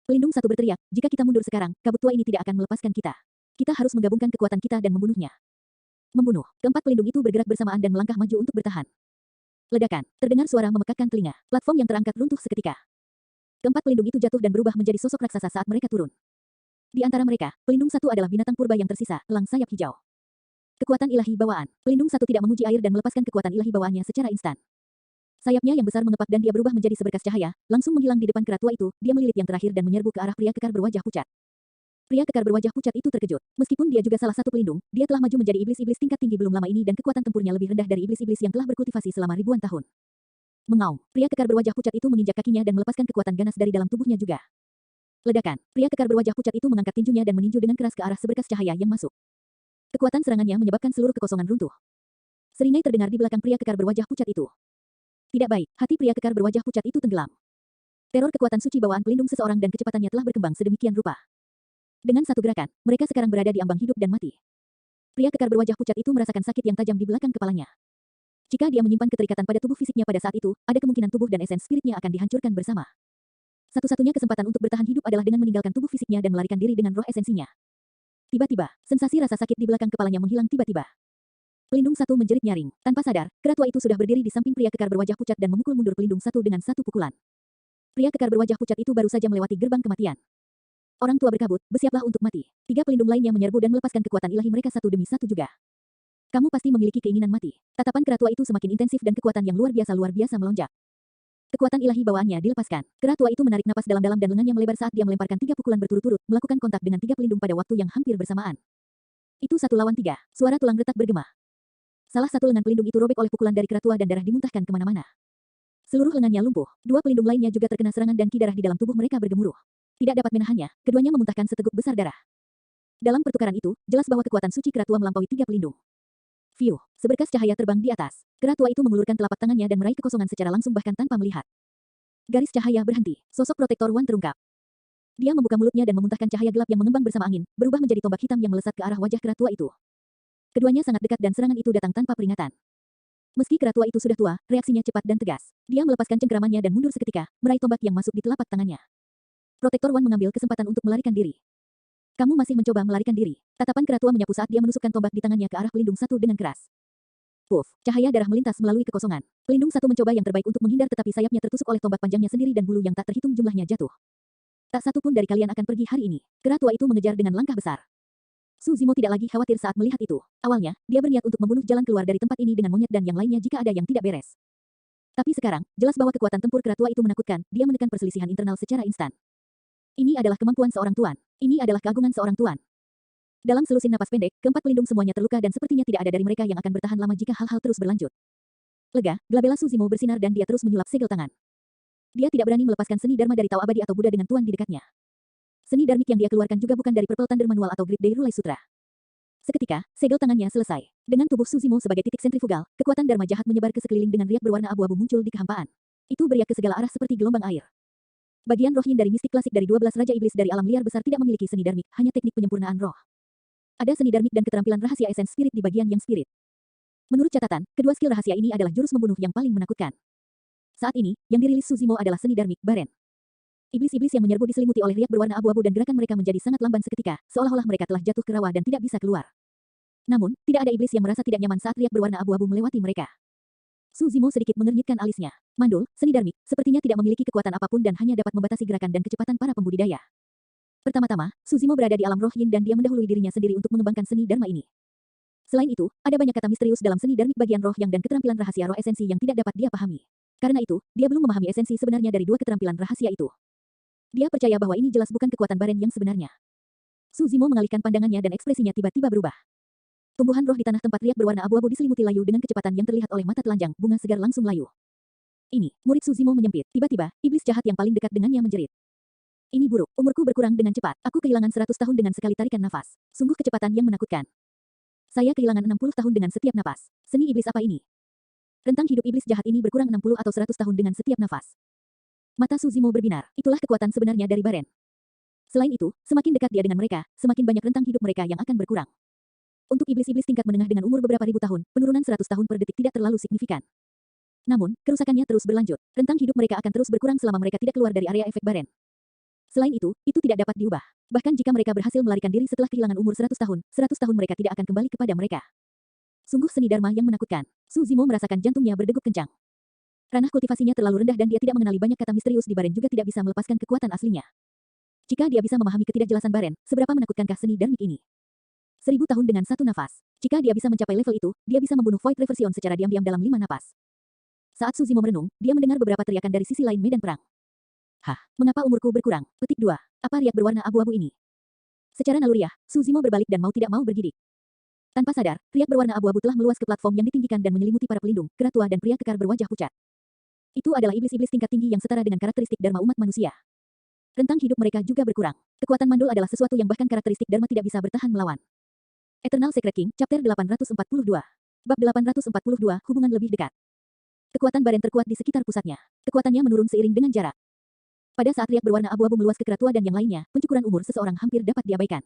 Pelindung satu berteriak, jika kita mundur sekarang, kabut tua ini tidak akan melepaskan kita. Kita harus menggabungkan kekuatan kita dan membunuhnya. Membunuh. Keempat pelindung itu bergerak bersamaan dan melangkah maju untuk bertahan. Ledakan. Terdengar suara memekakkan telinga. Platform yang terangkat runtuh seketika. Keempat pelindung itu jatuh dan berubah menjadi sosok raksasa saat mereka turun. Di antara mereka, pelindung satu adalah binatang purba yang tersisa, elang sayap hijau. Kekuatan ilahi bawaan. Pelindung satu tidak menguji air dan melepaskan kekuatan ilahi bawaannya secara instan. Sayapnya yang besar mengepak dan dia berubah menjadi seberkas cahaya, langsung menghilang di depan kera tua itu. Dia melilit yang terakhir dan menyerbu ke arah pria kekar berwajah pucat. Pria kekar berwajah pucat itu terkejut. Meskipun dia juga salah satu pelindung, dia telah maju menjadi iblis-iblis tingkat tinggi belum lama ini dan kekuatan tempurnya lebih rendah dari iblis-iblis yang telah berkultivasi selama ribuan tahun. Mengaum. Pria kekar berwajah pucat itu menginjak kakinya dan melepaskan kekuatan ganas dari dalam tubuhnya juga. Ledakan. Pria kekar berwajah pucat itu mengangkat tinjunya dan meninju dengan keras ke arah seberkas cahaya yang masuk. Kekuatan serangannya menyebabkan seluruh kekosongan runtuh. Seringai terdengar di belakang pria kekar berwajah pucat itu. Tidak baik, hati pria kekar berwajah pucat itu tenggelam. Teror kekuatan suci bawaan pelindung seseorang dan kecepatannya telah berkembang sedemikian rupa. Dengan satu gerakan, mereka sekarang berada di ambang hidup dan mati. Pria kekar berwajah pucat itu merasakan sakit yang tajam di belakang kepalanya. Jika dia menyimpan keterikatan pada tubuh fisiknya pada saat itu, ada kemungkinan tubuh dan esens spiritnya akan dihancurkan bersama. Satu-satunya kesempatan untuk bertahan hidup adalah dengan meninggalkan tubuh fisiknya dan melarikan diri dengan roh esensinya. Tiba-tiba, sensasi rasa sakit di belakang kepalanya menghilang tiba-tiba. Pelindung satu menjerit nyaring. Tanpa sadar, kera tua itu sudah berdiri di samping pria kekar berwajah pucat dan memukul mundur pelindung satu dengan satu pukulan. Pria kekar berwajah pucat itu baru saja melewati gerbang kematian. Orang tua berkabut, bersiaplah untuk mati. Tiga pelindung lainnya menyerbu dan melepaskan kekuatan ilahi mereka satu demi satu juga. Kamu pasti memiliki keinginan mati. Tatapan kera tua itu semakin intensif dan kekuatan yang luar biasa melonjak. Kekuatan ilahi bawaannya dilepaskan. Kera tua itu menarik napas dalam-dalam dan lengannya melebar saat dia melemparkan tiga pukulan berturut-turut, melakukan kontak dengan tiga pelindung pada waktu yang hampir bersamaan. Itu 1 lawan 3. Suara tulang retak bergema. Salah satu lengan pelindung itu robek oleh pukulan dari kera tua dan darah dimuntahkan kemana-mana. Seluruh lengannya lumpuh. Dua pelindung lainnya juga terkena serangan dan ki darah di dalam tubuh mereka bergemuruh. Tidak dapat menahannya, keduanya memuntahkan seteguk besar darah. Dalam pertukaran itu, jelas bahwa kekuatan suci kera tua melampaui tiga pelindung. Fiuh, seberkas cahaya terbang di atas. Kera tua itu mengulurkan telapak tangannya dan meraih kekosongan secara langsung bahkan tanpa melihat. Garis cahaya berhenti. Sosok protektor Wan terungkap. Dia membuka mulutnya dan memuntahkan cahaya gelap yang mengembang bersama angin, berubah menjadi tombak hitam yang melesat ke arah wajah kera tua itu. Keduanya sangat dekat dan serangan itu datang tanpa peringatan. Meski kera tua itu sudah tua, reaksinya cepat dan tegas. Dia melepaskan cengkeramannya dan mundur seketika, meraih tombak yang masuk di telapak tangannya. Protektor Wan mengambil kesempatan untuk melarikan diri. Kamu masih mencoba melarikan diri. Tatapan kera tua menyapu saat dia menusukkan tombak di tangannya ke arah pelindung satu dengan keras. Puff, cahaya darah melintas melalui kekosongan. Pelindung satu mencoba yang terbaik untuk menghindar tetapi sayapnya tertusuk oleh tombak panjangnya sendiri dan bulu yang tak terhitung jumlahnya jatuh. Tak satu pun dari kalian akan pergi hari ini. Kera tua itu mengejar dengan langkah besar. Su Zimo tidak lagi khawatir saat melihat itu. Awalnya, dia berniat untuk membunuh jalan keluar dari tempat ini dengan monyet dan yang lainnya jika ada yang tidak beres. Tapi sekarang, jelas bahwa kekuatan tempur kera tua itu menakutkan, dia menekan perselisihan internal secara instan. Ini adalah kemampuan seorang tuan. Ini adalah keagungan seorang tuan. Dalam selusin napas pendek, keempat pelindung semuanya terluka dan sepertinya tidak ada dari mereka yang akan bertahan lama jika hal-hal terus berlanjut. Lega, glabella Su Zimo bersinar dan dia terus menyulap segel tangan. Dia tidak berani melepaskan seni Dharma dari Tao Abadi atau Buddha dengan tuan di dekatnya. Seni Dharmik yang dia keluarkan juga bukan dari Purple Thunder Manual atau Great Day Rulai Sutra. Seketika, segel tangannya selesai. Dengan tubuh Su Zimo sebagai titik sentrifugal, kekuatan Dharma jahat menyebar ke sekeliling dengan riak berwarna abu-abu muncul di kehampaan. Itu beriak ke segala arah seperti gelombang air. Bagian roh yin dari mistik klasik dari 12 Raja Iblis dari alam liar besar tidak memiliki seni Dharmik, hanya teknik penyempurnaan roh. Ada seni Dharmik dan keterampilan rahasia esens spirit di bagian yang spirit. Menurut catatan, kedua skill rahasia ini adalah jurus membunuh yang paling menakutkan. Saat ini, yang dirilis Su Zimo adalah seni Dharmik, Baren. Iblis-iblis yang menyerbu diselimuti oleh riak berwarna abu-abu dan gerakan mereka menjadi sangat lamban seketika, seolah-olah mereka telah jatuh ke rawa dan tidak bisa keluar. Namun, tidak ada iblis yang merasa tidak nyaman saat riak berwarna abu-abu melewati mereka. Su Zimo sedikit mengernyitkan alisnya. Mandul, seni Dharmik, sepertinya tidak memiliki kekuatan apapun dan hanya dapat membatasi gerakan dan kecepatan para pembudidaya. Pertama-tama, Su Zimo berada di alam roh yin dan dia mendahului dirinya sendiri untuk mengembangkan seni Dharma ini. Selain itu, ada banyak kata misterius dalam seni Dharmik bagian roh yang dan keterampilan rahasia roh esensi yang tidak dapat dia pahami. Karena itu, dia belum memahami esensi sebenarnya dari dua keterampilan rahasia itu. Dia percaya bahwa ini jelas bukan kekuatan Baren yang sebenarnya. Su Zimo mengalihkan pandangannya dan ekspresinya tiba-tiba berubah. Tumbuhan roh di tanah tempat riak berwarna abu-abu diselimuti layu dengan kecepatan yang terlihat oleh mata telanjang, bunga segar langsung layu. Ini, murid Su Zimo menyempit. Tiba-tiba, iblis jahat yang paling dekat dengannya menjerit. Ini buruk, umurku berkurang dengan cepat. Aku kehilangan 100 tahun dengan sekali tarikan nafas. Sungguh kecepatan yang menakutkan. Saya kehilangan 60 tahun dengan setiap napas. Seni iblis apa ini? Rentang hidup iblis jahat ini berkurang 60 atau 100 tahun dengan setiap nafas. Mata Su Zimo berbinar. Itulah kekuatan sebenarnya dari Baren. Selain itu, semakin dekat dia dengan mereka, semakin banyak rentang hidup mereka yang akan berkurang. Untuk iblis-iblis tingkat menengah dengan umur beberapa ribu tahun, penurunan 100 tahun per detik tidak terlalu signifikan. Namun, kerusakannya terus berlanjut. Rentang hidup mereka akan terus berkurang selama mereka tidak keluar dari area efek Baren. Selain itu tidak dapat diubah. Bahkan jika mereka berhasil melarikan diri setelah kehilangan umur 100 tahun, 100 tahun mereka tidak akan kembali kepada mereka. Sungguh seni Dharma yang menakutkan. Su Zimo merasakan jantungnya berdegup kencang. Ranah kultivasinya terlalu rendah dan dia tidak mengenali banyak kata misterius di Baren juga tidak bisa melepaskan kekuatan aslinya. Jika dia bisa memahami ketidakjelasan Baren, seberapa menakutkankah seni Dharmik ini? 1000 tahun dengan satu nafas. Jika dia bisa mencapai level itu, dia bisa membunuh Void Reversion secara diam-diam dalam 5 napas. Saat Su Zimo merenung, dia mendengar beberapa teriakan dari sisi lain medan perang. Hah, mengapa umurku berkurang? Petik 2. Apa riak berwarna abu-abu ini? Secara naluriah, Su Zimo berbalik dan mau tidak mau bergidik. Tanpa sadar, riak berwarna abu-abu telah meluas ke platform yang ditinggikan dan menyelimuti para pelindung, kera tua dan pria kekar berwajah pucat. Itu adalah iblis-iblis tingkat tinggi yang setara dengan karakteristik Dharma umat manusia. Rentang hidup mereka juga berkurang. Kekuatan mandul adalah sesuatu yang bahkan karakteristik Dharma tidak bisa bertahan melawan. Eternal Secret King, Chapter 842. Bab 842, hubungan lebih dekat. Kekuatan Baren terkuat di sekitar pusatnya. Kekuatannya menurun seiring dengan jarak. Pada saat riak berwarna abu-abu meluas ke kera tua dan yang lainnya, pencukuran umur seseorang hampir dapat diabaikan.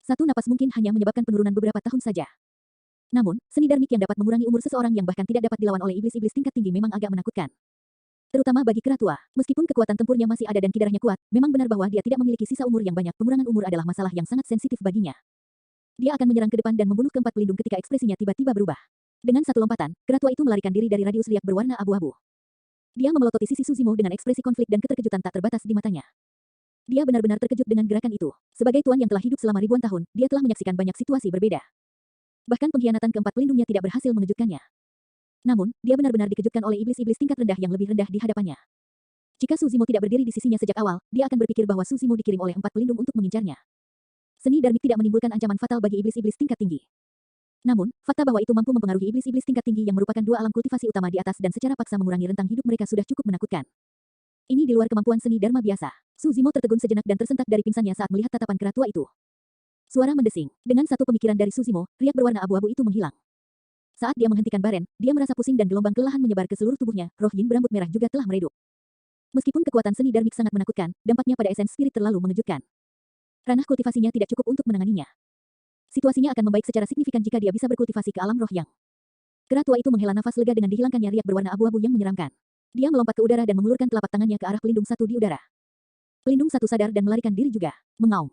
Satu napas mungkin hanya menyebabkan penurunan beberapa tahun saja. Namun, seni Dharmik yang dapat mengurangi umur seseorang yang bahkan tidak dapat dilawan oleh iblis-iblis tingkat tinggi memang agak menakutkan. Terutama bagi kera tua, meskipun kekuatan tempurnya masih ada dan kidarnya kuat, memang benar bahwa dia tidak memiliki sisa umur yang banyak. Pengurangan umur adalah masalah yang sangat sensitif baginya. Dia akan menyerang ke depan dan membunuh keempat pelindung ketika ekspresinya tiba-tiba berubah. Dengan satu lompatan, kera tua itu melarikan diri dari radius riak berwarna abu-abu. Dia memelototi sisi Su Zimo dengan ekspresi konflik dan keterkejutan tak terbatas di matanya. Dia benar-benar terkejut dengan gerakan itu. Sebagai tuan yang telah hidup selama ribuan tahun, dia telah menyaksikan banyak situasi berbeda. Bahkan pengkhianatan keempat pelindungnya tidak berhasil mengejutkannya. Namun, dia benar-benar dikejutkan oleh iblis-iblis tingkat rendah yang lebih rendah di hadapannya. Jika Su Zimo tidak berdiri di sisinya sejak awal, dia akan berpikir bahwa Su Zimo dikirim oleh empat pelindung untuk mengincarnya. Seni Dharmik tidak menimbulkan ancaman fatal bagi iblis-iblis tingkat tinggi. Namun, fakta bahwa itu mampu mempengaruhi iblis-iblis tingkat tinggi yang merupakan dua alam kultivasi utama di atas dan secara paksa mengurangi rentang hidup mereka sudah cukup menakutkan. Ini di luar kemampuan seni Dharma biasa. Su Zimo tertegun sejenak dan tersentak dari pingsannya saat melihat tatapan kera tua itu. Suara mendesing. Dengan satu pemikiran dari Su Zimo, riak berwarna abu-abu itu menghilang. Saat dia menghentikan Baren, dia merasa pusing dan gelombang kelelahan menyebar ke seluruh tubuhnya. Roh Yin berambut merah juga telah meredup. Meskipun kekuatan seni Dharmik sangat menakutkan, dampaknya pada esens spirit terlalu mengejutkan. Ranah kultivasinya tidak cukup untuk menanganinya. Situasinya akan membaik secara signifikan jika dia bisa berkultivasi ke alam roh yang. Kera tua itu menghela nafas lega dengan dihilangkannya riak berwarna abu-abu yang menyeramkan. Dia melompat ke udara dan mengulurkan telapak tangannya ke arah pelindung satu di udara. Pelindung satu sadar dan melarikan diri juga. Mengaum.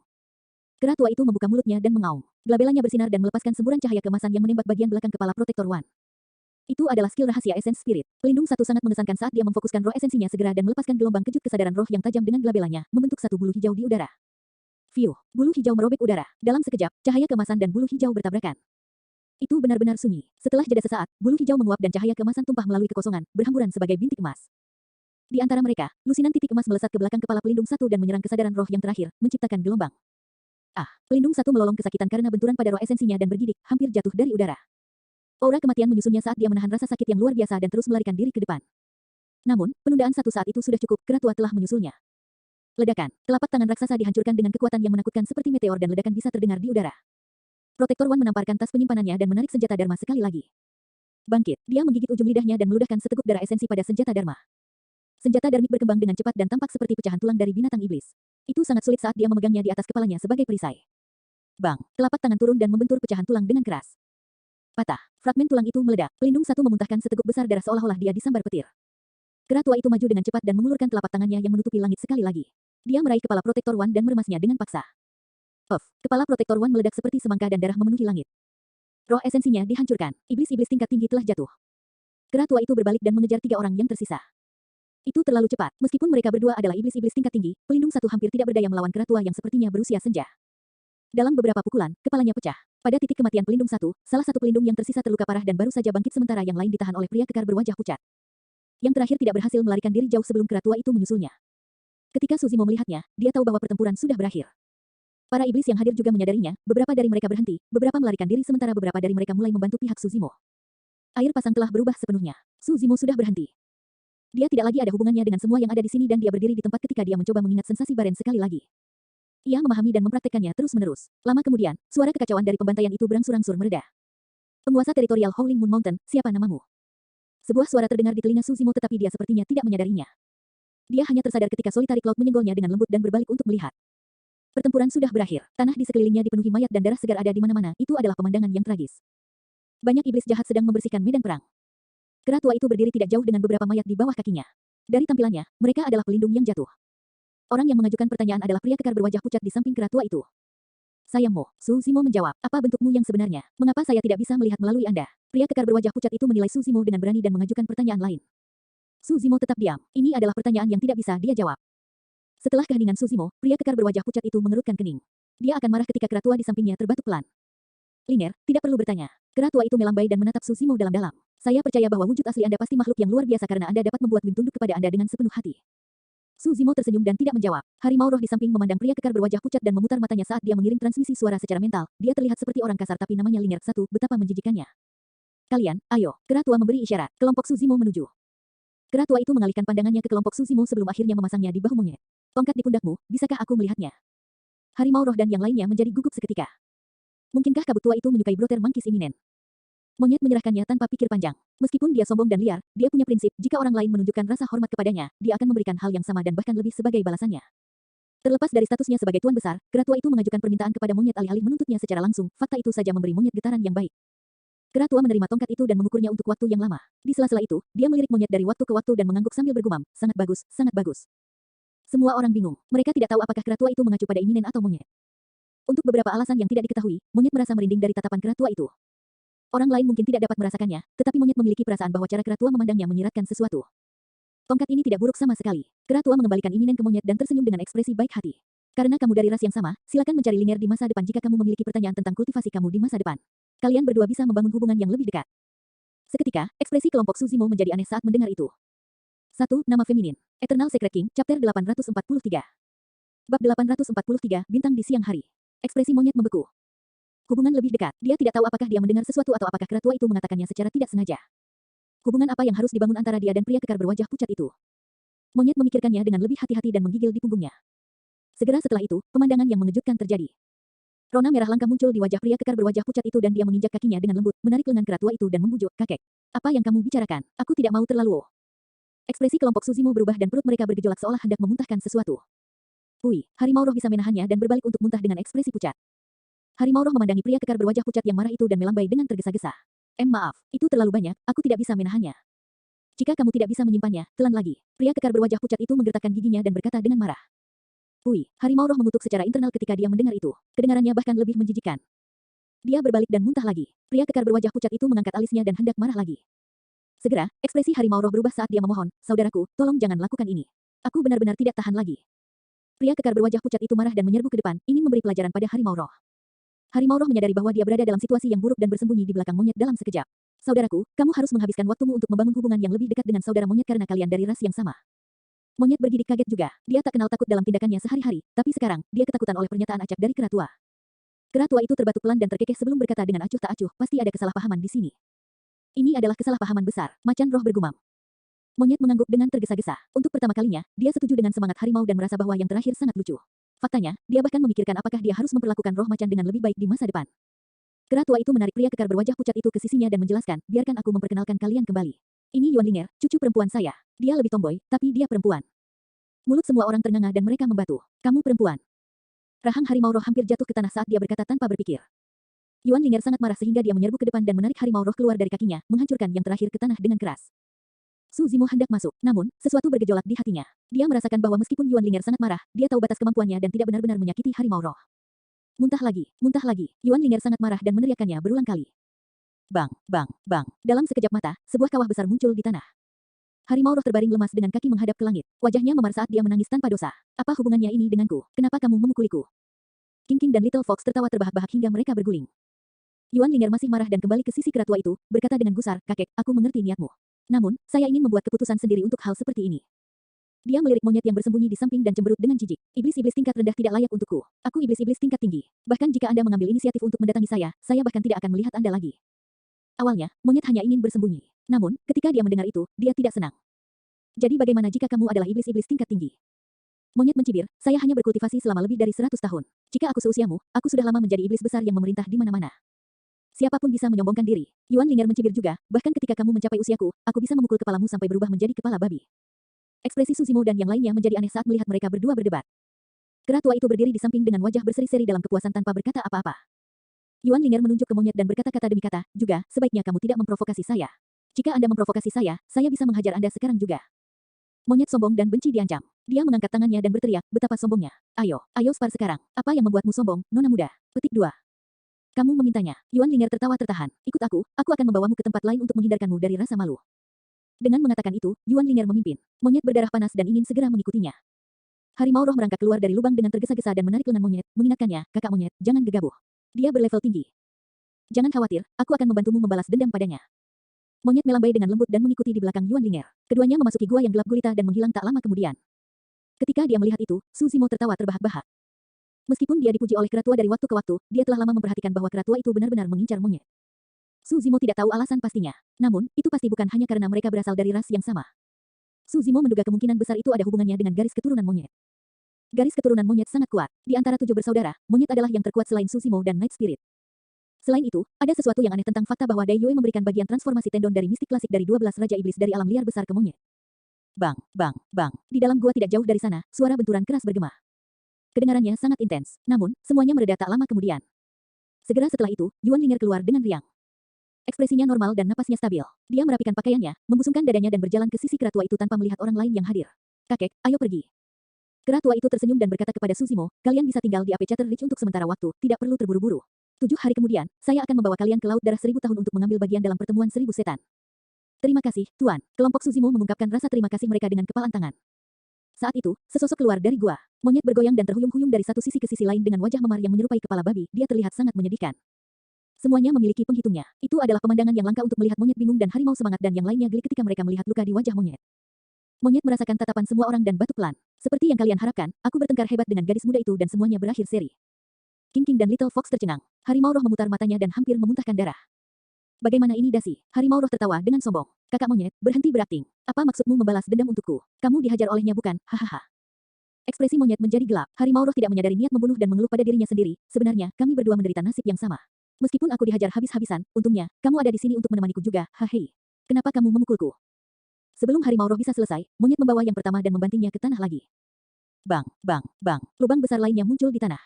Kera tua itu membuka mulutnya dan mengaum. Glabelanya bersinar dan melepaskan semburan cahaya keemasan yang menembak bagian belakang kepala Protektor One. Itu adalah skill rahasia esens spirit. Pelindung satu sangat mengesankan saat dia memfokuskan roh esensinya segera dan melepaskan gelombang kejut kesadaran roh yang tajam dengan glabelanya, membentuk satu bulu hijau di udara. Fiuh, bulu hijau merobek udara. Dalam sekejap, cahaya keemasan dan bulu hijau bertabrakan. Itu benar-benar sunyi. Setelah jeda sesaat, bulu hijau menguap dan cahaya keemasan tumpah melalui kekosongan, berhamburan sebagai bintik emas. Di antara mereka, lusinan titik emas melesat ke belakang kepala pelindung satu dan menyerang kesadaran roh yang terakhir, menciptakan gelombang. Ah, pelindung satu melolong kesakitan karena benturan pada roh esensinya dan bergidik, hampir jatuh dari udara. Aura kematian menyusunnya saat dia menahan rasa sakit yang luar biasa dan terus melarikan diri ke depan. Namun, penundaan satu saat itu sudah cukup, kera tua telah menyusulnya. Ledakan, telapak tangan raksasa dihancurkan dengan kekuatan yang menakutkan seperti meteor dan ledakan bisa terdengar di udara. Protektor One menamparkan tas penyimpanannya dan menarik senjata Dharma sekali lagi. Bangkit, dia menggigit ujung lidahnya dan meludahkan seteguk darah esensi pada senjata Dharma. Senjata Dharmik berkembang dengan cepat dan tampak seperti pecahan tulang dari binatang iblis. Itu sangat sulit saat dia memegangnya di atas kepalanya sebagai perisai. Bang, telapak tangan turun dan membentur pecahan tulang dengan keras. Patah, fragmen tulang itu meledak. Pelindung satu memuntahkan seteguk besar darah seolah-olah dia disambar petir. Kera tua itu maju dengan cepat dan mengulurkan telapak tangannya yang menutupi langit sekali lagi. Dia meraih kepala Protektor One dan meremasnya dengan paksa. Kepala Protektor One meledak seperti semangka dan darah memenuhi langit. Roh esensinya dihancurkan. Iblis-iblis tingkat tinggi telah jatuh. Kera tua itu berbalik dan mengejar tiga orang yang tersisa. Itu terlalu cepat. Meskipun mereka berdua adalah iblis-iblis tingkat tinggi, pelindung satu hampir tidak berdaya melawan kera tua yang sepertinya berusia senja. Dalam beberapa pukulan, kepalanya pecah. Pada titik kematian pelindung satu, salah satu pelindung yang tersisa terluka parah dan baru saja bangkit sementara yang lain ditahan oleh pria kekar berwajah pucat. Yang terakhir tidak berhasil melarikan diri jauh sebelum kera tua itu menyusulnya. Ketika Su Zimo melihatnya, dia tahu bahwa pertempuran sudah berakhir. Para iblis yang hadir juga menyadarinya, beberapa dari mereka berhenti, beberapa melarikan diri sementara beberapa dari mereka mulai membantu pihak Su Zimo. Air pasang telah berubah sepenuhnya. Su Zimo sudah berhenti. Dia tidak lagi ada hubungannya dengan semua yang ada di sini dan dia berdiri di tempat ketika dia mencoba mengingat sensasi Baren sekali lagi. Ia memahami dan mempraktekkannya terus-menerus. Lama kemudian, suara kekacauan dari pembantaian itu berangsur-angsur mereda. Penguasa teritorial Howling Moon Mountain, siapa namamu? Sebuah suara terdengar di telinga Su Zimo tetapi dia sepertinya tidak menyadarinya. Dia hanya tersadar ketika Solitary Cloud menyenggolnya dengan lembut dan berbalik untuk melihat. Pertempuran sudah berakhir. Tanah di sekelilingnya dipenuhi mayat dan darah segar ada di mana-mana. Itu adalah pemandangan yang tragis. Banyak iblis jahat sedang membersihkan medan perang. Kera tua itu berdiri tidak jauh dengan beberapa mayat di bawah kakinya. Dari tampilannya, mereka adalah pelindung yang jatuh. Orang yang mengajukan pertanyaan adalah pria kekar berwajah pucat di samping kera tua itu. Sayangmu, Su Zimo menjawab, apa bentukmu yang sebenarnya? Mengapa saya tidak bisa melihat melalui Anda? Pria kekar berwajah pucat itu menilai Su Zimo dengan berani dan mengajukan pertanyaan lain. Su Zimo tetap diam. Ini adalah pertanyaan yang tidak bisa dia jawab. Setelah keheningan Su Zimo, pria kekar berwajah pucat itu mengerutkan kening. Dia akan marah ketika kera tua di sampingnya terbatuk pelan. Liner, tidak perlu bertanya. Kera tua itu melambai dan menatap Su Zimo dalam-dalam. Saya percaya bahwa wujud asli Anda pasti makhluk yang luar biasa karena Anda dapat membuat Win tunduk kepada Anda dengan sepenuh hati. Su Zimo tersenyum dan tidak menjawab. Harimau roh di samping memandang pria kekar berwajah pucat dan memutar matanya saat dia mengirim transmisi suara secara mental. Dia terlihat seperti orang kasar tapi namanya Liner satu, betapa menjijikannya. Kalian, ayo. Kera tua memberi isyarat. Kelompok Su Zimo menuju. Kera tua itu mengalihkan pandangannya ke kelompok Su Zimo sebelum akhirnya memasangnya di bahu monyet. Tongkat di pundakmu, bisakah aku melihatnya? Harimau roh dan yang lainnya menjadi gugup seketika. Mungkinkah kabut tua itu menyukai Brother Manggis Iminen? Monyet menyerahkannya tanpa pikir panjang. Meskipun dia sombong dan liar, dia punya prinsip, jika orang lain menunjukkan rasa hormat kepadanya, dia akan memberikan hal yang sama dan bahkan lebih sebagai balasannya. Terlepas dari statusnya sebagai tuan besar, kera tua itu mengajukan permintaan kepada monyet alih-alih menuntutnya secara langsung, fakta itu saja memberi monyet getaran yang baik. Kera tua menerima tongkat itu dan mengukurnya untuk waktu yang lama. Di sela-sela itu, dia melirik monyet dari waktu ke waktu dan mengangguk sambil bergumam, sangat bagus, sangat bagus. Semua orang bingung. Mereka tidak tahu apakah kera tua itu mengacu pada Iminen atau monyet. Untuk beberapa alasan yang tidak diketahui, monyet merasa merinding dari tatapan kera tua itu. Orang lain mungkin tidak dapat merasakannya, tetapi monyet memiliki perasaan bahwa cara kera tua memandangnya menyiratkan sesuatu. Tongkat ini tidak buruk sama sekali. Kera tua mengembalikan Iminen ke monyet dan tersenyum dengan ekspresi baik hati. Karena kamu dari ras yang sama, silakan mencari Liner di masa depan jika kamu memiliki pertanyaan tentang kultivasi kamu di masa depan. Kalian berdua bisa membangun hubungan yang lebih dekat. Seketika, ekspresi kelompok Su Zimo menjadi aneh saat mendengar itu. 1. Nama feminin. Eternal Secret King, Chapter 843. Bab 843, Bintang di Siang Hari. Ekspresi monyet membeku. Hubungan lebih dekat. Dia tidak tahu apakah dia mendengar sesuatu atau apakah kera tua itu mengatakannya secara tidak sengaja. Hubungan apa yang harus dibangun antara dia dan pria kekar berwajah pucat itu? Monyet memikirkannya dengan lebih hati-hati dan menggigil di punggungnya. Segera setelah itu, pemandangan yang mengejutkan terjadi. Rona merah langka muncul di wajah pria kekar berwajah pucat itu dan dia menginjak kakinya dengan lembut, menarik lengan kera tua itu dan membujuk, kakek. Apa yang kamu bicarakan? Aku tidak mau terlalu. Ekspresi kelompok Su Zimo berubah dan perut mereka bergejolak seolah hendak memuntahkan sesuatu. Harimau roh bisa menahannya dan berbalik untuk muntah dengan ekspresi pucat. Harimau roh memandangi pria kekar berwajah pucat yang marah itu dan melambai dengan tergesa-gesa. Maaf, itu terlalu banyak, aku tidak bisa menahannya. Jika kamu tidak bisa menyimpannya, telan lagi. Pria kekar berwajah pucat itu menggertakkan giginya dan berkata dengan marah. Harimau roh mengutuk secara internal ketika dia mendengar itu. Kedengarannya bahkan lebih menjijikkan. Dia berbalik dan muntah lagi. Pria kekar berwajah pucat itu mengangkat alisnya dan hendak marah lagi. Segera, ekspresi harimau roh berubah saat dia memohon, saudaraku, tolong jangan lakukan ini. Aku benar-benar tidak tahan lagi. Pria kekar berwajah pucat itu marah dan menyerbu ke depan, ingin memberi pelajaran pada harimau roh. Harimau roh menyadari bahwa dia berada dalam situasi yang buruk dan bersembunyi di belakang monyet dalam sekejap. Saudaraku, kamu harus menghabiskan waktumu untuk membangun hubungan yang lebih dekat dengan saudara monyet karena kalian dari ras yang sama. Monyet bergidik kaget juga. Dia tak kenal takut dalam tindakannya sehari-hari, tapi sekarang, dia ketakutan oleh pernyataan acak dari kera tua. Kera tua itu terbatuk pelan dan terkekeh sebelum berkata dengan acuh tak acuh, pasti ada kesalahpahaman di sini. Ini adalah kesalahpahaman besar, macan roh bergumam. Monyet mengangguk dengan tergesa-gesa. Untuk pertama kalinya, dia setuju dengan semangat harimau dan merasa bahwa yang terakhir sangat lucu. Faktanya, dia bahkan memikirkan apakah dia harus memperlakukan roh macan dengan lebih baik di masa depan. Kera tua itu menarik pria kekar berwajah pucat itu ke sisinya dan menjelaskan, biarkan aku memperkenalkan kalian kembali. Ini Yuan Liner, cucu perempuan saya. Dia lebih tomboy, tapi dia perempuan. Mulut semua orang ternganga dan mereka membatu. Kamu perempuan. Rahang harimau roh hampir jatuh ke tanah saat dia berkata tanpa berpikir. Yuan Liner sangat marah sehingga dia menyerbu ke depan dan menarik harimau roh keluar dari kakinya, menghancurkan yang terakhir ke tanah dengan keras. Su Zimo hendak masuk, namun, sesuatu bergejolak di hatinya. Dia merasakan bahwa meskipun Yuan Liner sangat marah, dia tahu batas kemampuannya dan tidak benar-benar menyakiti harimau roh. Muntah lagi, muntah lagi. Yuan Liner sangat marah dan meneriakkannya berulang kali. Bang, bang, bang. Dalam sekejap mata, sebuah kawah besar muncul di tanah. Harimau roh terbaring lemas dengan kaki menghadap ke langit. Wajahnya memar saat dia menangis tanpa dosa. Apa hubungannya ini denganku? Kenapa kamu memukuliku? King King dan Little Fox tertawa terbahak-bahak hingga mereka berguling. Yuan Liner masih marah dan kembali ke sisi kera tua itu, berkata dengan gusar, kakek, aku mengerti niatmu. Namun, saya ingin membuat keputusan sendiri untuk hal seperti ini. Dia melirik monyet yang bersembunyi di samping dan cemberut dengan jijik. Iblis-iblis tingkat rendah tidak layak untukku. Aku iblis-iblis tingkat tinggi. Bahkan jika Anda mengambil inisiatif untuk mendatangi saya bahkan tidak akan melihat Anda lagi. Awalnya, monyet hanya ingin bersembunyi. Namun, ketika dia mendengar itu, dia tidak senang. Jadi bagaimana jika kamu adalah iblis-iblis tingkat tinggi? Monyet mencibir, saya hanya berkultivasi selama lebih dari 100 tahun. Jika aku seusiamu, aku sudah lama menjadi iblis besar yang memerintah di mana-mana. Siapapun bisa menyombongkan diri. Yuan Liner mencibir juga, bahkan ketika kamu mencapai usiaku, aku bisa memukul kepalamu sampai berubah menjadi kepala babi. Ekspresi Su Zimo dan yang lainnya menjadi aneh saat melihat mereka berdua berdebat. Kera tua itu berdiri di samping dengan wajah berseri-seri dalam kepuasan tanpa berkata apa-apa. Yuan Liner menunjuk ke monyet dan berkata-kata demi kata, juga, sebaiknya kamu tidak memprovokasi saya. Jika Anda memprovokasi saya bisa menghajar Anda sekarang juga. Monyet sombong dan benci diancam. Dia mengangkat tangannya dan berteriak, betapa sombongnya. Ayo, ayo spar sekarang. Apa yang membuatmu sombong, nona muda? Petik 2. Kamu memintanya. Yuan Linger tertawa tertahan. Ikut aku akan membawamu ke tempat lain untuk menghindarkanmu dari rasa malu. Dengan mengatakan itu, Yuan Linger memimpin. Monyet berdarah panas dan ingin segera mengikutinya. Harimau roh merangkak keluar dari lubang dengan tergesa-gesa dan menarik lengan monyet, mengingatkannya, kakak monyet, jangan gegabah. Dia berlevel tinggi. Jangan khawatir, aku akan membantumu membalas dendam padanya. Monyet melambai dengan lembut dan mengikuti di belakang Yuan Linger. Keduanya memasuki gua yang gelap gulita dan menghilang tak lama kemudian. Ketika dia melihat itu, Su Zimo tertawa terbahak-bahak. Meskipun dia dipuji oleh keratua dari waktu ke waktu, dia telah lama memperhatikan bahwa keratua itu benar-benar mengincar monyet. Su Zimo tidak tahu alasan pastinya. Namun, itu pasti bukan hanya karena mereka berasal dari ras yang sama. Su Zimo menduga kemungkinan besar itu ada hubungannya dengan garis keturunan monyet. Garis keturunan monyet sangat kuat. Di antara 7 bersaudara, monyet adalah yang terkuat selain Su Zimo dan Night Spirit. Selain itu, ada sesuatu yang aneh tentang fakta bahwa Dai Yue memberikan bagian transformasi tendon dari mistik klasik dari 12 Raja Iblis dari alam liar besar ke monyet. Bang, bang, bang. Di dalam gua tidak jauh dari sana, suara benturan keras bergema. Kedengarannya sangat intens, namun, semuanya mereda tak lama kemudian. Segera setelah itu, Yuan Linger keluar dengan riang. Ekspresinya normal dan napasnya stabil. Dia merapikan pakaiannya, membusungkan dadanya dan berjalan ke sisi keratua itu tanpa melihat orang lain yang hadir. Kakek, ayo pergi. Keratua itu tersenyum dan berkata kepada Su Zimo, kalian bisa tinggal di Apechater Ridge untuk sementara waktu, tidak perlu terburu-buru. 7 hari kemudian, saya akan membawa kalian ke Laut Darah 1000 tahun untuk mengambil bagian dalam pertemuan 1000 setan. Terima kasih, Tuan. Kelompok Su Zimo mengungkapkan rasa terima kasih mereka dengan kepalan tangan. Saat itu, sesosok keluar dari gua. Monyet bergoyang dan terhuyung-huyung dari satu sisi ke sisi lain dengan wajah memar yang menyerupai kepala babi, dia terlihat sangat menyedihkan. Semuanya memiliki penghitungnya. Itu adalah pemandangan yang langka untuk melihat monyet bingung dan harimau semangat dan yang lainnya geli ketika mereka melihat luka di wajah monyet. Monyet merasakan tatapan semua orang dan batuk pelan. Seperti yang kalian harapkan, aku bertengkar hebat dengan gadis muda itu dan semuanya berakhir seri. King King dan Little Fox tercengang. Harimau roh memutar matanya dan hampir memuntahkan darah. Bagaimana ini dasi? Harimau roh tertawa dengan sombong. Kakak monyet, berhenti berakting. Apa maksudmu membalas dendam untukku? Kamu dihajar olehnya bukan? Hahaha. Ekspresi monyet menjadi gelap. Harimau roh tidak menyadari niat membunuh dan mengeluh pada dirinya sendiri. Sebenarnya, kami berdua menderita nasib yang sama. Meskipun aku dihajar habis-habisan, untungnya, kamu ada di sini untuk menemaniku juga, hahei. Kenapa kamu memukulku? Sebelum harimau roh bisa selesai, monyet membawa yang pertama dan membantingnya ke tanah lagi. Bang, bang, bang. Lubang besar lainnya muncul di tanah.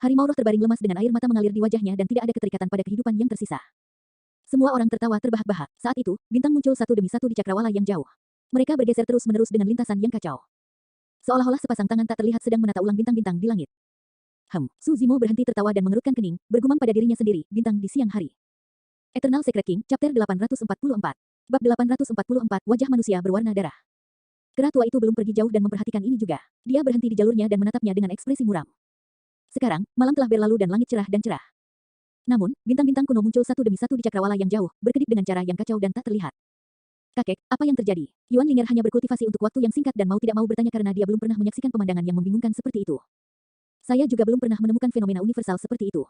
Harimau roh terbaring lemas dengan air mata mengalir di wajahnya dan tidak ada keterikatan pada kehidupan yang tersisa. Semua orang tertawa terbahak-bahak. Saat itu, bintang muncul satu demi satu di cakrawala yang jauh. Mereka bergeser terus-menerus dengan lintasan yang kacau. Seolah-olah sepasang tangan tak terlihat sedang menata ulang bintang-bintang di langit. Su Zimo berhenti tertawa dan mengerutkan kening, bergumam pada dirinya sendiri, bintang di siang hari. Eternal Secret King, Chapter 844. Bab 844, Wajah Manusia Berwarna Darah. Keratua itu belum pergi jauh dan memperhatikan ini juga. Dia berhenti di jalurnya dan menatapnya dengan ekspresi muram. Sekarang, malam telah berlalu dan langit cerah dan cerah. Namun, bintang-bintang kuno muncul satu demi satu di cakrawala yang jauh, berkedip dengan cara yang kacau dan tak terlihat. Kakek, apa yang terjadi? Yuan Linger hanya berkultivasi untuk waktu yang singkat dan mau tidak mau bertanya karena dia belum pernah menyaksikan pemandangan yang membingungkan seperti itu. Saya juga belum pernah menemukan fenomena universal seperti itu.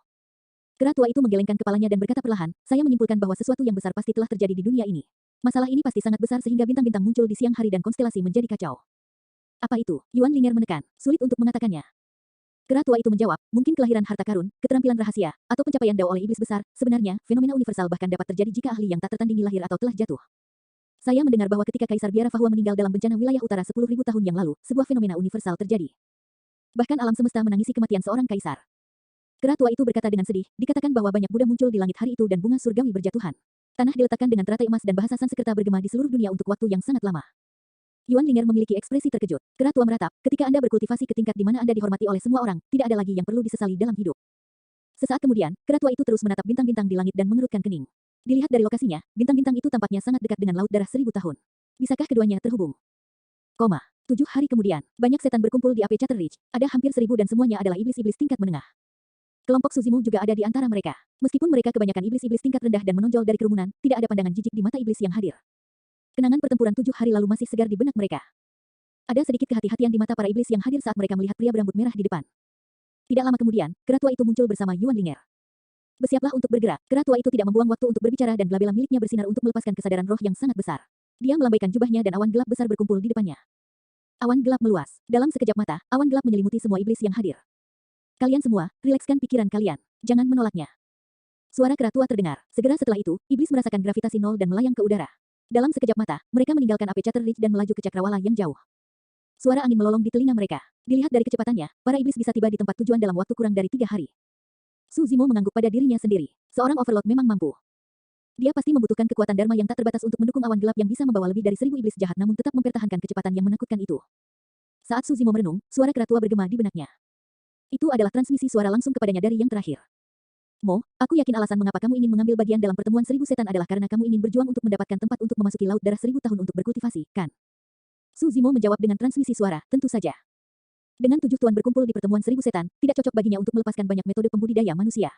Keratua itu menggelengkan kepalanya dan berkata perlahan, saya menyimpulkan bahwa sesuatu yang besar pasti telah terjadi di dunia ini. Masalah ini pasti sangat besar sehingga bintang-bintang muncul di siang hari dan konstelasi menjadi kacau. Apa itu? Yuan Linger menekan, sulit untuk mengatakannya. Keratua itu menjawab, mungkin kelahiran harta karun, keterampilan rahasia, atau pencapaian dao oleh iblis besar. Sebenarnya, fenomena universal bahkan dapat terjadi jika ahli yang tak tertandingi lahir atau telah jatuh. Saya mendengar bahwa ketika Kaisar Biara Fahua meninggal dalam bencana wilayah utara 10.000 tahun yang lalu, sebuah fenomena universal terjadi. Bahkan alam semesta menangisi kematian seorang kaisar. Keratua itu berkata dengan sedih, dikatakan bahwa banyak Buddha muncul di langit hari itu dan bunga surgawi berjatuhan. Tanah diletakkan dengan teratai emas dan bahasa Sanskerta bergema di seluruh dunia untuk waktu yang sangat lama. Yuan Linger memiliki ekspresi terkejut. Keratua meratap, ketika Anda berkultivasi ke tingkat di mana Anda dihormati oleh semua orang, tidak ada lagi yang perlu disesali dalam hidup. Sesaat kemudian, keratua itu terus menatap bintang-bintang di langit dan mengerutkan kening. Dilihat dari lokasinya, bintang-bintang itu tampaknya sangat dekat dengan Laut Darah 1000 tahun. Bisakah keduanya terhubung? 7 hari kemudian, banyak setan berkumpul di Apechater Ridge. Ada hampir 1000 dan semuanya adalah iblis-iblis tingkat menengah. Kelompok Su Zimo juga ada di antara mereka. Meskipun mereka kebanyakan iblis-iblis tingkat rendah dan menonjol dari kerumunan, tidak ada pandangan jijik di mata iblis yang hadir. Kenangan pertempuran 7 hari lalu masih segar di benak mereka. Ada sedikit kehati-hatian di mata para iblis yang hadir saat mereka melihat pria berambut merah di depan. Tidak lama kemudian, keratua itu muncul bersama Yuan Linger. Bersiaplah untuk bergerak. Keratua itu tidak membuang waktu untuk berbicara dan glabella miliknya bersinar untuk melepaskan kesadaran roh yang sangat besar. Dia melambaikan jubahnya dan awan gelap besar berkumpul di depannya. Awan gelap meluas. Dalam sekejap mata, awan gelap menyelimuti semua iblis yang hadir. Kalian semua, rilekskan pikiran kalian. Jangan menolaknya. Suara keratua terdengar. Segera setelah itu, iblis merasakan gravitasi nol dan melayang ke udara. Dalam sekejap mata, mereka meninggalkan Apechater Ridge dan melaju ke cakrawala yang jauh. Suara angin melolong di telinga mereka. Dilihat dari kecepatannya, para iblis bisa tiba di tempat tujuan dalam waktu kurang dari 3 hari. Su Zimo mengangguk pada dirinya sendiri. Seorang overlord memang mampu. Dia pasti membutuhkan kekuatan Dharma yang tak terbatas untuk mendukung awan gelap yang bisa membawa lebih dari 1000 iblis jahat namun tetap mempertahankan kecepatan yang menakutkan itu. Saat Suzimo merenung, suara keratua bergema di benaknya. Itu adalah transmisi suara langsung kepadanya dari yang terakhir. Mo, aku yakin alasan mengapa kamu ingin mengambil bagian dalam pertemuan 1000 setan adalah karena kamu ingin berjuang untuk mendapatkan tempat untuk memasuki laut darah 1000 tahun untuk berkultivasi, kan? Suzimo menjawab dengan transmisi suara, tentu saja. Dengan 7 tuan berkumpul di pertemuan 1000 setan, tidak cocok baginya untuk melepaskan banyak metode pembudidaya manusia.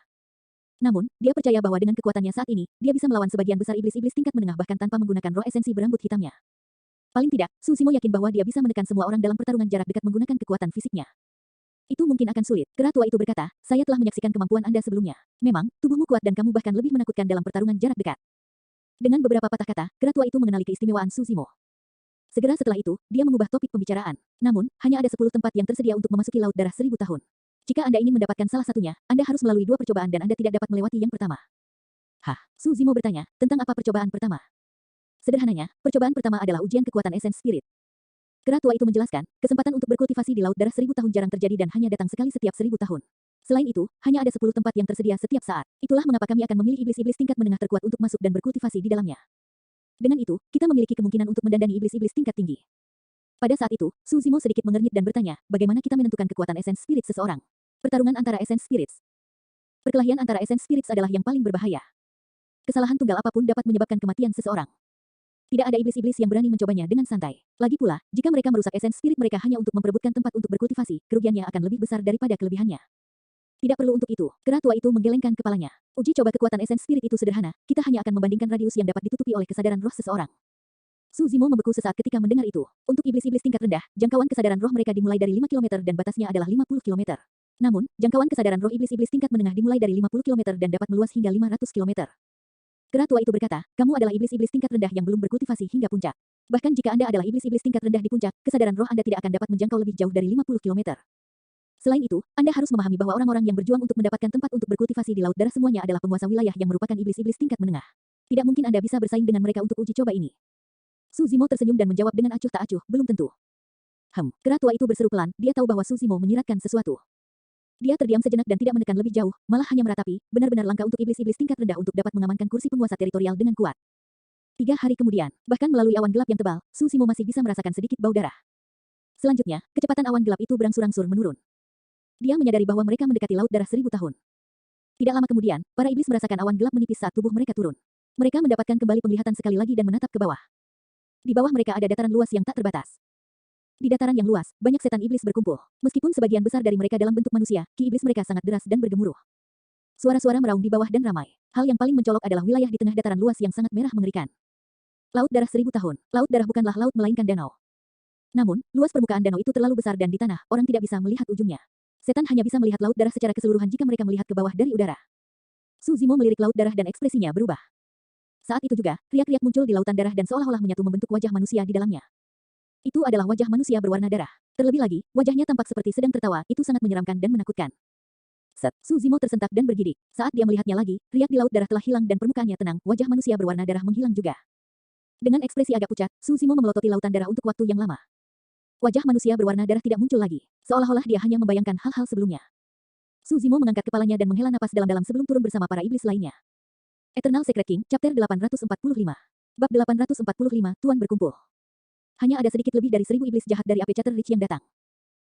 Namun, dia percaya bahwa dengan kekuatannya saat ini, dia bisa melawan sebagian besar iblis-iblis tingkat menengah bahkan tanpa menggunakan roh esensi berambut hitamnya. Paling tidak, Suzimo yakin bahwa dia bisa menekan semua orang dalam pertarungan jarak dekat menggunakan kekuatan fisiknya. Itu mungkin akan sulit. Kera tua itu berkata, saya telah menyaksikan kemampuan Anda sebelumnya. Memang, tubuhmu kuat dan kamu bahkan lebih menakutkan dalam pertarungan jarak dekat. Dengan beberapa patah kata, kera tua itu mengenali keistimewaan Suzimo. Segera setelah itu, dia mengubah topik pembicaraan. Namun, hanya ada 10 tempat yang tersedia untuk memasuki laut darah 1000 tahun. Jika Anda ingin mendapatkan salah satunya, Anda harus melalui 2 percobaan dan Anda tidak dapat melewati yang pertama. Hah? Suzimo bertanya, tentang apa percobaan pertama? Sederhananya, percobaan pertama adalah ujian kekuatan esens spirit. Kera tua itu menjelaskan, kesempatan untuk berkultivasi di laut darah 1000 tahun jarang terjadi dan hanya datang sekali setiap 1000 tahun. Selain itu, hanya ada 10 tempat yang tersedia setiap saat. Itulah mengapa kami akan memilih iblis-iblis tingkat menengah terkuat untuk masuk dan berkultivasi di dalamnya. Dengan itu, kita memiliki kemungkinan untuk mendandani iblis-iblis tingkat tinggi. Pada saat itu, Suzimo sedikit mengernyit dan bertanya, bagaimana kita menentukan kekuatan esens spirit seseorang? Pertarungan antara esens spirits. Perkelahian antara esens spirits adalah yang paling berbahaya. Kesalahan tunggal apapun dapat menyebabkan kematian seseorang. Tidak ada iblis-iblis yang berani mencobanya dengan santai. Lagi pula, jika mereka merusak esens spirit mereka hanya untuk memperebutkan tempat untuk berkultivasi, kerugiannya akan lebih besar daripada kelebihannya. Tidak perlu untuk itu, kera tua itu menggelengkan kepalanya. Uji coba kekuatan esens spirit itu sederhana, kita hanya akan membandingkan radius yang dapat ditutupi oleh kesadaran roh seseorang. Suzimo membeku sesaat ketika mendengar itu. Untuk iblis-iblis tingkat rendah, jangkauan kesadaran roh mereka dimulai dari 5 km dan batasnya adalah 50 km. Namun, jangkauan kesadaran roh iblis-iblis tingkat menengah dimulai dari 50 km dan dapat meluas hingga 500 km. Kera tua itu berkata, kamu adalah iblis-iblis tingkat rendah yang belum berkultivasi hingga puncak. Bahkan jika Anda adalah iblis-iblis tingkat rendah di puncak, kesadaran roh Anda tidak akan dapat menjangkau lebih jauh dari 50 km. Selain itu, Anda harus memahami bahwa orang-orang yang berjuang untuk mendapatkan tempat untuk berkultivasi di laut darah semuanya adalah penguasa wilayah yang merupakan iblis-iblis tingkat menengah. Tidak mungkin Anda bisa bersaing dengan mereka untuk uji coba ini. Suzimo tersenyum dan menjawab dengan acuh tak acuh, belum tentu. Kera tua itu berseru pelan, dia tahu bahwa Suzimo menyiratkan sesuatu. Dia terdiam sejenak dan tidak menekan lebih jauh, malah hanya meratapi, benar-benar langka untuk iblis-iblis tingkat rendah untuk dapat mengamankan kursi penguasa teritorial dengan kuat. 3 hari kemudian, bahkan melalui awan gelap yang tebal, Suzimo masih bisa merasakan sedikit bau darah. Selanjutnya, kecepatan awan gelap itu berangsur-angsur menurun. Dia menyadari bahwa mereka mendekati laut darah 1000 tahun. Tidak lama kemudian, para iblis merasakan awan gelap menipis saat tubuh mereka turun. Mereka mendapatkan kembali penglihatan sekali lagi dan menatap ke bawah. Di bawah mereka ada dataran luas yang tak terbatas. Di dataran yang luas, banyak setan iblis berkumpul. Meskipun sebagian besar dari mereka dalam bentuk manusia, ki iblis mereka sangat deras dan bergemuruh. Suara-suara meraung di bawah dan ramai. Hal yang paling mencolok adalah wilayah di tengah dataran luas yang sangat merah mengerikan. Laut darah 1000 tahun. Laut darah bukanlah laut melainkan danau. Namun, luas permukaan danau itu terlalu besar dan di tanah, orang tidak bisa melihat ujungnya. Setan hanya bisa melihat laut darah secara keseluruhan jika mereka melihat ke bawah dari udara. Suzimo melirik laut darah dan ekspresinya berubah. Saat itu juga, riak-riak muncul di lautan darah dan seolah-olah menyatu membentuk wajah manusia di dalamnya. Itu adalah wajah manusia berwarna darah. Terlebih lagi, wajahnya tampak seperti sedang tertawa, itu sangat menyeramkan dan menakutkan. Suzimo tersentak dan bergidik. Saat dia melihatnya lagi, riak di laut darah telah hilang dan permukaannya tenang, wajah manusia berwarna darah menghilang juga. Dengan ekspresi agak pucat, Suzimo memelototi lautan darah untuk waktu yang lama. Wajah manusia berwarna darah tidak muncul lagi, seolah-olah dia hanya membayangkan hal-hal sebelumnya. Suzimo mengangkat kepalanya dan menghela napas dalam-dalam sebelum turun bersama para iblis lainnya. Eternal Secret King, Chapter 845. Bab 845, Tuan berkumpul. Hanya ada sedikit lebih dari 1000 iblis jahat dari Apecater Rich yang datang.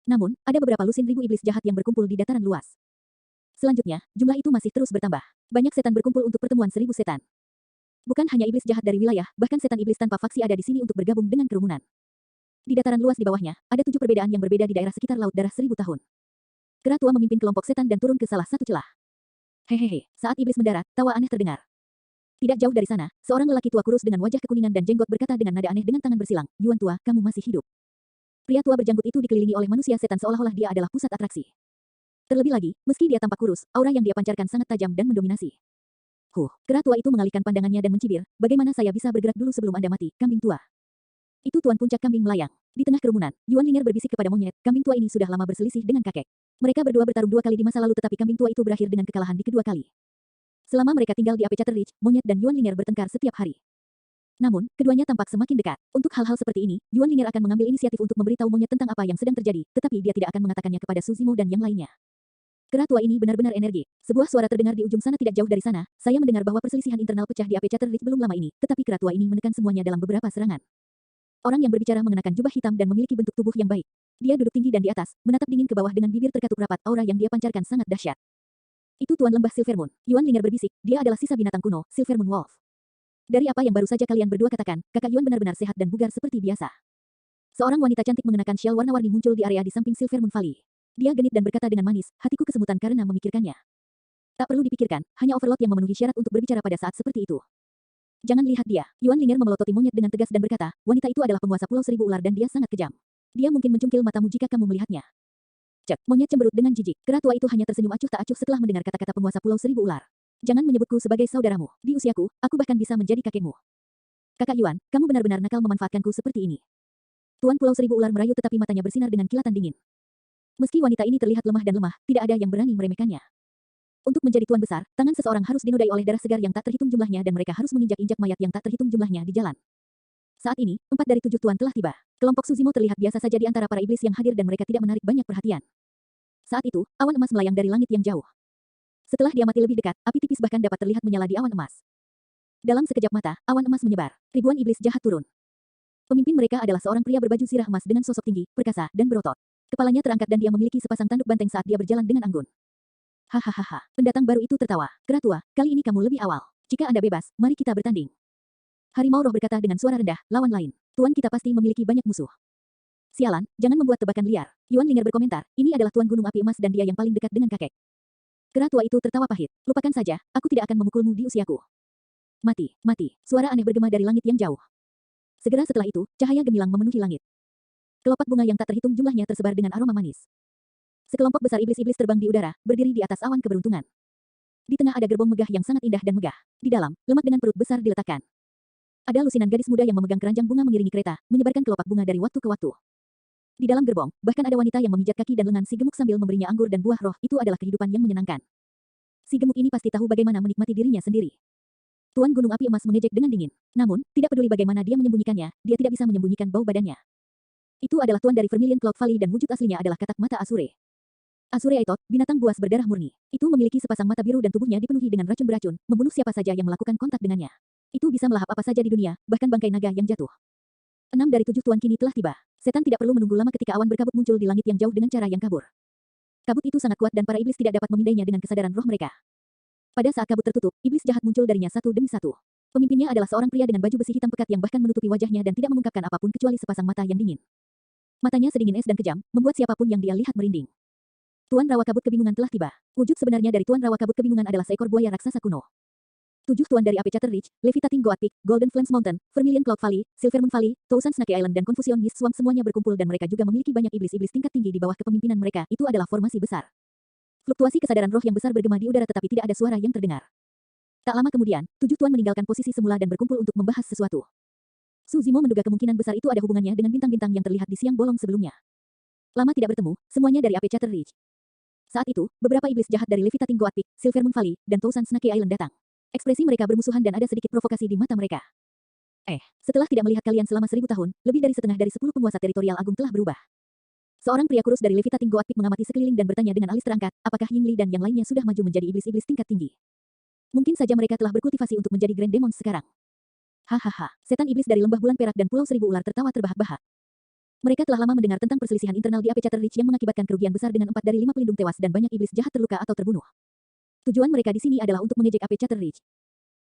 Namun, ada beberapa lusin ribu iblis jahat yang berkumpul di dataran luas. Selanjutnya, jumlah itu masih terus bertambah. Banyak setan berkumpul untuk pertemuan 1000 setan. Bukan hanya iblis jahat dari wilayah, bahkan setan iblis tanpa faksi ada di sini untuk bergabung dengan kerumunan. Di dataran luas di bawahnya, ada 7 perbedaan yang berbeda di daerah sekitar laut darah 1000 tahun. Kera tua memimpin kelompok setan dan turun ke salah satu celah. Hehehe, saat iblis mendarat, tawa aneh terdengar. Tidak jauh dari sana, seorang lelaki tua kurus dengan wajah kekuningan dan jenggot berkata dengan nada aneh dengan tangan bersilang, Yuan tua, kamu masih hidup. Pria tua berjanggut itu dikelilingi oleh manusia setan seolah-olah dia adalah pusat atraksi. Terlebih lagi, meski dia tampak kurus, aura yang dia pancarkan sangat tajam dan mendominasi. Kera tua itu mengalihkan pandangannya dan mencibir, bagaimana saya bisa bergerak dulu sebelum Anda mati, kambing tua. Itu Tuan Puncak Kambing melayang. Di tengah kerumunan, Yuan Linger berbisik kepada monyet, kambing tua ini sudah lama berselisih dengan kakek. Mereka berdua bertarung 2 kali di masa lalu tetapi kambing tua itu berakhir dengan kekalahan di kedua kali. Selama mereka tinggal di Apecater Ridge, monyet dan Yuan Linger bertengkar setiap hari. Namun, keduanya tampak semakin dekat. Untuk hal-hal seperti ini, Yuan Linger akan mengambil inisiatif untuk memberitahu monyet tentang apa yang sedang terjadi, tetapi dia tidak akan mengatakannya kepada Suzimo dan yang lainnya. Kera tua ini benar-benar energi. Sebuah suara terdengar di ujung sana tidak jauh dari sana. Saya mendengar bahwa perselisihan internal pecah di AP Chatterley belum lama ini, tetapi kera tua ini menekan semuanya dalam beberapa serangan. Orang yang berbicara mengenakan jubah hitam dan memiliki bentuk tubuh yang baik. Dia duduk tinggi dan di atas, menatap dingin ke bawah dengan bibir terkatup rapat. Aura yang dia pancarkan sangat dahsyat. Itu Tuan Lembah Silvermoon. Yuan Linger berbisik, dia adalah sisa binatang kuno, Silvermoon Wolf. Dari apa yang baru saja kalian berdua katakan, kakak Yuan benar-benar sehat dan bugar seperti biasa. Seorang wanita cantik mengenakan syal warna-warni muncul di area di samping Silvermoon Valley. Dia genit dan berkata dengan manis, hatiku kesemutan karena memikirkannya. Tak perlu dipikirkan, hanya Overlord yang memenuhi syarat untuk berbicara pada saat seperti itu. Jangan lihat dia. Yuan Linger memelototi monyet dengan tegas dan berkata, wanita itu adalah penguasa Pulau Seribu Ular dan dia sangat kejam. Dia mungkin mencungkil matamu jika kamu melihatnya. Cek, monyet cemberut dengan jijik. Kera tua itu hanya tersenyum acuh tak acuh setelah mendengar kata-kata penguasa Pulau Seribu Ular. Jangan menyebutku sebagai saudaramu. Di usiaku, aku bahkan bisa menjadi kakekmu. Kakak Yuan, kamu benar-benar nakal memanfaatkanku seperti ini. Tuan Pulau Seribu Ular merayu tetapi matanya bersinar dengan kilatan dingin. Meski wanita ini terlihat lemah dan lemah, tidak ada yang berani meremehkannya. Untuk menjadi tuan besar, tangan seseorang harus dinodai oleh darah segar yang tak terhitung jumlahnya dan mereka harus menginjak-injak mayat yang tak terhitung jumlahnya di jalan. Saat ini, 4 dari 7 tuan telah tiba. Kelompok Suzimo terlihat biasa saja di antara para iblis yang hadir dan mereka tidak menarik banyak perhatian. Saat itu, awan emas melayang dari langit yang jauh. Setelah diamati lebih dekat, api tipis bahkan dapat terlihat menyala di awan emas. Dalam sekejap mata, awan emas menyebar. Ribuan iblis jahat turun. Pemimpin mereka adalah seorang pria berbaju zirah emas dengan sosok tinggi, perkasa, dan berotot. Kepalanya terangkat dan dia memiliki sepasang tanduk banteng saat dia berjalan dengan anggun. Hahaha, pendatang baru itu tertawa. Kera tua, kali ini kamu lebih awal. Jika Anda bebas, mari kita bertanding. Harimau roh berkata dengan suara rendah, lawan lain. Tuan kita pasti memiliki banyak musuh. Sialan, jangan membuat tebakan liar. Yuan Linger berkomentar, ini adalah Tuan Gunung Api Emas dan dia yang paling dekat dengan kakek. Kera tua itu tertawa pahit. Lupakan saja, aku tidak akan memukulmu di usiaku. Mati, mati. Suara aneh bergema dari langit yang jauh. Segera setelah itu, cahaya gemilang memenuhi langit. Kelopak bunga yang tak terhitung jumlahnya tersebar dengan aroma manis. Sekelompok besar iblis-iblis terbang di udara, berdiri di atas awan keberuntungan. Di tengah ada gerbong megah yang sangat indah dan megah. Di dalam, lemak dengan perut besar diletakkan. Ada lusinan gadis muda yang memegang keranjang bunga mengiringi kereta, menyebarkan kelopak bunga dari waktu ke waktu. Di dalam gerbong, bahkan ada wanita yang memijat kaki dan lengan si gemuk sambil memberinya anggur dan buah roh. Itu adalah kehidupan yang menyenangkan. Si gemuk ini pasti tahu bagaimana menikmati dirinya sendiri. Tuan Gunung Api Emas mengejek dengan dingin. Namun, tidak peduli bagaimana dia menyembunyikannya, dia tidak bisa menyembunyikan bau badannya. Itu adalah tuan dari Vermilion Cloud Valley dan wujud aslinya adalah katak mata Asure. Asure Aitot, binatang buas berdarah murni. Itu memiliki sepasang mata biru dan tubuhnya dipenuhi dengan racun beracun, membunuh siapa saja yang melakukan kontak dengannya. Itu bisa melahap apa saja di dunia, bahkan bangkai naga yang jatuh. 6 dari 7 tuan kini telah tiba. Setan tidak perlu menunggu lama ketika awan berkabut muncul di langit yang jauh dengan cara yang kabur. Kabut itu sangat kuat dan para iblis tidak dapat memindainya dengan kesadaran roh mereka. Pada saat kabut tertutup, iblis jahat muncul darinya satu demi satu. Pemimpinnya adalah seorang pria dengan baju besi hitam pekat yang bahkan menutupi wajahnya dan tidak mengungkapkan apapun kecuali sepasang mata yang dingin. Matanya sedingin es dan kejam, membuat siapapun yang dia lihat merinding. Tuan Rawa Kabut Kebingungan telah tiba. Wujud sebenarnya dari Tuan Rawa Kabut Kebingungan adalah seekor buaya raksasa kuno. 7 tuan dari AP Chatterreach, Levitating Goat Peak, Golden Flames Mountain, Vermilion Cloud Valley, Silvermoon Valley, Thousand Snake Island dan Confusion Mist Swamp semuanya berkumpul dan mereka juga memiliki banyak iblis-iblis tingkat tinggi di bawah kepemimpinan mereka. Itu adalah formasi besar. Fluktuasi kesadaran roh yang besar bergema di udara tetapi tidak ada suara yang terdengar. Tak lama kemudian, 7 tuan meninggalkan posisi semula dan berkumpul untuk membahas sesuatu. Su Zimo menduga kemungkinan besar itu ada hubungannya dengan bintang-bintang yang terlihat di siang bolong sebelumnya. Lama tidak bertemu, semuanya dari AP Chatterreach. Saat itu, beberapa iblis jahat dari Levitating Goat Peak, Silvermoon Valley, dan Thousand Snake Island datang. Ekspresi mereka bermusuhan dan ada sedikit provokasi di mata mereka. Setelah tidak melihat kalian selama 1000 tahun, lebih dari setengah dari 10 penguasa teritorial agung telah berubah. Seorang pria kurus dari Levitating Goat Peak mengamati sekeliling dan bertanya dengan alis terangkat, apakah Yingli dan yang lainnya sudah maju menjadi iblis-iblis tingkat tinggi? Mungkin saja mereka telah berkultivasi untuk menjadi Grand Demons sekarang. Hahaha, setan iblis dari lembah bulan perak dan Pulau Seribu Ular tertawa terbahak-bahak. Mereka telah lama mendengar tentang perselisihan internal di AP Chatterreach yang mengakibatkan kerugian besar dengan 4 dari 5 pelindung tewas dan banyak iblis jahat terluka atau terbunuh. Tujuan mereka di sini adalah untuk mengejek AP Chatterreach.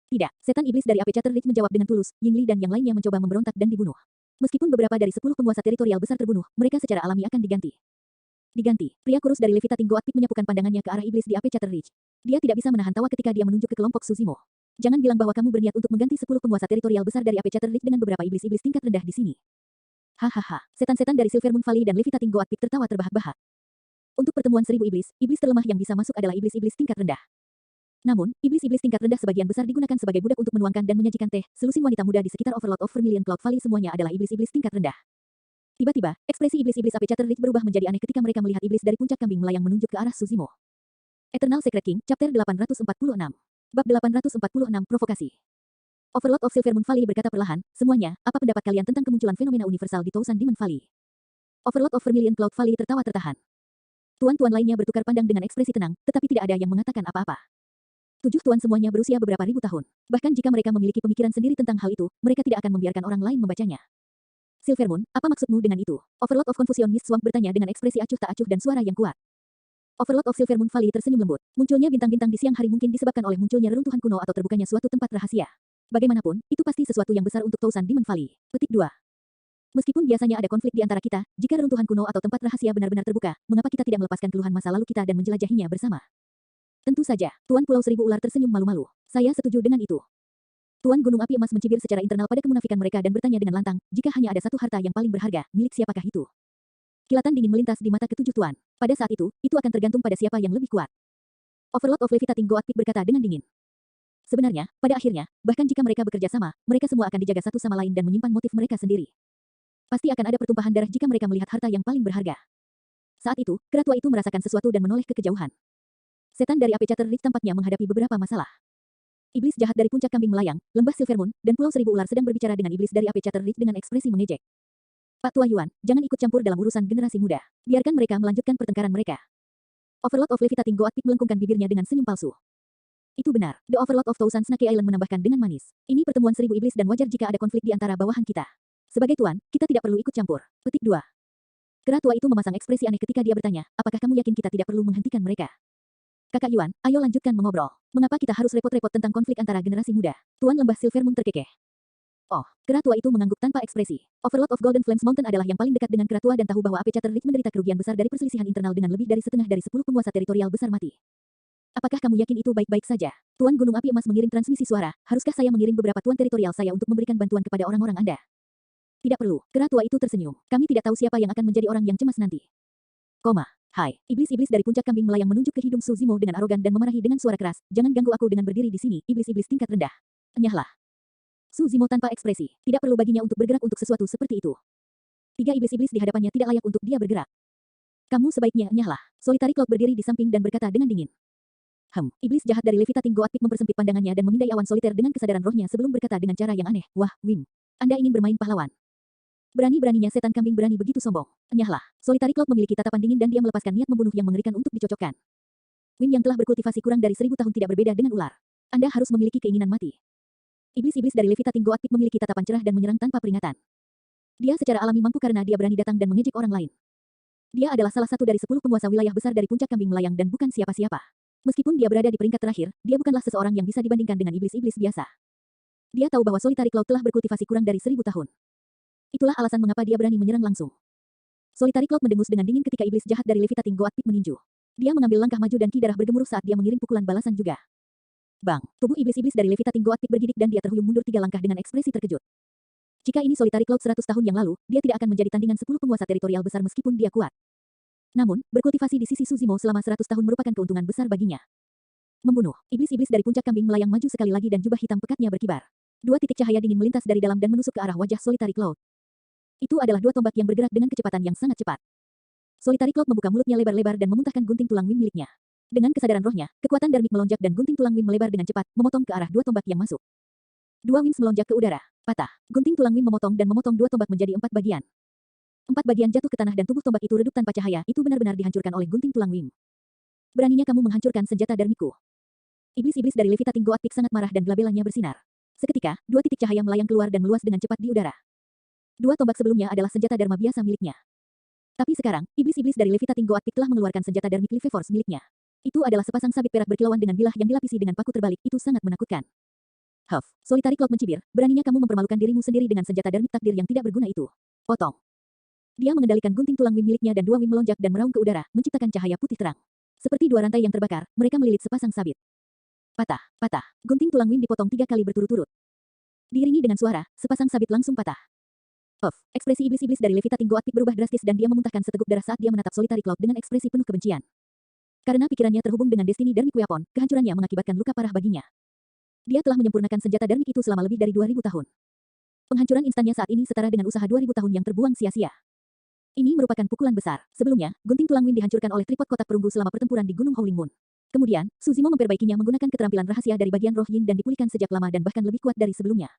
Tidak, setan iblis dari AP Chatterreach menjawab dengan tulus, Yingli dan yang lainnya mencoba memberontak dan dibunuh. Meskipun beberapa dari 10 penguasa teritorial besar terbunuh, mereka secara alami akan diganti. Pria kurus dari Levitating Goat Peak menyapukan pandangannya ke arah iblis di AP Chatterreach. Dia tidak bisa menahan tawa ketika dia menunjuk ke kelompok Suzimo. Jangan bilang bahwa kamu berniat untuk mengganti 10 penguasa teritorial besar dari AP Chatterreach dengan beberapa iblis-iblis tingkat rendah di sini. Hahaha, setan-setan dari Silvermoon Valley dan Levitating Goat Peak tertawa terbahak-bahak. Untuk pertemuan 1000 iblis, iblis terlemah yang bisa masuk adalah iblis-iblis tingkat rendah. Namun, iblis-iblis tingkat rendah sebagian besar digunakan sebagai budak untuk menuangkan dan menyajikan teh. Selusin wanita muda di sekitar Overlord of Vermilion Cloud Valley semuanya adalah iblis-iblis tingkat rendah. Tiba-tiba, ekspresi iblis-iblis AP Chatterreach berubah menjadi aneh ketika mereka melihat iblis dari puncak kambing melayang menunjuk ke arah Suzimo. Eternal Secret King, Chapter 846. Bab 846 Provokasi. Overlord of Silvermoon Valley berkata perlahan, semuanya, apa pendapat kalian tentang kemunculan fenomena universal di Thousand Demon Valley? Overlord of Vermilion Cloud Valley tertawa tertahan. Tuan-tuan lainnya bertukar pandang dengan ekspresi tenang, tetapi tidak ada yang mengatakan apa-apa. 7 tuan semuanya berusia beberapa ribu tahun. Bahkan jika mereka memiliki pemikiran sendiri tentang hal itu, mereka tidak akan membiarkan orang lain membacanya. Silvermoon, apa maksudmu dengan itu? Overlord of Confucian Mist Swamp bertanya dengan ekspresi acuh tak acuh dan suara yang kuat. Overlord of Silvermoon Valley tersenyum lembut. Munculnya bintang-bintang di siang hari mungkin disebabkan oleh munculnya reruntuhan kuno atau terbukanya suatu tempat rahasia. Bagaimanapun, itu pasti sesuatu yang besar untuk Tousan Demon Valley. Petik 2. Meskipun biasanya ada konflik di antara kita, jika reruntuhan kuno atau tempat rahasia benar-benar terbuka, mengapa kita tidak melepaskan keluhan masa lalu kita dan menjelajahinya bersama? Tentu saja, Tuan Pulau Seribu Ular tersenyum malu-malu. Saya setuju dengan itu. Tuan Gunung Api Emas mencibir secara internal pada kemunafikan mereka dan bertanya dengan lantang, jika hanya ada satu harta yang paling berharga, milik siapakah itu? Kilatan dingin melintas di mata ketujuh tuan. Pada saat itu akan tergantung pada siapa yang lebih kuat. Overlord of Levitating Goat Peak berkata dengan dingin. Sebenarnya, pada akhirnya, bahkan jika mereka bekerja sama, mereka semua akan dijaga satu sama lain dan menyimpan motif mereka sendiri. Pasti akan ada pertumpahan darah jika mereka melihat harta yang paling berharga. Saat itu, kera tua itu merasakan sesuatu dan menoleh ke kejauhan. Setan dari Apechater Ridge tampaknya menghadapi beberapa masalah. Iblis jahat dari puncak kambing melayang, lembah Silvermoon, dan Pulau Seribu Ular sedang berbicara dengan iblis dari Apechater Ridge dengan ekspresi mengejek. Pak Tua Yuan, jangan ikut campur dalam urusan generasi muda. Biarkan mereka melanjutkan pertengkaran mereka. Overlord of Levitating Goat Peak melengkungkan bibirnya dengan senyum palsu. Itu benar, The Overlord of Thousand Snake Island menambahkan dengan manis. Ini pertemuan seribu iblis dan wajar jika ada konflik di antara bawahan kita. Sebagai tuan, kita tidak perlu ikut campur. Petik 2. Kera tua itu memasang ekspresi aneh ketika dia bertanya, apakah kamu yakin kita tidak perlu menghentikan mereka? Kakak Yuan, ayo lanjutkan mengobrol. Mengapa kita harus repot-repot tentang konflik antara generasi muda? Tuan Lembah Silvermoon terkekeh. Oh, kera tua itu mengangguk tanpa ekspresi. Overlord of Golden Flames Mountain adalah yang paling dekat dengan kera tua dan tahu bahwa Apechater Ridge menderita kerugian besar dari perselisihan internal dengan lebih dari setengah dari 10 penguasa teritorial besar mati. Apakah kamu yakin itu baik-baik saja? Tuan Gunung Api Emas mengirim transmisi suara, haruskah saya mengirim beberapa tuan teritorial saya untuk memberikan bantuan kepada orang-orang Anda? Tidak perlu, kera tua itu tersenyum. Kami tidak tahu siapa yang akan menjadi orang yang cemas nanti. Hai, iblis-iblis dari puncak kambing melayang menunjuk ke hidung Su Zimo dengan arogan dan memarahi dengan suara keras, jangan ganggu aku dengan berdiri di sini, iblis-iblis tingkat rendah. Enyahlah. Su Zimo tanpa ekspresi, tidak perlu baginya untuk bergerak untuk sesuatu seperti itu. 3 iblis-iblis di hadapannya tidak layak untuk dia bergerak. Kamu sebaiknya enyahlah. Solitary Cloud berdiri di samping dan berkata dengan dingin. Iblis jahat dari Levitating Goat Peak mempersempit pandangannya dan memindai awan soliter dengan kesadaran rohnya sebelum berkata dengan cara yang aneh, wah, Wim. Anda ingin bermain pahlawan. Berani-beraninya setan kambing berani begitu sombong. Enyahlah. Solitary Cloud memiliki tatapan dingin dan dia melepaskan niat membunuh yang mengerikan untuk dicocokkan. Wim yang telah berkultivasi kurang dari 1000 tahun tidak berbeda dengan ular. Anda harus memiliki keinginan mati. Iblis-iblis dari Levitating Goat Peak memiliki tatapan cerah dan menyerang tanpa peringatan. Dia secara alami mampu karena dia berani datang dan mengejek orang lain. Dia adalah salah satu dari 10 penguasa wilayah besar dari puncak kambing melayang dan bukan siapa-siapa. Meskipun dia berada di peringkat terakhir, dia bukanlah seseorang yang bisa dibandingkan dengan iblis-iblis biasa. Dia tahu bahwa Solitary Cloud telah berkultivasi kurang dari 1000 tahun. Itulah alasan mengapa dia berani menyerang langsung. Solitary Cloud mendengus dengan dingin ketika iblis jahat dari Levitating Goat Peak meninju. Dia mengambil langkah maju dan ki darah bergemuruh saat dia mengirim pukulan balasan juga. Bang, tubuh iblis-iblis dari Levitating Goat Peak bergidik dan dia terhuyung mundur 3 langkah dengan ekspresi terkejut. Jika ini Solitary Cloud 100 tahun yang lalu, dia tidak akan menjadi tandingan 10 penguasa teritorial besar meskipun dia kuat. Namun, berkultivasi di sisi Su Zimo selama 100 tahun merupakan keuntungan besar baginya. Membunuh, iblis-iblis dari puncak kambing melayang maju sekali lagi dan jubah hitam pekatnya berkibar. 2 titik cahaya dingin melintas dari dalam dan menusuk ke arah wajah Solitary Cloud. Itu adalah 2 tombak yang bergerak dengan kecepatan yang sangat cepat. Solitary Cloud membuka mulutnya lebar-lebar dan memuntahkan gunting tulang Wim miliknya. Dengan kesadaran rohnya, kekuatan Darmik melonjak dan gunting tulang Wim melebar dengan cepat, memotong ke arah 2 tombak yang masuk. 2 Wims melonjak ke udara, patah. Gunting tulang Wim memotong dan memotong 2 tombak menjadi 4 bagian. 4 bagian jatuh ke tanah dan tubuh tombak itu redup tanpa cahaya, itu benar-benar dihancurkan oleh gunting tulang Wim. Beraninya kamu menghancurkan senjata Darmikku. Iblis-iblis dari Levitating Goat Peak sangat marah dan gelabelanya bersinar. Seketika, 2 titik cahaya melayang keluar dan meluas dengan cepat di udara. 2 tombak sebelumnya adalah senjata Dharma biasa miliknya. Tapi sekarang, iblis-iblis dari Levitating Goat Peak telah mengeluarkan senjata Dharmic Life Force miliknya. Itu adalah sepasang sabit perak berkilauan dengan bilah yang dilapisi dengan paku terbalik, itu sangat menakutkan. Solitary Cloud mencibir, beraninya kamu mempermalukan dirimu sendiri dengan senjata Dharmic takdir yang tidak berguna itu. Potong. Dia mengendalikan gunting tulang Wim miliknya dan 2 Wim melonjak dan meraung ke udara, menciptakan cahaya putih terang. Seperti 2 rantai yang terbakar, mereka melilit sepasang sabit. Patah, patah. Gunting tulang Wim dipotong 3 kali berturut-turut. Diiringi dengan suara, sepasang sabit langsung patah. Ekspresi iblis-iblis dari Levitating Goat Peak berubah drastis dan dia memuntahkan seteguk darah saat dia menatap Solitary Cloud dengan ekspresi penuh kebencian. Karena pikirannya terhubung dengan destiny Dharmic Weapon, kehancurannya mengakibatkan luka parah baginya. Dia telah menyempurnakan senjata Dharmic itu selama lebih dari 2000 tahun. Penghancuran instannya saat ini setara dengan usaha 2000 tahun yang terbuang sia-sia. Ini merupakan pukulan besar. Sebelumnya, gunting tulang Wim dihancurkan oleh tripod kotak perunggu selama pertempuran di Gunung Howling Moon. Kemudian, Su Zimo memperbaikinya menggunakan keterampilan rahasia dari bagian roh Yin dan dipulihkan sejak lama dan bahkan lebih kuat dari sebelumnya.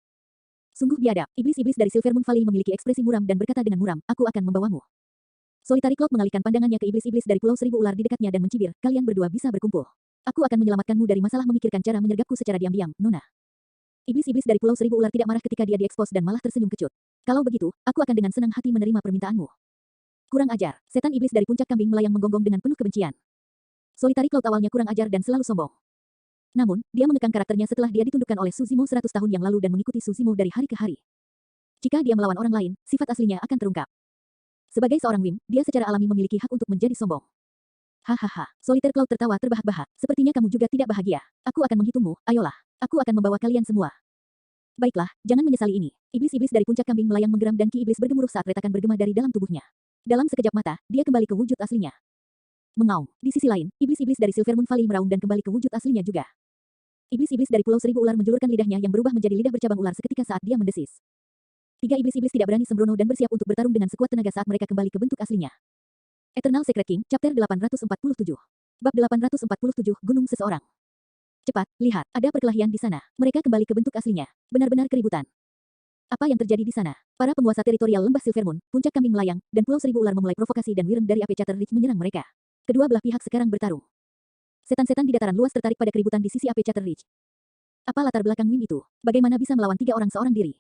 Sungguh biadab, iblis-iblis dari Silvermoon Valley memiliki ekspresi muram dan berkata dengan muram, aku akan membawamu. Solitary Cloud mengalihkan pandangannya ke iblis-iblis dari Pulau Seribu Ular di dekatnya dan mencibir, kalian berdua bisa berkumpul. Aku akan menyelamatkanmu dari masalah memikirkan cara menyergapku secara diam-diam, Nona. Iblis-iblis dari Pulau Seribu Ular tidak marah ketika dia diekspos dan malah tersenyum kecut. Kalau begitu, aku akan dengan senang hati menerima permintaanmu. Kurang ajar, setan iblis dari puncak kambing melayang menggonggong dengan penuh kebencian. Solitary Cloud awalnya kurang ajar dan selalu sombong. Namun, dia mengekang karakternya setelah dia ditundukkan oleh Suzimo 100 tahun yang lalu dan mengikuti Suzimo dari hari ke hari. Jika dia melawan orang lain, sifat aslinya akan terungkap. Sebagai seorang Wim, dia secara alami memiliki hak untuk menjadi sombong. Hahaha, Solitary Cloud tertawa terbahak-bahak. Sepertinya kamu juga tidak bahagia. Aku akan menghitungmu, ayolah. Aku akan membawa kalian semua. Baiklah, jangan menyesali ini. Iblis-iblis dari puncak kambing melayang menggeram dan ki iblis bergemuruh saat retakan bergema dari dalam tubuhnya. Dalam sekejap mata, dia kembali ke wujud aslinya. Mengaum. Di sisi lain, iblis-iblis dari Silver Moon Valley meraung dan kembali ke wujud aslinya juga. Iblis-iblis dari Pulau Seribu Ular menjulurkan lidahnya yang berubah menjadi lidah bercabang ular seketika saat dia mendesis. Tiga iblis-iblis tidak berani sembrono dan bersiap untuk bertarung dengan sekuat tenaga saat mereka kembali ke bentuk aslinya. Eternal Secret King, Chapter 847. Bab 847, Gunung Seseorang. Cepat, lihat, ada perkelahian di sana. Mereka kembali ke bentuk aslinya. Benar-benar keributan. Apa yang terjadi di sana? Para penguasa teritorial lembah Silver Moon, puncak kambing melayang, dan Pulau Seribu Ular memulai provokasi dan Wyrm dari Apechater Ridge menyerang mereka. Kedua belah pihak sekarang bertarung. Setan-setan di dataran luas tertarik pada keributan di sisi Apechater Ridge. Apa latar belakang Wim itu? Bagaimana bisa melawan tiga orang seorang diri?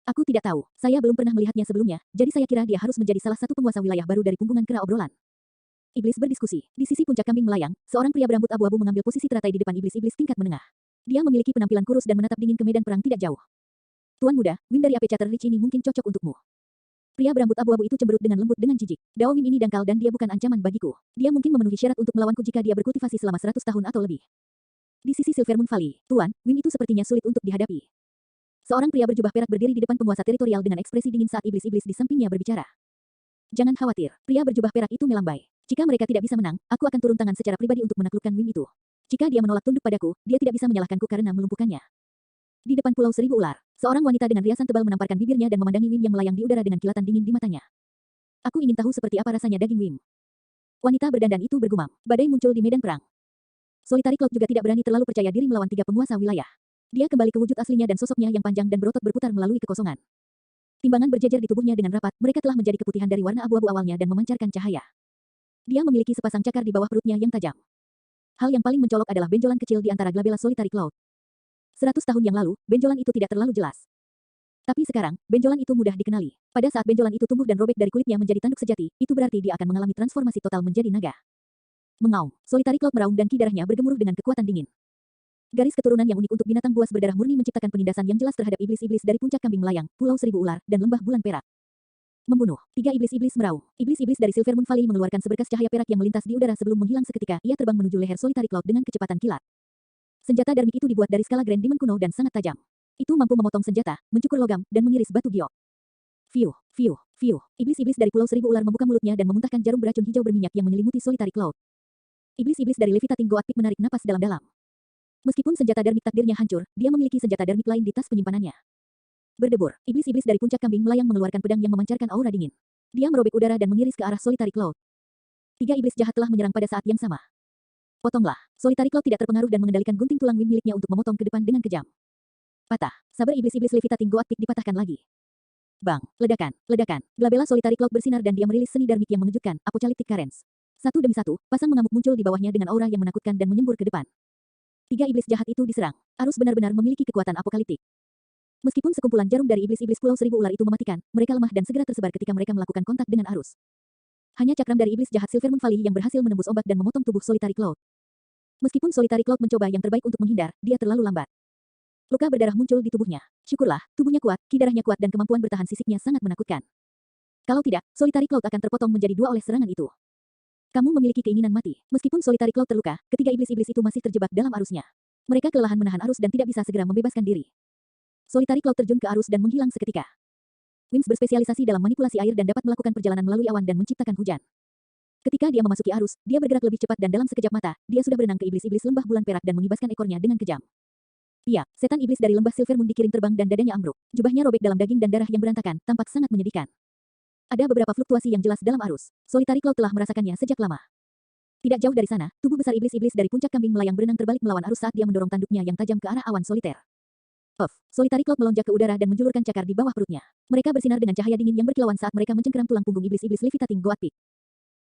Aku tidak tahu, saya belum pernah melihatnya sebelumnya, jadi saya kira dia harus menjadi salah satu penguasa wilayah baru dari punggungan kera obrolan. Iblis berdiskusi. Di sisi puncak kambing melayang, seorang pria berambut abu-abu mengambil posisi teratai di depan iblis-iblis tingkat menengah. Dia memiliki penampilan kurus dan menatap dingin ke medan perang tidak jauh. Tuan muda, Wim dari Apechater Ridge ini mungkin cocok untukmu. Pria berambut abu-abu itu cemberut dengan lembut dengan jijik. Dao Wim ini dangkal dan dia bukan ancaman bagiku. Dia mungkin memenuhi syarat untuk melawanku jika dia berkultivasi selama 100 tahun atau lebih. Di sisi Silver Moon Valley, Tuan, Wim itu sepertinya sulit untuk dihadapi. Seorang pria berjubah perak berdiri di depan penguasa teritorial dengan ekspresi dingin saat iblis-iblis di sampingnya berbicara. Jangan khawatir, pria berjubah perak itu melambai. Jika mereka tidak bisa menang, aku akan turun tangan secara pribadi untuk menaklukkan Wim itu. Jika dia menolak tunduk padaku, dia tidak bisa menyalahkanku karena melumpuhkannya. Di depan Pulau Seribu Ular, seorang wanita dengan riasan tebal menamparkan bibirnya dan memandangi Wim yang melayang di udara dengan kilatan dingin di matanya. Aku ingin tahu seperti apa rasanya daging Wim. Wanita berdandan itu bergumam. Badai muncul di medan perang. Solitary Cloud juga tidak berani terlalu percaya diri melawan tiga penguasa wilayah. Dia kembali ke wujud aslinya dan sosoknya yang panjang dan berotot berputar melalui kekosongan. Timbangan berjejer di tubuhnya dengan rapat, mereka telah menjadi keputihan dari warna abu-abu awalnya dan memancarkan cahaya. Dia memiliki sepasang cakar di bawah perutnya yang tajam. Hal yang paling mencolok adalah benjolan kecil di antara glabella Solitary Cloud. 100 tahun yang lalu, benjolan itu tidak terlalu jelas. Tapi sekarang, benjolan itu mudah dikenali. Pada saat benjolan itu tumbuh dan robek dari kulitnya menjadi tanduk sejati, itu berarti dia akan mengalami transformasi total menjadi naga. Mengaum, Solitary Cloud meraung dan ki darahnya bergemuruh dengan kekuatan dingin. Garis keturunan yang unik untuk binatang buas berdarah murni menciptakan penindasan yang jelas terhadap iblis-iblis dari puncak kambing melayang, Pulau Seribu Ular, dan lembah bulan perak. Membunuh. Tiga iblis-iblis meraung. Iblis-iblis dari Silver Moon Valley mengeluarkan seberkas cahaya perak yang melintas di udara sebelum menghilang seketika. Ia terbang menuju leher Solitary Cloud dengan kecepatan kilat. Senjata darmik itu dibuat dari skala Grand Demon kuno dan sangat tajam. Itu mampu memotong senjata, mencukur logam, dan mengiris batu giok. Fiuh, fiuh, fiuh. Iblis-iblis dari Pulau Seribu Ular membuka mulutnya dan memuntahkan jarum beracun hijau berminyak yang menyelimuti Solitary Cloud. Iblis-iblis dari Levitating Goat Peak menarik napas dalam-dalam. Meskipun senjata darmik takdirnya hancur, dia memiliki senjata darmik lain di tas penyimpanannya. Berdebur, iblis-iblis dari puncak kambing melayang mengeluarkan pedang yang memancarkan aura dingin. Dia merobek udara dan mengiris ke arah Solitary Cloud. Tiga iblis jahat telah menyerang pada saat yang sama. Potonglah. Solitary Cloud tidak terpengaruh dan mengendalikan gunting tulang Wim miliknya untuk memotong ke depan dengan kejam. Patah. Saber iblis-iblis Levitating Goat Peak dipatahkan lagi. Bang, ledakan, ledakan. Glabella Solitary Cloud bersinar dan dia merilis seni darmik yang mengejutkan, Apocalyptic Currents. Satu demi satu, pasang mengamuk muncul di bawahnya dengan aura yang menakutkan dan menyembur ke depan. Tiga iblis jahat itu diserang. Arus benar-benar memiliki kekuatan apokaliptik. Meskipun sekumpulan jarum dari iblis-iblis Pulau Seribu Ular itu mematikan, mereka lemah dan segera tersebar ketika mereka melakukan kontak dengan arus. Hanya cakram dari iblis jahat Silver Moon Valley yang berhasil menembus ombak dan memotong tubuh Solitary Cloud. Meskipun Solitary Cloud mencoba yang terbaik untuk menghindar, dia terlalu lambat. Luka berdarah muncul di tubuhnya. Syukurlah, tubuhnya kuat, ki darahnya kuat dan kemampuan bertahan fisiknya sangat menakutkan. Kalau tidak, Solitary Cloud akan terpotong menjadi dua oleh serangan itu. Kamu memiliki keinginan mati. Meskipun Solitary Cloud terluka, ketiga iblis-iblis itu masih terjebak dalam arusnya. Mereka kelelahan menahan arus dan tidak bisa segera membebaskan diri. Solitary Cloud terjun ke arus dan menghilang seketika. Wims berspesialisasi dalam manipulasi air dan dapat melakukan perjalanan melalui awan dan menciptakan hujan. Ketika dia memasuki arus, dia bergerak lebih cepat dan dalam sekejap mata, dia sudah berenang ke iblis-iblis lembah bulan perak dan mengibaskan ekornya dengan kejam. Iya, setan iblis dari lembah Silver Moon dikirim terbang dan dadanya ambruk. Jubahnya robek dalam daging dan darah yang berantakan, tampak sangat menyedihkan. Ada beberapa fluktuasi yang jelas dalam arus. Solitary Cloud telah merasakannya sejak lama. Tidak jauh dari sana, tubuh besar iblis-iblis dari puncak kambing melayang berenang terbalik melawan arus saat dia mendorong tanduknya yang tajam ke arah awan soliter. Solitary Cloud melonjak ke udara dan menjulurkan cakar di bawah perutnya. Mereka bersinar dengan cahaya dingin yang berkilauan saat mereka mencengkeram tulang punggung iblis-iblis Levitating Goat Peak.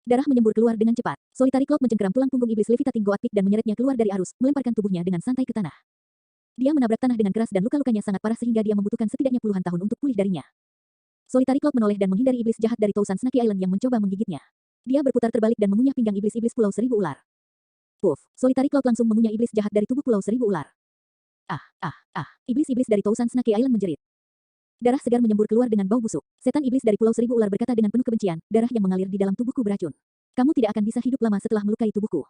Darah menyembur keluar dengan cepat. Solitary Cloud mencengkeram tulang punggung iblis Levitating Goat Peak dan menyeretnya keluar dari arus, melemparkan tubuhnya dengan santai ke tanah. Dia menabrak tanah dengan keras dan luka-lukanya sangat parah sehingga dia membutuhkan setidaknya puluhan tahun untuk pulih darinya. Solitary Cloud menoleh dan menghindari iblis jahat dari Thousand Snake Island yang mencoba menggigitnya. Dia berputar terbalik dan mengunyah pinggang iblis-iblis Pulau Seribu Ular. Puff, Solitary Cloud langsung mengunyah iblis jahat dari tubuh Pulau Seribu Ular. Iblis-iblis dari Thousand Snake Island menjerit. Darah segar menyembur keluar dengan bau busuk. Setan iblis dari Pulau Seribu Ular berkata dengan penuh kebencian, darah yang mengalir di dalam tubuhku beracun. Kamu tidak akan bisa hidup lama setelah melukai tubuhku.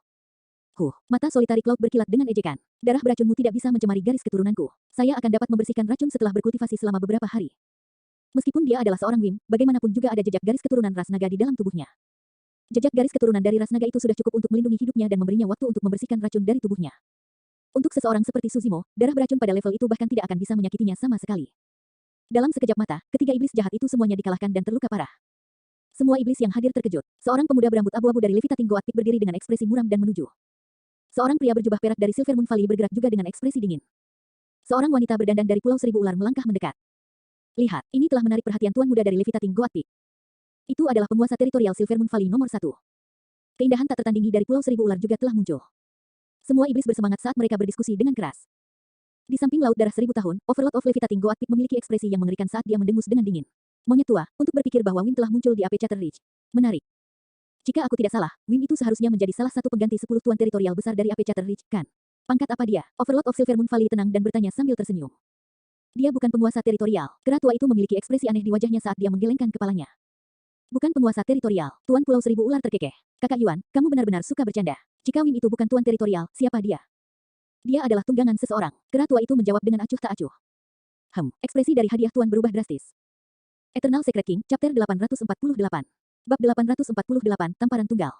Mata Solitary Cloud berkilat dengan ejekan. Darah beracunmu tidak bisa mencemari garis keturunanku. Saya akan dapat membersihkan racun setelah berkultivasi selama beberapa hari. Meskipun dia adalah seorang Wim, bagaimanapun juga ada jejak garis keturunan ras naga di dalam tubuhnya. Jejak garis keturunan dari ras naga itu sudah cukup untuk melindungi hidupnya dan memberinya waktu untuk membersihkan racun dari tubuhnya. Untuk seseorang seperti Suzimo, darah beracun pada level itu bahkan tidak akan bisa menyakitinya sama sekali. Dalam sekejap mata, ketiga iblis jahat itu semuanya dikalahkan dan terluka parah. Semua iblis yang hadir terkejut. Seorang pemuda berambut abu-abu dari Levitating Goat Peak berdiri dengan ekspresi muram dan menuju. Seorang pria berjubah perak dari Silver Moon Valley bergerak juga dengan ekspresi dingin. Seorang wanita berdandan dari Pulau Seribu Ular melangkah mendekat. Lihat, ini telah menarik perhatian tuan muda dari Levitating Goat Peak. Itu adalah penguasa teritorial Silver Moon Valley nomor 1. Keindahan tak tertandingi dari Pulau Seribu Ular juga telah muncul. Semua iblis bersemangat saat mereka berdiskusi dengan keras. Di samping Laut Darah 1000 tahun, Overlord of Levitating Goat Peak memiliki ekspresi yang mengerikan saat dia mendengus dengan dingin. Monyet tua, untuk berpikir bahwa Wim telah muncul di Apechater Ridge. Menarik. Jika aku tidak salah, Wim itu seharusnya menjadi salah satu pengganti 10 tuan teritorial besar dari Apechater Ridge, kan? Pangkat apa dia? Overlord of Silver Moon Valley tenang dan bertanya sambil tersenyum. Dia bukan penguasa teritorial. Kera tua itu memiliki ekspresi aneh di wajahnya saat dia menggelengkan kepalanya. Bukan penguasa teritorial, Tuan Pulau Seribu Ular terkekeh. Kakak Yuan, kamu benar-benar suka bercanda. Jika Wim itu bukan tuan teritorial, siapa dia? Dia adalah tunggangan seseorang. Kera tua itu menjawab dengan acuh tak acuh. Ekspresi dari hadiah tuan berubah drastis. Eternal Secret King, Chapter 848. Bab 848, Tamparan Tunggal.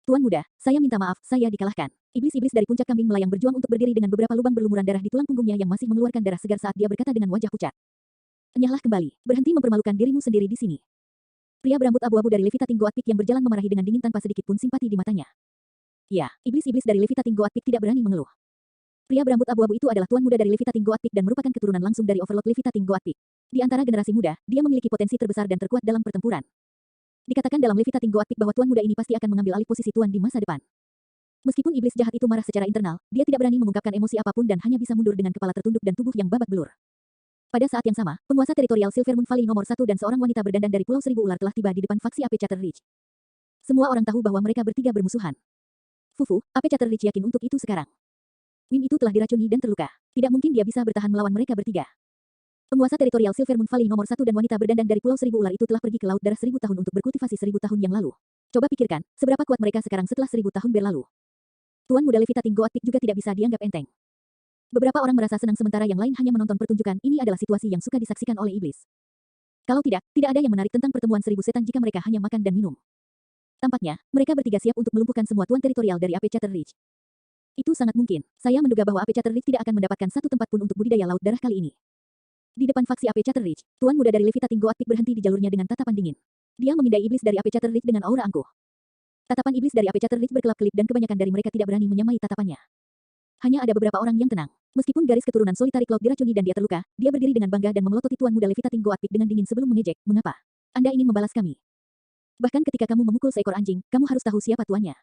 Tuan muda, saya minta maaf, saya dikalahkan. Iblis-iblis dari puncak kambing melayang berjuang untuk berdiri dengan beberapa lubang berlumuran darah di tulang punggungnya yang masih mengeluarkan darah segar saat dia berkata dengan wajah pucat. Enyahlah kembali, berhenti mempermalukan dirimu sendiri di sini. Pria berambut abu-abu dari Levitating Goat Peak yang berjalan memarahi dengan dingin tanpa sedikit pun simpati di matanya. Ya, iblis-iblis dari Levitating Goat Peak tidak berani mengeluh. Pria berambut abu-abu itu adalah tuan muda dari Levitating Goat Peak dan merupakan keturunan langsung dari Overlord Levitating Goat Peak. Di antara generasi muda, dia memiliki potensi terbesar dan terkuat dalam pertempuran. Dikatakan dalam Levitating Goat Peak bahwa tuan muda ini pasti akan mengambil alih posisi tuan di masa depan. Meskipun iblis jahat itu marah secara internal, dia tidak berani mengungkapkan emosi apapun dan hanya bisa mundur dengan kepala tertunduk dan tubuh yang babak belur. Pada saat yang sama, penguasa teritorial Silver Moon Valley nomor 1 dan seorang wanita berdandan dari Pulau Seribu Ular telah tiba di depan faksi Apechater Ridge. Semua orang tahu bahwa mereka bertiga bermusuhan. Fufu, Apechater Ridge yakin untuk itu sekarang. Wim itu telah diracuni dan terluka. Tidak mungkin dia bisa bertahan melawan mereka bertiga. Penguasa teritorial Silver Moon Valley nomor 1 dan wanita berdandan dari Pulau Seribu Ular itu telah pergi ke Laut Darah 1000 tahun untuk berkultivasi 1000 tahun yang lalu. Coba pikirkan, seberapa kuat mereka sekarang setelah 1000 tahun berlalu. Tuan muda Levitating Goat Peak juga tidak bisa dianggap enteng. Beberapa orang merasa senang sementara yang lain hanya menonton pertunjukan. Ini adalah situasi yang suka disaksikan oleh iblis. Kalau tidak ada yang menarik tentang pertemuan 1000 setan jika mereka hanya makan dan minum. Tampaknya, mereka bertiga siap untuk melumpuhkan semua tuan teritorial dari Apechater Ridge. Itu sangat mungkin. Saya menduga bahwa Apechater Ridge tidak akan mendapatkan satu tempat pun untuk budidaya laut darah kali ini. Di depan faksi Apechater Ridge, tuan muda dari Levitating Goat Peak berhenti di jalurnya dengan tatapan dingin. Dia memindai iblis dari Apechater Ridge dengan aura angkuh. Tatapan iblis dari Apechater Ridge berkelap-kelip dan kebanyakan dari mereka tidak berani menyamai tatapannya. Hanya ada beberapa orang yang tenang. Meskipun garis keturunan Solitary Cloud diracuni dan dia terluka, dia berdiri dengan bangga dan memelototi tuan muda Levitating Goat Peak dengan dingin sebelum mengejek, "Mengapa? Anda ingin membalas kami? Bahkan ketika kamu memukul seekor anjing, kamu harus tahu siapa tuannya."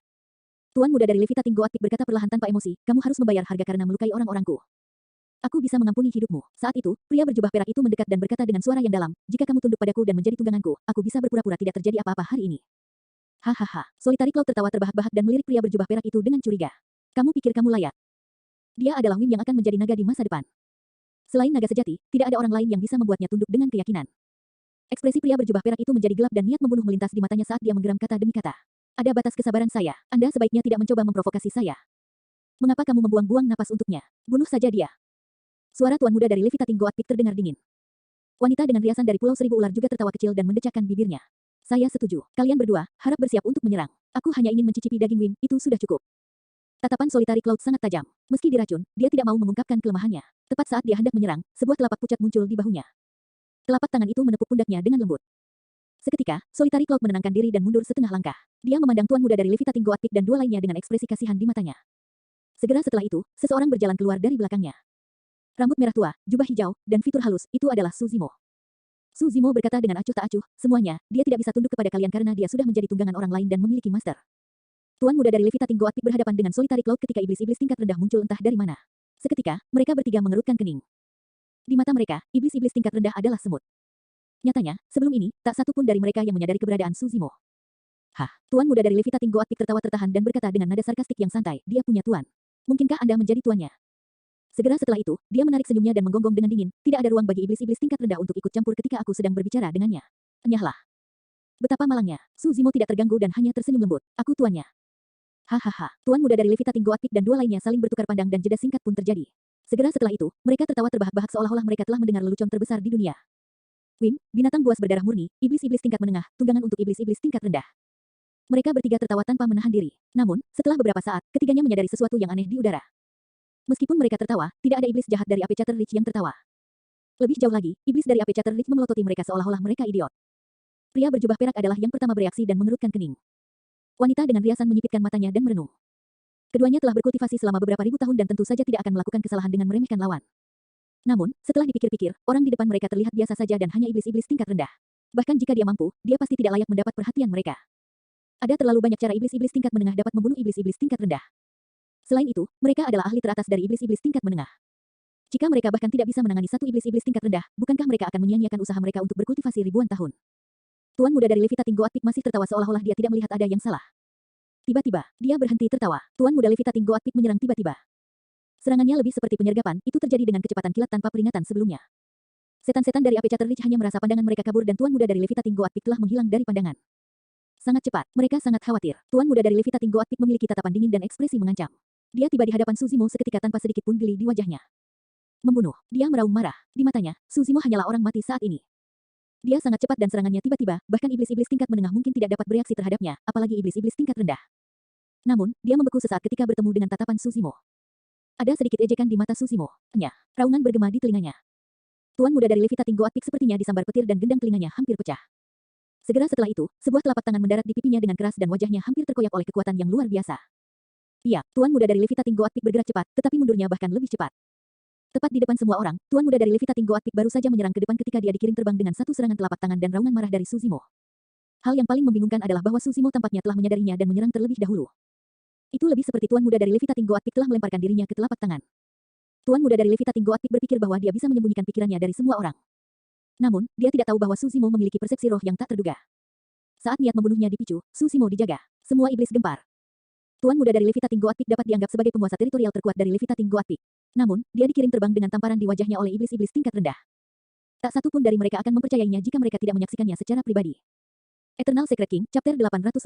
Tuan muda dari Levitating Goat Peak berkata perlahan tanpa emosi, "Kamu harus membayar harga karena melukai orang-orangku. Aku bisa mengampuni hidupmu." Saat itu, pria berjubah perak itu mendekat dan berkata dengan suara yang dalam, "Jika kamu tunduk padaku dan menjadi tungganganku, aku bisa berpura-pura tidak terjadi apa-apa hari ini." Hahaha. Solitary Cloud tertawa terbahak-bahak dan melirik pria berjubah perak itu dengan curiga. "Kamu pikir kamu layak? Dia adalah Wim yang akan menjadi naga di masa depan. Selain naga sejati, tidak ada orang lain yang bisa membuatnya tunduk dengan keyakinan." Ekspresi pria berjubah perak itu menjadi gelap dan niat membunuh melintas di matanya saat dia menggeram kata demi kata. "Ada batas kesabaran saya. Anda sebaiknya tidak mencoba memprovokasi saya. Mengapa kamu membuang-buang napas untuknya? Bunuh saja dia." Suara tuan muda dari Levitating Goat Peak terdengar dingin. Wanita dengan riasan dari Pulau Seribu Ular juga tertawa kecil dan mendecakkan bibirnya. "Saya setuju. Kalian berdua, harap bersiap untuk menyerang. Aku hanya ingin mencicipi daging Wim, itu sudah cukup." Tatapan Solitary Cloud sangat tajam. Meski diracun, dia tidak mau mengungkapkan kelemahannya. Tepat saat dia hendak menyerang, sebuah telapak pucat muncul di bahunya. Telapak tangan itu menepuk pundaknya dengan lembut. Seketika, Solitary Cloud menenangkan diri dan mundur setengah langkah. Dia memandang tuan muda dari Levitating Goat Peak dan dua lainnya dengan ekspresi kasihan di matanya. Segera setelah itu, seseorang berjalan keluar dari belakangnya. Rambut merah tua, jubah hijau, dan fitur halus, itu adalah Su Zimo. Su Zimo berkata dengan acuh tak acuh, semuanya, dia tidak bisa tunduk kepada kalian karena dia sudah menjadi tunggangan orang lain dan memiliki master. Tuan muda dari Levitating Goatpic berhadapan dengan Solitary Cloud ketika iblis-iblis tingkat rendah muncul entah dari mana. Seketika, mereka bertiga mengerutkan kening. Di mata mereka, iblis-iblis tingkat rendah adalah semut. Nyatanya, sebelum ini, tak satu pun dari mereka yang menyadari keberadaan Su Zimo. Hah, tuan muda dari Levitating Goatpic tertawa tertahan dan berkata dengan nada sarkastik yang santai, dia punya tuan. Mungkinkah Anda menjadi tuannya? Segera setelah itu, dia menarik senyumnya dan menggonggong dengan dingin, tidak ada ruang bagi iblis-iblis tingkat rendah untuk ikut campur ketika aku sedang berbicara dengannya. Enyahlah. Betapa malangnya, Su Zimo tidak terganggu dan hanya tersenyum lembut, aku tuannya. Hahaha, tuan muda dari Levitating Goatpic dan dua lainnya saling bertukar pandang dan jeda singkat pun terjadi. Segera setelah itu, mereka tertawa terbahak-bahak seolah-olah mereka telah mendengar lelucon terbesar di dunia. Wim, binatang buas berdarah murni, iblis-iblis tingkat menengah, tunggangan untuk iblis-iblis tingkat rendah. Mereka bertiga tertawa tanpa menahan diri. Namun, setelah beberapa saat, ketiganya menyadari sesuatu yang aneh di udara. Meskipun mereka tertawa, tidak ada iblis jahat dari Apechater Ridge yang tertawa. Lebih jauh lagi, iblis dari Apechater Ridge memelototi mereka seolah-olah mereka idiot. Pria berjubah perak adalah yang pertama bereaksi dan mengerutkan kening. Wanita dengan riasan menyipitkan matanya dan merenung. Keduanya telah berkultivasi selama beberapa ribu tahun dan tentu saja tidak akan melakukan kesalahan dengan meremehkan lawan. Namun, setelah dipikir-pikir, orang di depan mereka terlihat biasa saja dan hanya iblis-iblis tingkat rendah. Bahkan jika dia mampu, dia pasti tidak layak mendapat perhatian mereka. Ada terlalu banyak cara iblis-iblis tingkat menengah dapat membunuh iblis-iblis tingkat rendah. Selain itu, mereka adalah ahli teratas dari iblis-iblis tingkat menengah. Jika mereka bahkan tidak bisa menangani satu iblis-iblis tingkat rendah, bukankah mereka akan menyia-nyiakan usaha mereka untuk berkultivasi ribuan tahun? Tuan muda dari Levitating Goatpic masih tertawa seolah-olah dia tidak melihat ada yang salah. Tiba-tiba, dia berhenti tertawa. Tuan muda Levitating Goatpic menyerang tiba-tiba. Serangannya lebih seperti penyergapan, itu terjadi dengan kecepatan kilat tanpa peringatan sebelumnya. Setan-setan dari Apechater Ridge hanya merasa pandangan mereka kabur dan tuan muda dari Levitating Goatpic telah menghilang dari pandangan. Sangat cepat, mereka sangat khawatir. Tuan muda dari Levitating Goatpic memiliki tatapan dingin dan ekspresi mengancam. Dia tiba di hadapan Su Zimo seketika tanpa sedikit pun geli di wajahnya. Membunuh. Dia meraung marah. Di matanya, Su Zimo hanyalah orang mati saat ini. Dia sangat cepat dan serangannya tiba-tiba, bahkan iblis-iblis tingkat menengah mungkin tidak dapat bereaksi terhadapnya, apalagi iblis-iblis tingkat rendah. Namun, dia membeku sesaat ketika bertemu dengan tatapan Su Zimo. Ada sedikit ejekan di mata Su Zimo. Raungan bergema di telinganya. Tuan muda dari Levitating Goatpic sepertinya disambar petir dan gendang telinganya hampir pecah. Segera setelah itu, sebuah telapak tangan mendarat di pipinya dengan keras dan wajahnya hampir terkoyak oleh kekuatan yang luar biasa. Iya, tuan muda dari Levitating Goatpic bergerak cepat, tetapi mundurnya bahkan lebih cepat. Tepat di depan semua orang, tuan muda dari Levitating Goatpic baru saja menyerang ke depan ketika dia dikirim terbang dengan satu serangan telapak tangan dan raungan marah dari Su Zimo. Hal yang paling membingungkan adalah bahwa Su Zimo tampaknya telah menyadarinya dan menyerang terlebih dahulu. Itu lebih seperti tuan muda dari Levitating Goatpic telah melemparkan dirinya ke telapak tangan. Tuan muda dari Levitating Goatpic berpikir bahwa dia bisa menyembunyikan pikirannya dari semua orang. Namun, dia tidak tahu bahwa Su Zimo memiliki persepsi roh yang tak terduga. Saat niat membunuhnya dipicu, Su Zimo dijaga. Semua iblis gempar. Tuan muda dari Levitating Goatpic dapat dianggap sebagai penguasa teritorial terkuat dari Levitating Goatpic. Namun, dia dikirim terbang dengan tamparan di wajahnya oleh iblis-iblis tingkat rendah. Tak satu pun dari mereka akan mempercayainya jika mereka tidak menyaksikannya secara pribadi. Eternal Secret King, Chapter 849.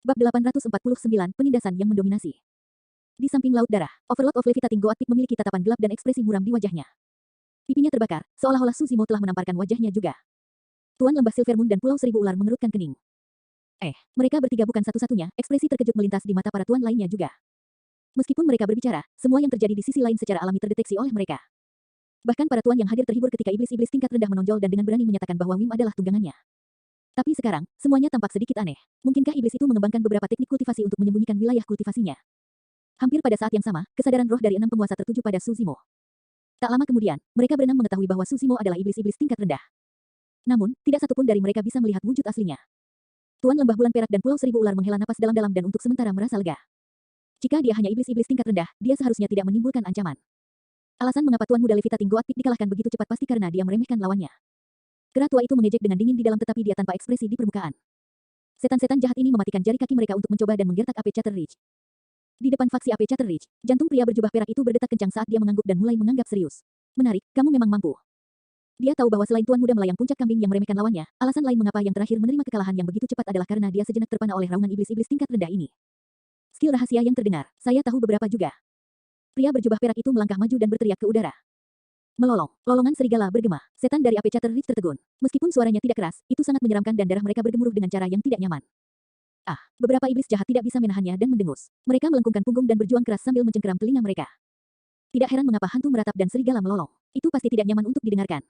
Bab 849, Penindasan yang mendominasi. Di samping Laut Darah, Overlord of Levitating Goatpic memiliki tatapan gelap dan ekspresi muram di wajahnya. Pipinya terbakar, seolah-olah Su Zimo telah menamparkan wajahnya juga. Tuan Lembah Silver Moon dan Pulau Seribu Ular mengerutkan kening. Mereka bertiga bukan satu-satunya, ekspresi terkejut melintas di mata para tuan lainnya juga. Meskipun mereka berbicara, semua yang terjadi di sisi lain secara alami terdeteksi oleh mereka. Bahkan para tuan yang hadir terhibur ketika iblis-iblis tingkat rendah menonjol dan dengan berani menyatakan bahwa Wim adalah tunggangannya. Tapi sekarang, semuanya tampak sedikit aneh. Mungkinkah iblis itu mengembangkan beberapa teknik kultivasi untuk menyembunyikan wilayah kultivasinya? Hampir pada saat yang sama, kesadaran roh dari 6 penguasa tertuju pada Su Zimo. Tak lama kemudian, mereka berenam mengetahui bahwa Su Zimo adalah iblis-iblis tingkat rendah. Namun, tidak satupun dari mereka bisa melihat wujud aslinya. Tuan Lembah Bulan Perak dan Pulau Seribu Ular menghela napas dalam-dalam dan untuk sementara merasa lega. Jika dia hanya iblis-iblis tingkat rendah, dia seharusnya tidak menimbulkan ancaman. Alasan mengapa Tuan muda Levitating Goatpic dikalahkan begitu cepat pasti karena dia meremehkan lawannya. Kera tua itu mengejek dengan dingin di dalam tetapi dia tanpa ekspresi di permukaan. Setan-setan jahat ini mematikan jari kaki mereka untuk mencoba dan menggertak Apechater Ridge. Di depan faksi Apechater Ridge, jantung pria berjubah perak itu berdetak kencang saat dia mengangguk dan mulai menganggap serius. Menarik, kamu memang mampu. Dia tahu bahwa selain Tuan muda melayang puncak kambing yang meremehkan lawannya, alasan lain mengapa yang terakhir menerima kekalahan yang begitu cepat adalah karena dia sejenak terpana oleh raungan iblis-iblis tingkat rendah ini. Skill rahasia yang terdengar, saya tahu beberapa juga. Pria berjubah perak itu melangkah maju dan berteriak ke udara. Melolong, lolongan serigala bergema. Setan dari Apechater Ridge tertegun. Meskipun suaranya tidak keras, itu sangat menyeramkan dan darah mereka bergemuruh dengan cara yang tidak nyaman. Beberapa iblis jahat tidak bisa menahannya dan mendengus. Mereka melengkungkan punggung dan berjuang keras sambil mencengkeram telinga mereka. Tidak heran mengapa hantu meratap dan serigala melolong. Itu pasti tidak nyaman untuk didengarkan.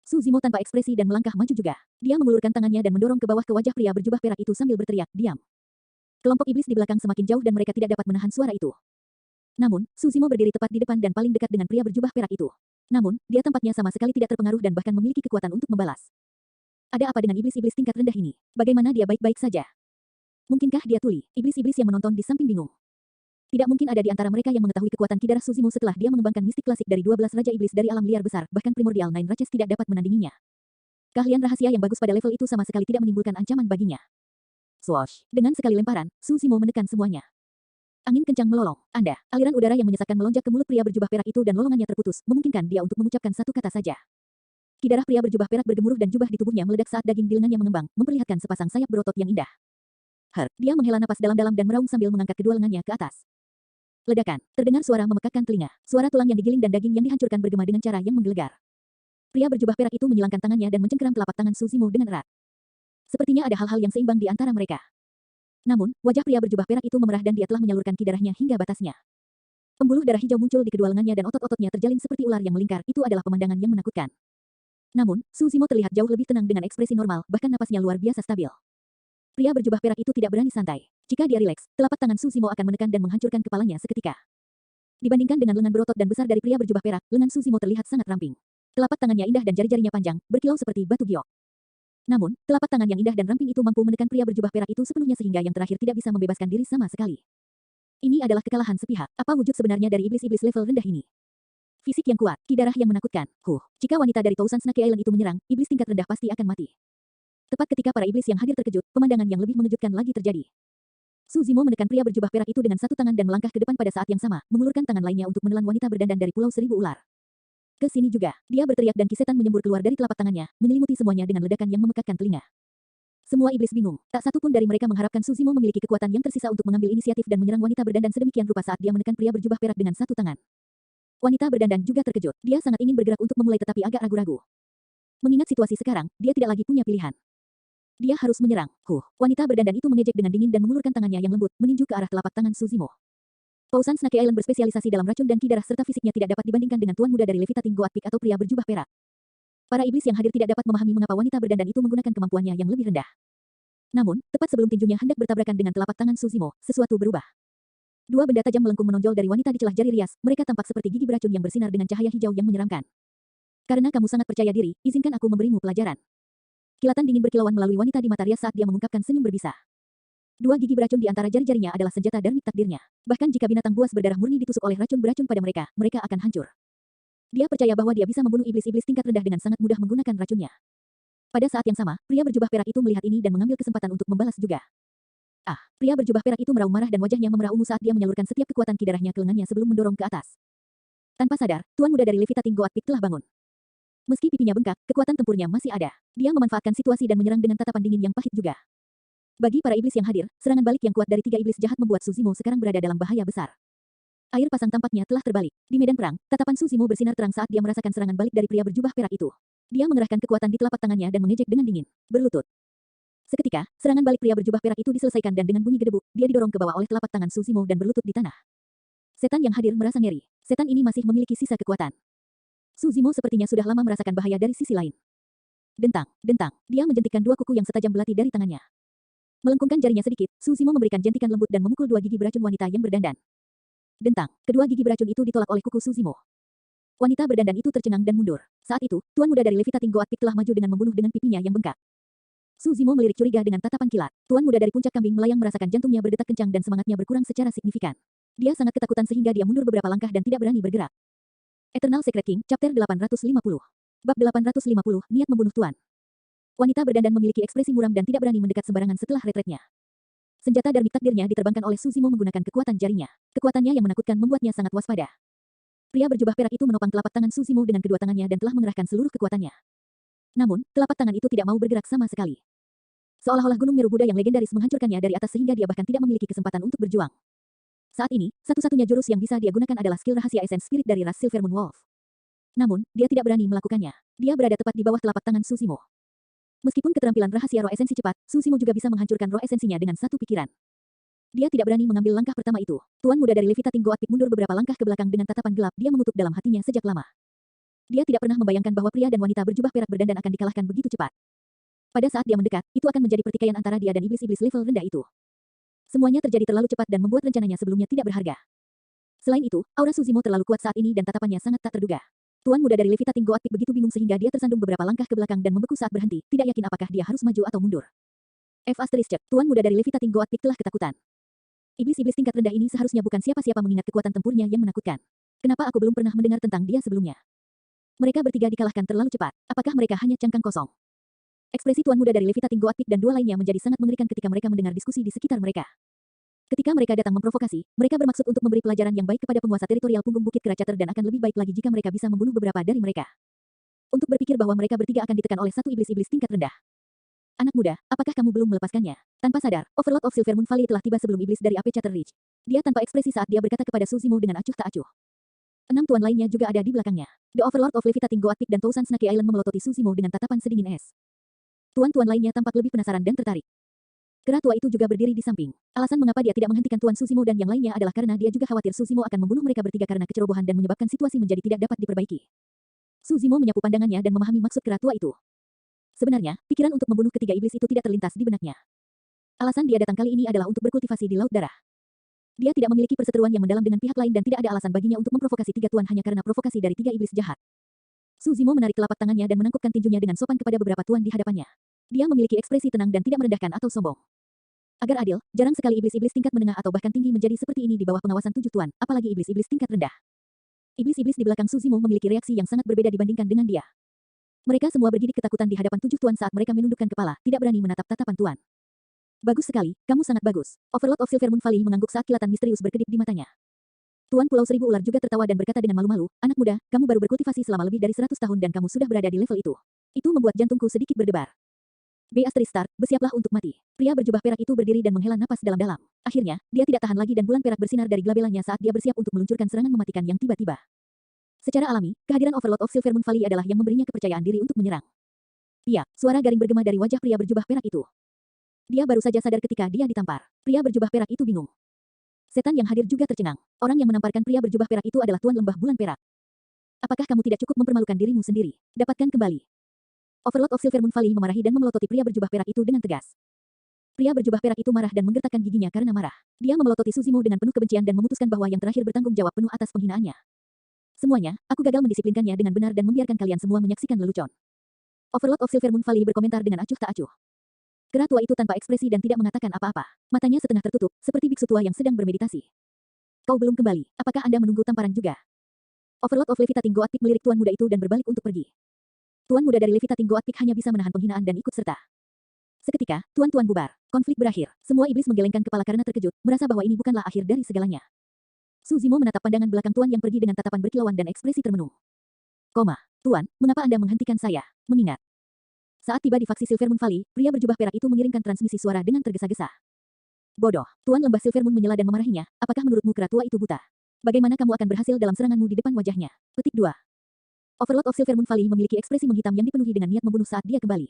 Su Zimo tanpa ekspresi dan melangkah maju juga. Dia mengulurkan tangannya dan mendorong ke bawah ke wajah pria berjubah perak itu sambil berteriak, diam. Kelompok iblis di belakang semakin jauh dan mereka tidak dapat menahan suara itu. Namun, Suzimo berdiri tepat di depan dan paling dekat dengan pria berjubah perak itu. Namun, dia tampaknya sama sekali tidak terpengaruh dan bahkan memiliki kekuatan untuk membalas. Ada apa dengan iblis-iblis tingkat rendah ini? Bagaimana dia baik-baik saja? Mungkinkah dia tuli? Iblis-iblis yang menonton di samping bingung. Tidak mungkin ada di antara mereka yang mengetahui kekuatan Ki darah Suzimo setelah dia mengembangkan mistik klasik dari 12 Raja Iblis dari alam liar besar, bahkan Primordial Nine Races tidak dapat menandinginya. Keahlian rahasia yang bagus pada level itu sama sekali tidak menimbulkan ancaman baginya. Swoosh! Dengan sekali lemparan, Suzimo menekan semuanya. Angin kencang melolong. Aliran udara yang menyesatkan melonjak ke mulut pria berjubah perak itu dan lolongannya terputus, memungkinkan dia untuk mengucapkan satu kata saja. Ki darah pria berjubah perak bergemuruh dan jubah di tubuhnya meledak saat daging di lengannya mengembang, memperlihatkan sepasang sayap berotot yang indah. Dia menghela napas dalam-dalam dan meraung sambil mengangkat kedua lengannya ke atas. Ledakan. Terdengar suara memekakkan telinga. Suara tulang yang digiling dan daging yang dihancurkan bergema dengan cara yang menggelegar. Pria berjubah perak itu menyilangkan tangannya dan mencengkeram telapak tangan Suzimo dengan erat. Sepertinya ada hal-hal yang seimbang di antara mereka. Namun, wajah pria berjubah perak itu memerah dan dia telah menyalurkan ki darahnya hingga batasnya. Pembuluh darah hijau muncul di kedua lengannya dan otot-ototnya terjalin seperti ular yang melingkar. Itu adalah pemandangan yang menakutkan. Namun, Suzimo terlihat jauh lebih tenang dengan ekspresi normal, bahkan napasnya luar biasa stabil. Pria berjubah perak itu tidak berani santai. Jika dia rileks, telapak tangan Suzimo akan menekan dan menghancurkan kepalanya seketika. Dibandingkan dengan lengan berotot dan besar dari pria berjubah perak, lengan Suzimo terlihat sangat ramping. Telapak tangannya indah dan jari-jarinya panjang, berkilau seperti batu giok. Namun, telapak tangan yang indah dan ramping itu mampu menekan pria berjubah perak itu sepenuhnya sehingga yang terakhir tidak bisa membebaskan diri sama sekali. Ini adalah kekalahan sepihak. Apa wujud sebenarnya dari iblis-iblis level rendah ini? Fisik yang kuat, ki darah yang menakutkan. Jika wanita dari Thousand Snake Island itu menyerang, iblis tingkat rendah pasti akan mati. Tepat ketika para iblis yang hadir terkejut, pemandangan yang lebih mengejutkan lagi terjadi. Suzimo menekan pria berjubah perak itu dengan satu tangan dan melangkah ke depan pada saat yang sama, mengulurkan tangan lainnya untuk menelan wanita berdandan dari Pulau Seribu Ular. Ke sini juga, dia berteriak dan kisetan menyembur keluar dari telapak tangannya, menyelimuti semuanya dengan ledakan yang memekakkan telinga. Semua iblis bingung, tak satu pun dari mereka mengharapkan Suzimo memiliki kekuatan yang tersisa untuk mengambil inisiatif dan menyerang wanita berdandan sedemikian rupa saat dia menekan pria berjubah perak dengan satu tangan. Wanita berdandan juga terkejut, dia sangat ingin bergerak untuk memulai tetapi agak ragu-ragu. Mengingat situasi sekarang, dia tidak lagi punya pilihan. Dia harus menyerang. Wanita berdandan itu mengejek dengan dingin dan mengulurkan tangannya yang lembut, meninju ke arah telapak tangan Suzimo. Thousand Snake Island berspesialisasi dalam racun dan ki darah serta fisiknya tidak dapat dibandingkan dengan tuan muda dari Levitating Goat Peak atau pria berjubah perak. Para iblis yang hadir tidak dapat memahami mengapa wanita berdandan itu menggunakan kemampuannya yang lebih rendah. Namun, tepat sebelum tinjunya hendak bertabrakan dengan telapak tangan Suzimo, sesuatu berubah. Dua benda tajam melengkung menonjol dari wanita di celah jari rias, mereka tampak seperti gigi beracun yang bersinar dengan cahaya hijau yang menyeramkan. Karena kamu sangat percaya diri, izinkan aku memberimu pelajaran. Kilatan dingin berkilauan melalui wanita di mata rias saat dia mengungkapkan senyum berbisa. Dua gigi beracun di antara jari-jarinya adalah senjata darmik takdirnya. Bahkan jika binatang buas berdarah murni ditusuk oleh racun beracun pada mereka, mereka akan hancur. Dia percaya bahwa dia bisa membunuh iblis-iblis tingkat rendah dengan sangat mudah menggunakan racunnya. Pada saat yang sama, pria berjubah perak itu melihat ini dan mengambil kesempatan untuk membalas juga. Pria berjubah perak itu meraung marah dan wajahnya memerah ungu saat dia menyalurkan setiap kekuatan ki darahnya ke lengannya sebelum mendorong ke atas. Tanpa sadar, tuan muda dari Levitating Goat Peak telah bangun. Meski pipinya bengkak, kekuatan tempurnya masih ada. Dia memanfaatkan situasi dan menyerang dengan tatapan dingin yang pahit juga. Bagi para iblis yang hadir, serangan balik yang kuat dari tiga iblis jahat membuat Suzimo sekarang berada dalam bahaya besar. Air pasang tampaknya telah terbalik. Di medan perang, tatapan Suzimo bersinar terang saat dia merasakan serangan balik dari pria berjubah perak itu. Dia mengerahkan kekuatan di telapak tangannya dan mengejek dengan dingin. Berlutut. Seketika, serangan balik pria berjubah perak itu diselesaikan dan dengan bunyi gedebuk, dia didorong ke bawah oleh telapak tangan Suzimo dan berlutut di tanah. Setan yang hadir merasa ngeri. Setan ini masih memiliki sisa kekuatan. Suzimo sepertinya sudah lama merasakan bahaya dari sisi lain. Dentang. Dia menjentikkan dua kuku yang setajam belati dari tangannya. Melengkungkan jarinya sedikit, Suzimo memberikan jentikan lembut dan memukul dua gigi beracun wanita yang berdandan. Dentang. Kedua gigi beracun itu ditolak oleh kuku Suzimo. Wanita berdandan itu tercengang dan mundur. Saat itu, tuan muda dari Levitating Goat Peak telah maju dengan membunuh dengan pipinya yang bengkak. Suzimo melirik curiga dengan tatapan kilat. Tuan muda dari puncak kambing melayang merasakan jantungnya berdetak kencang dan semangatnya berkurang secara signifikan. Dia sangat ketakutan sehingga dia mundur beberapa langkah dan tidak berani bergerak. Eternal Secret King, Chapter 850. Bab 850, Niat Membunuh Tuan. Wanita berdandan memiliki ekspresi muram dan tidak berani mendekat sembarangan setelah retretnya. Senjata darmik takdirnya diterbangkan oleh Suzimo menggunakan kekuatan jarinya. Kekuatannya yang menakutkan membuatnya sangat waspada. Pria berjubah perak itu menopang telapak tangan Suzimo dengan kedua tangannya dan telah mengerahkan seluruh kekuatannya. Namun, telapak tangan itu tidak mau bergerak sama sekali. Seolah-olah Gunung Meru Buddha yang legendaris menghancurkannya dari atas sehingga dia bahkan tidak memiliki kesempatan untuk berjuang. Saat ini, satu-satunya jurus yang bisa dia gunakan adalah skill rahasia Essence Spirit dari ras Silver Moon Wolf. Namun, dia tidak berani melakukannya. Dia berada tepat di bawah telapak tangan Suzimo. Meskipun keterampilan rahasia roh esensi cepat, Suzimo juga bisa menghancurkan roh esensinya dengan satu pikiran. Dia tidak berani mengambil langkah pertama itu. Tuan muda dari Levitating Goat Peak mundur beberapa langkah ke belakang dengan tatapan gelap dia mengutuk dalam hatinya sejak lama. Dia tidak pernah membayangkan bahwa pria dan wanita berjubah perak berdandan akan dikalahkan begitu cepat. Pada saat dia mendekat, itu akan menjadi pertikaian antara dia dan iblis-iblis level rendah itu. Semuanya terjadi terlalu cepat dan membuat rencananya sebelumnya tidak berharga. Selain itu, aura Suzimo terlalu kuat saat ini dan tatapannya sangat tak terduga. Tuan muda dari Levitating Goat Peak begitu bingung sehingga dia tersandung beberapa langkah ke belakang dan membeku saat berhenti, tidak yakin apakah dia harus maju atau mundur. F***, Tuan muda dari Levitating Goat Peak telah ketakutan. Iblis-iblis tingkat rendah ini seharusnya bukan siapa-siapa mengingat kekuatan tempurnya yang menakutkan. Kenapa aku belum pernah mendengar tentang dia sebelumnya? Mereka bertiga dikalahkan terlalu cepat. Apakah mereka hanya cangkang kosong? Ekspresi tuan muda dari Levitating Goat Peak dan dua lainnya menjadi sangat mengerikan ketika mereka mendengar diskusi di sekitar mereka. Ketika mereka datang memprovokasi, mereka bermaksud untuk memberi pelajaran yang baik kepada penguasa teritorial punggung Bukit Keracater dan akan lebih baik lagi jika mereka bisa membunuh beberapa dari mereka. Untuk berpikir bahwa mereka bertiga akan ditekan oleh satu iblis-iblis tingkat rendah. Anak muda, apakah kamu belum melepaskannya? Tanpa sadar, Overlord of Silvermoon Valley telah tiba sebelum iblis dari Apechater Ridge. Dia tanpa ekspresi saat dia berkata kepada Suzimo dengan acuh tak acuh. 6 tuan lainnya juga ada di belakangnya. The Overlord of Levitating Goat Peak dan Tousan Snake Island memelototi Suzimo dengan tatapan sedingin es. Tuan-tuan lainnya tampak lebih penasaran dan tertarik. Kera tua itu juga berdiri di samping. Alasan mengapa dia tidak menghentikan Tuan Suzimo dan yang lainnya adalah karena dia juga khawatir Suzimo akan membunuh mereka bertiga karena kecerobohan dan menyebabkan situasi menjadi tidak dapat diperbaiki. Suzimo menyapu pandangannya dan memahami maksud kera tua itu. Sebenarnya, pikiran untuk membunuh ketiga iblis itu tidak terlintas di benaknya. Alasan dia datang kali ini adalah untuk berkultivasi di Laut Darah. Dia tidak memiliki perseteruan yang mendalam dengan pihak lain dan tidak ada alasan baginya untuk memprovokasi tiga tuan hanya karena provokasi dari tiga iblis jahat. Suzimo menarik telapak tangannya dan menangkupkan tinjunya dengan sopan kepada beberapa tuan di hadapannya. Dia memiliki ekspresi tenang dan tidak merendahkan atau sombong. Agar adil, jarang sekali iblis-iblis tingkat menengah atau bahkan tinggi menjadi seperti ini di bawah pengawasan 7 tuan, apalagi iblis-iblis tingkat rendah. Iblis-iblis di belakang Suzimo memiliki reaksi yang sangat berbeda dibandingkan dengan dia. Mereka semua bergidik ketakutan di hadapan 7 tuan saat mereka menundukkan kepala, tidak berani menatap tatapan tuan. Bagus sekali, kamu sangat bagus. Overlord of Silvermoon Valley mengangguk saat kilatan misterius berkedip di matanya. Tuan Pulau Seribu Ular juga tertawa dan berkata dengan malu-malu, anak muda, kamu baru berkultivasi selama lebih dari 100 tahun dan kamu sudah berada di level itu. Itu membuat jantungku sedikit berdebar. Bersiaplah untuk mati. Pria berjubah perak itu berdiri dan menghela napas dalam-dalam. Akhirnya, dia tidak tahan lagi dan bulan perak bersinar dari gelabelanya saat dia bersiap untuk meluncurkan serangan mematikan yang tiba-tiba. Secara alami, kehadiran Overlord of Silvermoon Valley adalah yang memberinya kepercayaan diri untuk menyerang. Iya, suara garing bergema dari wajah pria berjubah perak itu. Dia baru saja sadar ketika dia ditampar. Pria berjubah perak itu bingung. Setan yang hadir juga tercengang. Orang yang menamparkan pria berjubah perak itu adalah Tuan Lembah Bulan Perak. Apakah kamu tidak cukup mempermalukan dirimu sendiri? Dapatkan kembali. Overlord of Silvermoon Valley memarahi dan memelototi pria berjubah perak itu dengan tegas. Pria berjubah perak itu marah dan menggertakkan giginya karena marah. Dia memelototi Suzimo dengan penuh kebencian dan memutuskan bahwa yang terakhir bertanggung jawab penuh atas penghinaannya. Semuanya, aku gagal mendisiplinkannya dengan benar dan membiarkan kalian semua menyaksikan lelucon. Overlord of Silvermoon Valley berkomentar dengan acuh tak acuh. Kera tua itu tanpa ekspresi dan tidak mengatakan apa-apa. Matanya setengah tertutup, seperti biksu tua yang sedang bermeditasi. Kau belum kembali, apakah Anda menunggu tamparan juga? Overlord of Levitating Goat Peak melirik tuan muda itu dan berbalik untuk pergi. Tuan muda dari Levitating Goat Peak hanya bisa menahan penghinaan dan ikut serta. Seketika, tuan-tuan bubar. Konflik berakhir. Semua iblis menggelengkan kepala karena terkejut, merasa bahwa ini bukanlah akhir dari segalanya. Suzimo menatap pandangan belakang tuan yang pergi dengan tatapan berkilauan dan ekspresi termenung. Tuan, mengapa Anda menghentikan saya? Mengingat. Saat tiba di faksi Silvermoon Valley, pria berjubah perak itu mengirimkan transmisi suara dengan tergesa-gesa. Bodoh. Tuan Lembah Silvermoon menyela dan memarahinya, apakah menurutmu kera tua itu buta? Bagaimana kamu akan berhasil dalam seranganmu di depan wajahnya? Petik 2. Overlord of Silvermoon Valley memiliki ekspresi menghitam yang dipenuhi dengan niat membunuh saat dia kembali.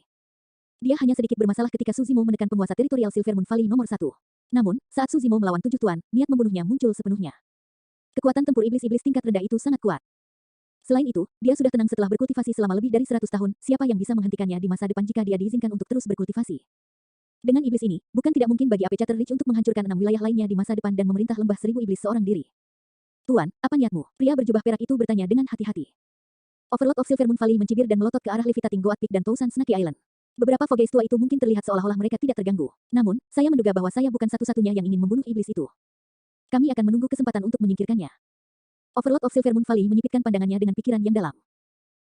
Dia hanya sedikit bermasalah ketika Suzimo menekan penguasa teritorial Silvermoon Valley nomor 1. Namun, saat Suzimo melawan 7 tuan, niat membunuhnya muncul sepenuhnya. Kekuatan tempur iblis-iblis tingkat rendah itu sangat kuat. Selain itu, dia sudah tenang setelah berkultivasi selama lebih dari 100 tahun, siapa yang bisa menghentikannya di masa depan jika dia diizinkan untuk terus berkultivasi. Dengan iblis ini, bukan tidak mungkin bagi Apechater Ridge untuk menghancurkan 6 wilayah lainnya di masa depan dan memerintah lembah 1000 iblis seorang diri. Tuan, apa niatmu? Pria berjubah perak itu bertanya dengan hati-hati. Overlord of Silvermoon Valley mencibir dan melotot ke arah Levitating Goat Peak dan Tousan Snake Island. Beberapa Fogeis tua itu mungkin terlihat seolah-olah mereka tidak terganggu. Namun, saya menduga bahwa saya bukan satu-satunya yang ingin membunuh iblis itu. Kami akan menunggu kesempatan untuk menyingkirkannya. Overlord of Silvermoon Valley menyipitkan pandangannya dengan pikiran yang dalam.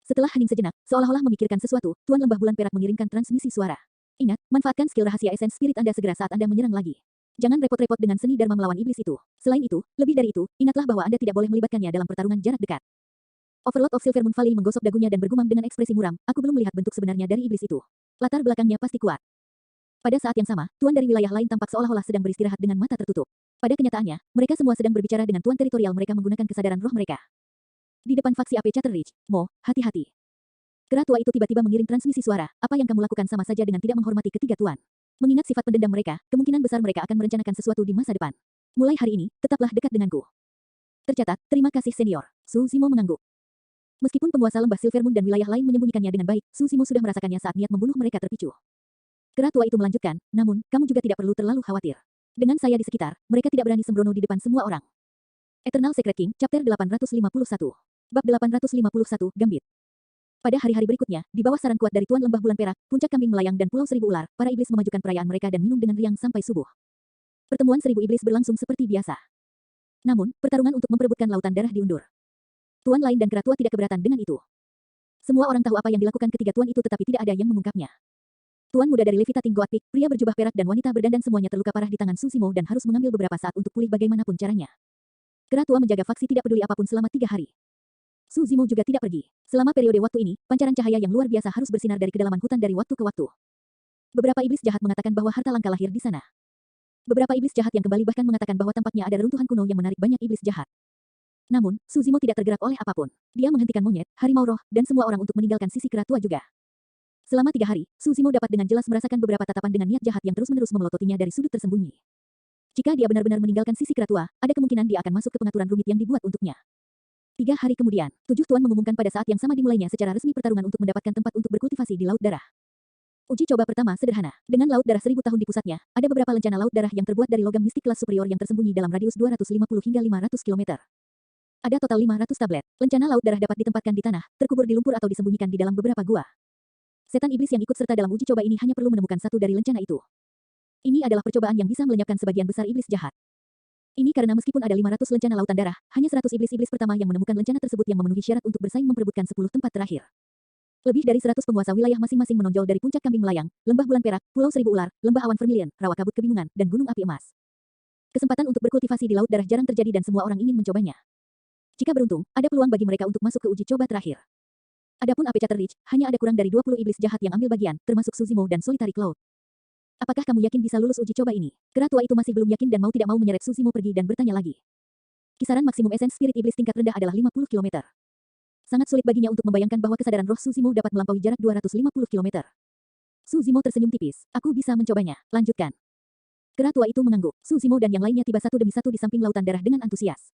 Setelah hening sejenak, seolah-olah memikirkan sesuatu, Tuan Lembah Bulan Perak mengirimkan transmisi suara. Ingat, manfaatkan skill rahasia Essence Spirit Anda segera saat Anda menyerang lagi. Jangan repot-repot dengan seni Dharma melawan iblis itu. Selain itu, lebih dari itu, ingatlah bahwa Anda tidak boleh melibatkannya dalam pertarungan jarak dekat. Overlord of Silvermoon Valley menggosok dagunya dan bergumam dengan ekspresi muram, aku belum melihat bentuk sebenarnya dari iblis itu. Latar belakangnya pasti kuat. Pada saat yang sama, tuan dari wilayah lain tampak seolah-olah sedang beristirahat dengan mata tertutup. Pada kenyataannya, mereka semua sedang berbicara dengan tuan teritorial mereka menggunakan kesadaran roh mereka. Di depan faksi Apechater Ridge, Mo, hati-hati. Kera tua itu tiba-tiba mengirim transmisi suara, apa yang kamu lakukan sama saja dengan tidak menghormati ketiga tuan. Mengingat sifat pendendam mereka, kemungkinan besar mereka akan merencanakan sesuatu di masa depan. Mulai hari ini, tetaplah dekat denganku. Tercatat, terima kasih senior. Suzimo mengangguk. Meskipun penguasa lembah Silvermoon dan wilayah lain menyembunyikannya dengan baik, Suzimo sudah merasakannya saat niat membunuh mereka terpicu. Kera tua itu melanjutkan, namun, kamu juga tidak perlu terlalu khawatir. Dengan saya di sekitar, mereka tidak berani sembrono di depan semua orang. Eternal Secret King, Chapter 851. Bab 851, Gambit. Pada hari-hari berikutnya, di bawah saran kuat dari Tuan Lembah Bulan Perak, Puncak Kambing Melayang dan Pulau Seribu Ular, para iblis memajukan perayaan mereka dan minum dengan riang sampai subuh. Pertemuan seribu iblis berlangsung seperti biasa. Namun, pertarungan untuk memperebutkan lautan darah diundur. Tuan lain dan Keratua tidak keberatan dengan itu. Semua orang tahu apa yang dilakukan ketiga tuan itu tetapi tidak ada yang mengungkapnya. Tuan muda dari Levitating Goat Peak, pria berjubah perak dan wanita berdandan semuanya terluka parah di tangan Susimo dan harus mengambil beberapa saat untuk pulih bagaimanapun caranya. Keratua menjaga faksi tidak peduli apapun selama 3 hari. Susimo juga tidak pergi. Selama periode waktu ini, pancaran cahaya yang luar biasa harus bersinar dari kedalaman hutan dari waktu ke waktu. Beberapa iblis jahat mengatakan bahwa harta langka lahir di sana. Beberapa iblis jahat yang kembali bahkan mengatakan bahwa tampaknya ada reruntuhan kuno yang menarik banyak iblis jahat. Namun, Susimo tidak tergerak oleh apapun. Dia menghentikan monyet, harimau roh, dan semua orang untuk meninggalkan sisi Keratua juga. Selama 3 hari, Susimo dapat dengan jelas merasakan beberapa tatapan dengan niat jahat yang terus-menerus memelototinya dari sudut tersembunyi. Jika dia benar-benar meninggalkan sisi Keratua, ada kemungkinan dia akan masuk ke pengaturan rumit yang dibuat untuknya. 3 hari kemudian, 7 tuan mengumumkan pada saat yang sama dimulainya secara resmi pertarungan untuk mendapatkan tempat untuk berkultivasi di Laut Darah. Uji coba pertama sederhana. Dengan Laut Darah 1000 tahun di pusatnya, ada beberapa lencana Laut Darah yang terbuat dari logam mistik kelas superior yang tersembunyi dalam radius 250 hingga 500 km. Ada total 500 tablet. Lencana Laut Darah dapat ditempatkan di tanah, terkubur di lumpur atau disembunyikan di dalam beberapa gua. Setan iblis yang ikut serta dalam uji coba ini hanya perlu menemukan satu dari lencana itu. Ini adalah percobaan yang bisa melenyapkan sebagian besar iblis jahat. Ini karena meskipun ada 500 lencana lautan darah, hanya 100 iblis-iblis pertama yang menemukan lencana tersebut yang memenuhi syarat untuk bersaing memperebutkan 10 tempat terakhir. Lebih dari 100 penguasa wilayah masing-masing menonjol dari Puncak Kambing Melayang, Lembah Bulan Perak, Pulau Seribu Ular, Lembah Awan Vermilion, Rawa Kabut Kebingungan, dan Gunung Api Emas. Kesempatan untuk berkultivasi di Laut Darah jarang terjadi dan semua orang ingin mencobanya. Jika beruntung, ada peluang bagi mereka untuk masuk ke uji coba terakhir. Adapun Ape Chatter Ridge, hanya ada kurang dari 20 iblis jahat yang ambil bagian, termasuk Susimo dan Solitary Cloud. Apakah kamu yakin bisa lulus uji coba ini? Keratua itu masih belum yakin dan mau tidak mau menyeret Susimo pergi dan bertanya lagi. Kisaran maksimum esens spirit iblis tingkat rendah adalah 50 km. Sangat sulit baginya untuk membayangkan bahwa kesadaran roh Susimo dapat melampaui jarak 250 km. Susimo tersenyum tipis. Aku bisa mencobanya. Lanjutkan. Keratua itu mengangguk. Susimo dan yang lainnya tiba satu demi satu di samping lautan darah dengan antusias.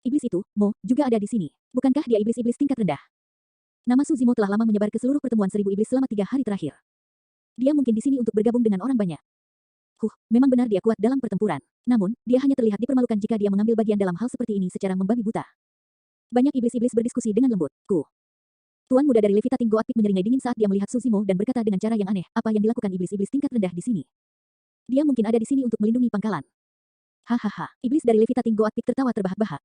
Iblis itu, Mo, juga ada di sini. Bukankah dia iblis-iblis tingkat rendah? Nama Susimo telah lama menyebar ke seluruh pertemuan 1000 iblis selama 3 hari terakhir. Dia mungkin di sini untuk bergabung dengan orang banyak. Memang benar dia kuat dalam pertempuran. Namun, dia hanya terlihat dipermalukan jika dia mengambil bagian dalam hal seperti ini secara membabi buta. Banyak iblis-iblis berdiskusi dengan lembut. Tuan muda dari Levitating Goat Peak menyeringai dingin saat dia melihat Susimo dan berkata dengan cara yang aneh, apa yang dilakukan iblis-iblis tingkat rendah di sini? Dia mungkin ada di sini untuk melindungi pangkalan. Hahaha, iblis dari Levitating Goat Peak tertawa terbahak-bahak.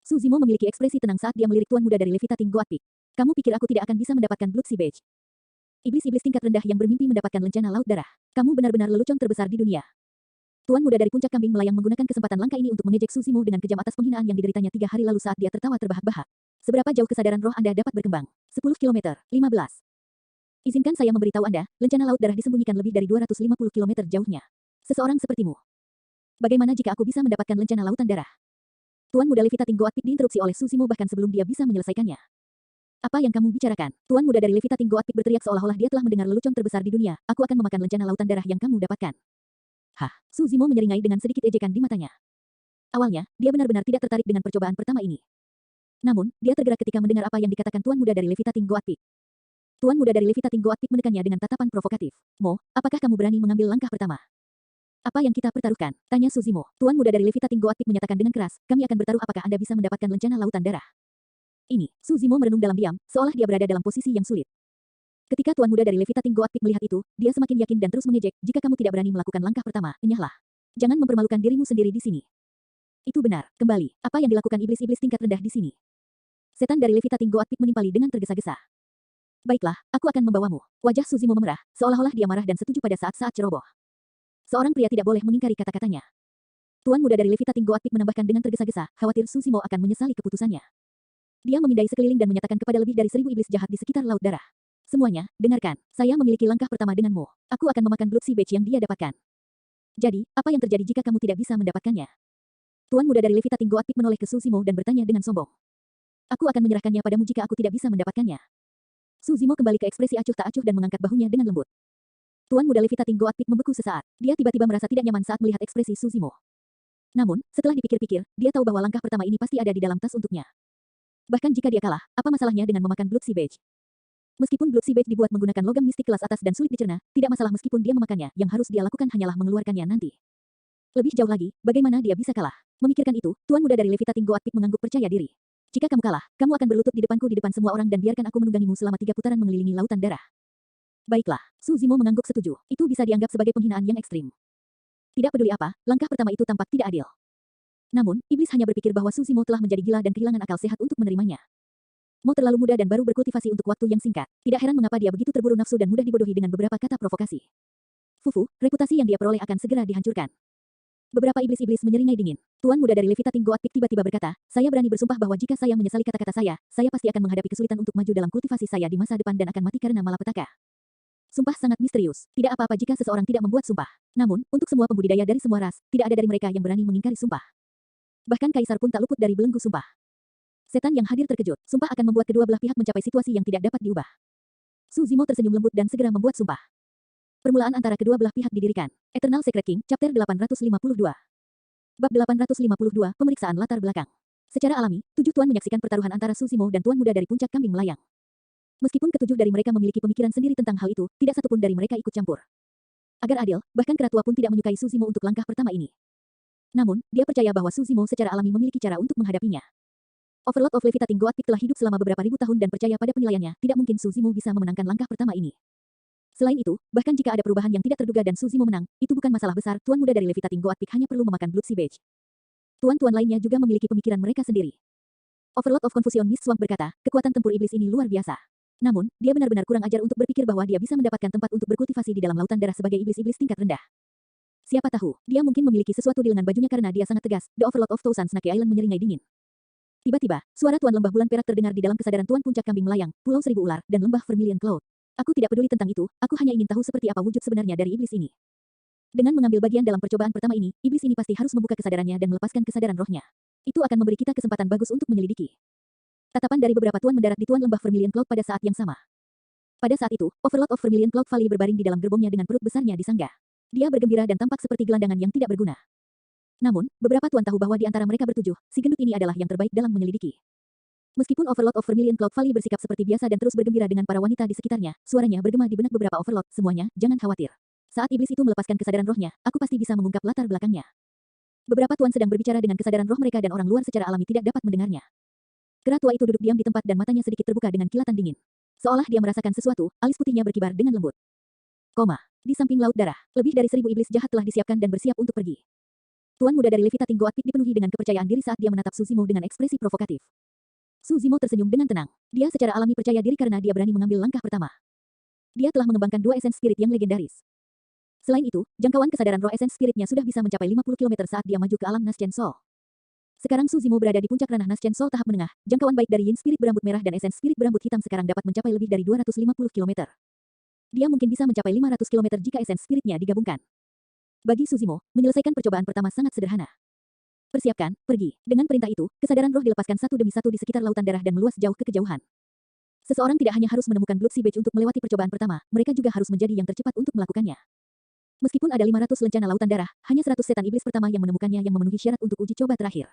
Susimo memiliki ekspresi tenang saat dia melirik tuan muda dari Levitating Goat Peak. Kamu pikir aku tidak akan bisa mendapatkan Blood Sea Badge? Iblis-iblis tingkat rendah yang bermimpi mendapatkan lencana Laut Darah. Kamu benar-benar lelucon terbesar di dunia. Tuan muda dari Puncak Kambing Melayang menggunakan kesempatan langka ini untuk mengejek Susimo dengan kejam atas penghinaan yang dideritanya 3 hari lalu saat dia tertawa terbahak-bahak. Seberapa jauh kesadaran roh Anda dapat berkembang? 10 km, 15. Izinkan saya memberitahu Anda, lencana Laut Darah disembunyikan lebih dari 250 km jauhnya. Seseorang sepertimu. Bagaimana jika aku bisa mendapatkan lencana Lautan Darah? Tuan muda Levitating Goat Peak diinterupsi oleh Susimo bahkan sebelum dia bisa menyelesaikannya. Apa yang kamu bicarakan? Tuan muda dari Levitating Goat Peak berteriak seolah-olah dia telah mendengar lelucon terbesar di dunia. Aku akan memakan lencana lautan darah yang kamu dapatkan. Susimo menyeringai dengan sedikit ejekan di matanya. Awalnya, dia benar-benar tidak tertarik dengan percobaan pertama ini. Namun, dia tergerak ketika mendengar apa yang dikatakan Tuan muda dari Levitating Goat Peak. Tuan muda dari Levitating Goat Peak menekannya dengan tatapan provokatif. Mo, apakah kamu berani mengambil langkah pertama? Apa yang kita pertaruhkan? Tanya Susimo. Tuan muda dari Levitating Goat Peak menyatakan dengan keras, kami akan bertaruh apakah Anda bisa mendapatkan lencana lautan darah. Ini, Susimo merenung dalam diam, seolah dia berada dalam posisi yang sulit. Ketika tuan muda dari Levitating Goat Peak melihat itu, dia semakin yakin dan terus mengejek, jika kamu tidak berani melakukan langkah pertama, enyahlah. Jangan mempermalukan dirimu sendiri di sini. Itu benar, kembali, apa yang dilakukan iblis-iblis tingkat rendah di sini? Setan dari Levitating Goat Peak menimpali dengan tergesa-gesa. Baiklah, aku akan membawamu. Wajah Susimo memerah, seolah-olah dia marah dan setuju pada saat-saat ceroboh. Seorang pria tidak boleh mengingkari kata-katanya. Tuan muda dari Levitating Goat Peak menambahkan dengan tergesa-gesa, khawatir Susimo akan menyesali keputusannya. Dia memindai sekeliling dan menyatakan kepada lebih dari 1000 iblis jahat di sekitar Laut Darah. Semuanya, dengarkan, saya memiliki langkah pertama denganmu. Aku akan memakan Blood Sea Badge yang dia dapatkan. Jadi, apa yang terjadi jika kamu tidak bisa mendapatkannya? Tuan muda dari Levitating Goat Peak menoleh ke Susimo dan bertanya dengan sombong. Aku akan menyerahkannya padamu jika aku tidak bisa mendapatkannya. Susimo kembali ke ekspresi acuh tak acuh dan mengangkat bahunya dengan lembut. Tuan muda Levitating Goat Peak membeku sesaat. Dia tiba-tiba merasa tidak nyaman saat melihat ekspresi Susimo. Namun, setelah dipikir-pikir, dia tahu bahwa langkah pertama ini pasti ada di dalam tas untuknya. Bahkan jika dia kalah, apa masalahnya dengan memakan Blood Sea Badge? Meskipun Blood Sea Badge dibuat menggunakan logam mistik kelas atas dan sulit dicerna, tidak masalah meskipun dia memakannya, yang harus dia lakukan hanyalah mengeluarkannya nanti. Lebih jauh lagi, bagaimana dia bisa kalah? Memikirkan itu, Tuan Muda dari Levitating Goat Peak mengangguk percaya diri. Jika kamu kalah, kamu akan berlutut di depanku di depan semua orang dan biarkan aku menunggangimu selama 3 putaran mengelilingi lautan darah. Baiklah, Su Zimo mengangguk setuju. Itu bisa dianggap sebagai penghinaan yang ekstrim. Tidak peduli apa, langkah pertama itu tampak tidak adil. Namun, iblis hanya berpikir bahwa Su Zimo telah menjadi gila dan kehilangan akal sehat untuk menerimanya. Mo terlalu muda dan baru berkultivasi untuk waktu yang singkat. Tidak heran mengapa dia begitu terburu nafsu dan mudah dibodohi dengan beberapa kata provokasi. Fufu, reputasi yang dia peroleh akan segera dihancurkan. Beberapa iblis-iblis menyeringai dingin. Tuan Muda dari Levitating Goat Peak tiba-tiba berkata, saya berani bersumpah bahwa jika saya menyesali kata-kata saya pasti akan menghadapi kesulitan untuk maju dalam kultivasi saya di masa depan dan akan mati karena malapetaka. Sumpah sangat misterius. Tidak apa-apa jika seseorang tidak membuat sumpah. Namun, untuk semua pembudidaya dari semua ras, tidak ada dari mereka yang berani mengingkari sumpah. Bahkan Kaisar pun tak luput dari belenggu sumpah. Setan yang hadir terkejut. Sumpah akan membuat kedua belah pihak mencapai situasi yang tidak dapat diubah. Su Zimo tersenyum lembut dan segera membuat sumpah. Permulaan antara kedua belah pihak didirikan. Eternal Secret King, Chapter 852. Bab 852, Pemeriksaan Latar Belakang. Secara alami, 7 tuan menyaksikan pertaruhan antara Su Zimo dan Tuan Muda dari Puncak Kambing Melayang. Meskipun ketujuh dari mereka memiliki pemikiran sendiri tentang hal itu, tidak satupun dari mereka ikut campur. Agar adil, bahkan keratua pun tidak menyukai Su Zimo untuk langkah pertama ini. Namun, dia percaya bahwa Su Zimo secara alami memiliki cara untuk menghadapinya. Overlord of Levitating Goat Peak telah hidup selama beberapa ribu tahun dan percaya pada penilaiannya, tidak mungkin Su Zimo bisa memenangkan langkah pertama ini. Selain itu, bahkan jika ada perubahan yang tidak terduga dan Su Zimo menang, itu bukan masalah besar. Tuan Muda dari Levitating Goat Peak hanya perlu memakan Blood Sea Badge. Tuan-tuan lainnya juga memiliki pemikiran mereka sendiri. Overlord of Confusion Miss Swamp berkata, kekuatan tempur iblis ini luar biasa. Namun, dia benar-benar kurang ajar untuk berpikir bahwa dia bisa mendapatkan tempat untuk berkultivasi di dalam lautan darah sebagai iblis-iblis tingkat rendah. Siapa tahu, dia mungkin memiliki sesuatu di lengan bajunya karena dia sangat tegas. The Overlord of Thousand Snake Island menyeringai dingin. Tiba-tiba, suara Tuan Lembah Bulan Perak terdengar di dalam kesadaran Tuan Puncak Kambing Melayang, Pulau Seribu Ular, dan Lembah Vermilion Cloud. Aku tidak peduli tentang itu, aku hanya ingin tahu seperti apa wujud sebenarnya dari iblis ini. Dengan mengambil bagian dalam percobaan pertama ini, iblis ini pasti harus membuka kesadarannya dan melepaskan kesadaran rohnya. Itu akan memberi kita kesempatan bagus untuk menyelidiki. Tatapan dari beberapa tuan mendarat di Tuan Lembah Vermilion Cloud pada saat yang sama. Pada saat itu, Overlord of Vermilion Cloud Valley berbaring di dalam gerbongnya dengan perut besarnya disanggah. Dia bergembira dan tampak seperti gelandangan yang tidak berguna. Namun, beberapa tuan tahu bahwa di antara mereka bertujuh, si gendut ini adalah yang terbaik dalam menyelidiki. Meskipun Overlord of Vermilion Cloud Valley bersikap seperti biasa dan terus bergembira dengan para wanita di sekitarnya, suaranya bergema di benak beberapa Overlord, semuanya, jangan khawatir. Saat iblis itu melepaskan kesadaran rohnya, aku pasti bisa mengungkap latar belakangnya. Beberapa tuan sedang berbicara dengan kesadaran roh mereka dan orang luar secara alami tidak dapat mendengarnya. Kera tua itu duduk diam di tempat dan matanya sedikit terbuka dengan kilatan dingin. Seolah dia merasakan sesuatu, alis putihnya berkibar dengan lembut. Di samping laut darah, lebih dari 1000 iblis jahat telah disiapkan dan bersiap untuk pergi. Tuan Muda dari Levitating Goat Peak dipenuhi dengan kepercayaan diri saat dia menatap Su Zimo dengan ekspresi provokatif. Su Zimo tersenyum dengan tenang. Dia secara alami percaya diri karena dia berani mengambil langkah pertama. Dia telah mengembangkan 2 esens spirit yang legendaris. Selain itu, jangkauan kesadaran roh esens spiritnya sudah bisa mencapai 50 km saat dia maju ke alam Naschen Soul. Sekarang Su Zimo berada di puncak ranah Naschen Soul tahap menengah. Jangkauan baik dari Yin spirit berambut merah dan esens spirit berambut hitam sekarang dapat mencapai lebih dari 250 km. Dia mungkin bisa mencapai 500 km jika esens spiritnya digabungkan. Bagi Su Zimo, menyelesaikan percobaan pertama sangat sederhana. Persiapkan, pergi. Dengan perintah itu, kesadaran roh dilepaskan satu demi satu di sekitar lautan darah dan meluas jauh ke kejauhan. Seseorang tidak hanya harus menemukan Blood Sea Badge untuk melewati percobaan pertama, mereka juga harus menjadi yang tercepat untuk melakukannya. Meskipun ada 500 lencana lautan darah, hanya 100 setan iblis pertama yang menemukannya yang memenuhi syarat untuk uji coba terakhir.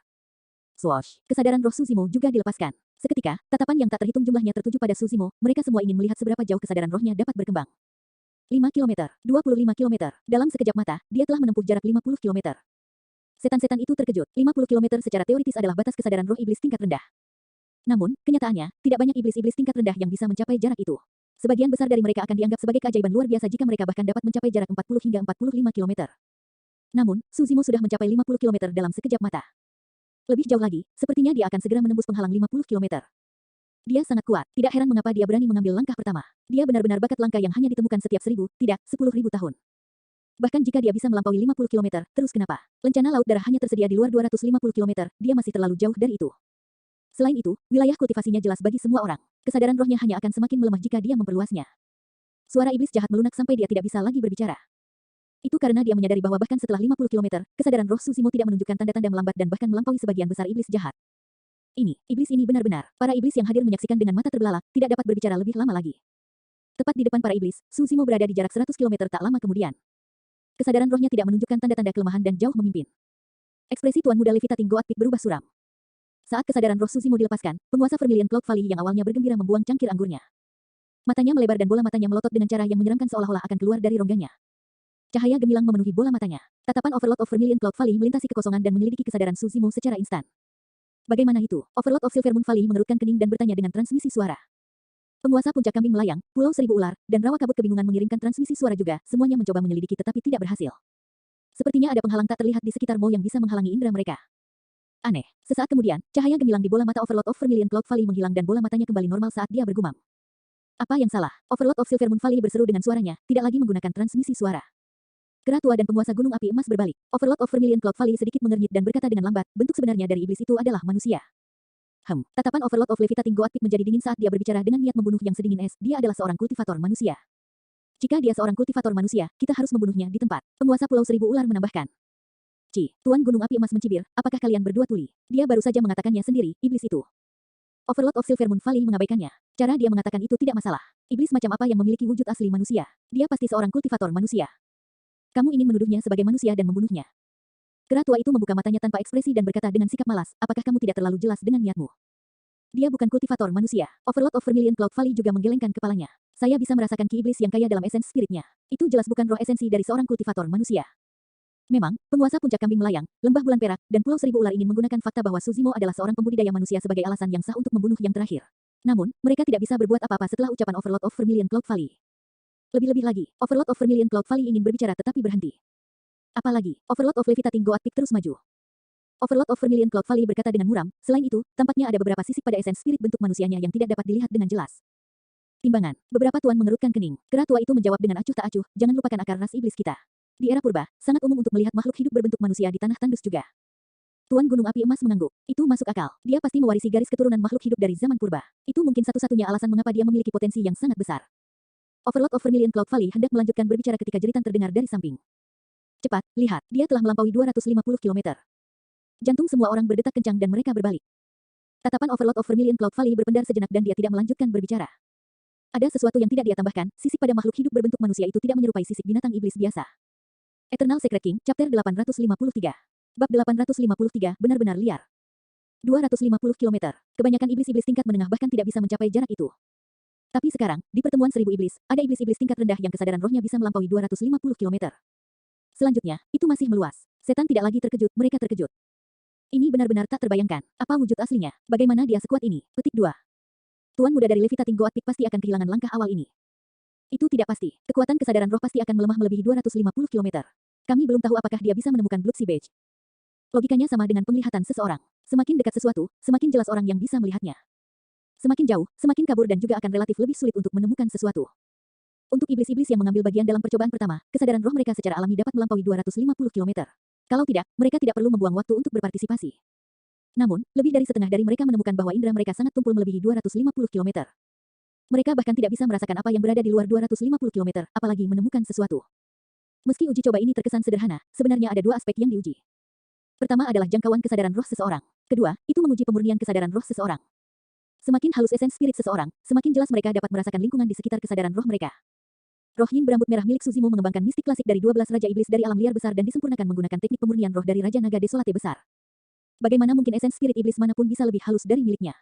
Swoosh. Kesadaran roh Su Zimo juga dilepaskan. Seketika, tatapan yang tak terhitung jumlahnya tertuju pada Su Zimo, mereka semua ingin melihat seberapa jauh kesadaran rohnya dapat berkembang. 5 km, 25 km, dalam sekejap mata, dia telah menempuh jarak 50 km. Setan-setan itu terkejut, 50 km secara teoritis adalah batas kesadaran roh iblis tingkat rendah. Namun, kenyataannya, tidak banyak iblis-iblis tingkat rendah yang bisa mencapai jarak itu. Sebagian besar dari mereka akan dianggap sebagai keajaiban luar biasa jika mereka bahkan dapat mencapai jarak 40 hingga 45 km. Namun, Su Zimo sudah mencapai 50 km dalam sekejap mata. Lebih jauh lagi, sepertinya dia akan segera menembus penghalang 50 km. Dia sangat kuat, tidak heran mengapa dia berani mengambil langkah pertama. Dia benar-benar bakat langka yang hanya ditemukan setiap 1000, tidak, 10.000 tahun. Bahkan jika dia bisa melampaui 50 km, terus kenapa? Lencana laut darah hanya tersedia di luar 250 km, dia masih terlalu jauh dari itu. Selain itu, wilayah kultivasinya jelas bagi semua orang. Kesadaran rohnya hanya akan semakin melemah jika dia memperluasnya. Suara iblis jahat melunak sampai dia tidak bisa lagi berbicara. Itu karena dia menyadari bahwa bahkan setelah 50 km, kesadaran roh Su Zimo tidak menunjukkan tanda-tanda melambat dan bahkan melampaui sebagian besar iblis jahat. Iblis ini benar-benar. Para iblis yang hadir menyaksikan dengan mata terbelalak, tidak dapat berbicara lebih lama lagi. Tepat di depan para iblis, Su Zimo berada di jarak 100 km tak lama kemudian. Kesadaran rohnya tidak menunjukkan tanda-tanda kelemahan dan jauh memimpin. Ekspresi Tuan Muda Levitating Goat Peak berubah suram. Saat kesadaran roh Su Zimo dilepaskan, penguasa Vermilion Cloud Valley yang awalnya bergembira membuang cangkir anggurnya. Matanya melebar dan bola matanya melotot dengan cara yang menyeramkan seolah-olah akan keluar dari rongganya. Cahaya gemilang memenuhi bola matanya. Tatapan Overlord of Vermilion Cloud Valley melintasi kekosongan dan menyelidiki kesadaran Suzimo secara instan. Bagaimana itu? Overlord of Silver Moon Valley mengerutkan kening dan bertanya dengan transmisi suara. Penguasa puncak kambing melayang, Pulau Seribu Ular, dan rawa kabut kebingungan mengirimkan transmisi suara juga, semuanya mencoba menyelidiki tetapi tidak berhasil. Sepertinya ada penghalang tak terlihat di sekitar Mo yang bisa menghalangi indera mereka. Aneh. Sesaat kemudian, cahaya gemilang di bola mata Overlord of Vermilion Cloud Valley menghilang dan bola matanya kembali normal saat dia bergumam. Apa yang salah? Overlord of Silver Moon Valley berseru dengan suaranya, tidak lagi menggunakan transmisi suara. Kera tua dan penguasa gunung api emas berbalik. Overlord of Vermilion Cloud Valley sedikit mengernyit dan berkata dengan lambat, bentuk sebenarnya dari iblis itu adalah manusia. Tatapan Overlord of Levitating Goat Peak menjadi dingin saat dia berbicara dengan niat membunuh yang sedingin es. Dia adalah seorang kultivator manusia. Jika dia seorang kultivator manusia, kita harus membunuhnya di tempat. Penguasa Pulau Seribu Ular menambahkan. Tuan Gunung Api Emas mencibir, apakah kalian berdua tuli? Dia baru saja mengatakannya sendiri, iblis itu. Overlord of Silver Moon Valley mengabaikannya. Cara dia mengatakan itu tidak masalah. Iblis macam apa yang memiliki wujud asli manusia? Dia pasti seorang kultivator manusia. Kamu ingin menuduhnya sebagai manusia dan membunuhnya. Kera tua itu membuka matanya tanpa ekspresi dan berkata dengan sikap malas, apakah kamu tidak terlalu jelas dengan niatmu? Dia bukan kultivator manusia. Overlord of Vermilion Cloud Valley juga menggelengkan kepalanya. Saya bisa merasakan ki iblis yang kaya dalam esensi spiritnya. Itu jelas bukan roh esensi dari seorang kultivator manusia. Memang, penguasa puncak kambing melayang, lembah bulan perak, dan Pulau Seribu Ular ingin menggunakan fakta bahwa Suzimo adalah seorang pembudidaya manusia sebagai alasan yang sah untuk membunuh yang terakhir. Namun, mereka tidak bisa berbuat apa-apa setelah ucapan Overlord of Vermilion Cloud Valley. Lebih-lebih lagi, Overlord of Vermilion Cloud Valley ingin berbicara tetapi berhenti. Apalagi, Overlord of Levitating Goat Peak terus maju. Overlord of Vermilion Cloud Valley berkata dengan muram, selain itu, tampaknya ada beberapa sisik pada esensi spirit bentuk manusianya yang tidak dapat dilihat dengan jelas. Timbangan, beberapa tuan mengerutkan kening. Kera tua itu menjawab dengan acuh tak acuh, jangan lupakan akar ras iblis kita. Di era purba, sangat umum untuk melihat makhluk hidup berbentuk manusia di tanah tandus juga. Tuan Gunung Api Emas mengangguk. Itu masuk akal. Dia pasti mewarisi garis keturunan makhluk hidup dari zaman purba. Itu mungkin satu-satunya alasan mengapa dia memiliki potensi yang sangat besar. Overlord of Vermilion Cloud Valley hendak melanjutkan berbicara ketika jeritan terdengar dari samping. Cepat, lihat, dia telah melampaui 250 km. Jantung semua orang berdetak kencang dan mereka berbalik. Tatapan Overlord of Vermilion Cloud Valley berpendar sejenak dan dia tidak melanjutkan berbicara. Ada sesuatu yang tidak dia tambahkan, sisik pada makhluk hidup berbentuk manusia itu tidak menyerupai sisik binatang iblis biasa. Eternal Secret King, Chapter 853. Bab 853, benar-benar liar. 250 km. Kebanyakan iblis-iblis tingkat menengah bahkan tidak bisa mencapai jarak itu. Tapi sekarang, di pertemuan 1000 iblis, ada iblis-iblis tingkat rendah yang kesadaran rohnya bisa melampaui 250 km. Selanjutnya, itu masih meluas. Setan tidak lagi terkejut, mereka terkejut. Ini benar-benar tak terbayangkan. Apa wujud aslinya? Bagaimana dia sekuat ini? Petik 2. Tuan muda dari Levitating Goat Peak pasti akan kehilangan langkah awal ini. Itu tidak pasti. Kekuatan kesadaran roh pasti akan melemah melebihi 250 km. Kami belum tahu apakah dia bisa menemukan Blood Sea Badge. Logikanya sama dengan penglihatan seseorang. Semakin dekat sesuatu, semakin jelas orang yang bisa melihatnya. Semakin jauh, semakin kabur dan juga akan relatif lebih sulit untuk menemukan sesuatu. Untuk iblis-iblis yang mengambil bagian dalam percobaan pertama, kesadaran roh mereka secara alami dapat melampaui 250 km. Kalau tidak, mereka tidak perlu membuang waktu untuk berpartisipasi. Namun, lebih dari setengah dari mereka menemukan bahwa indera mereka sangat tumpul melebihi 250 km. Mereka bahkan tidak bisa merasakan apa yang berada di luar 250 km, apalagi menemukan sesuatu. Meski uji coba ini terkesan sederhana, sebenarnya ada dua aspek yang diuji. Pertama adalah jangkauan kesadaran roh seseorang. Kedua, itu menguji pemurnian kesadaran roh seseorang. Semakin halus esensi spirit seseorang, semakin jelas mereka dapat merasakan lingkungan di sekitar kesadaran roh mereka. Roh Yin berambut merah milik Suzimo mengembangkan mistik klasik dari 12 Raja Iblis dari alam liar besar dan disempurnakan menggunakan teknik pemurnian roh dari Raja Naga Desolate besar. Bagaimana mungkin esensi spirit iblis manapun bisa lebih halus dari miliknya?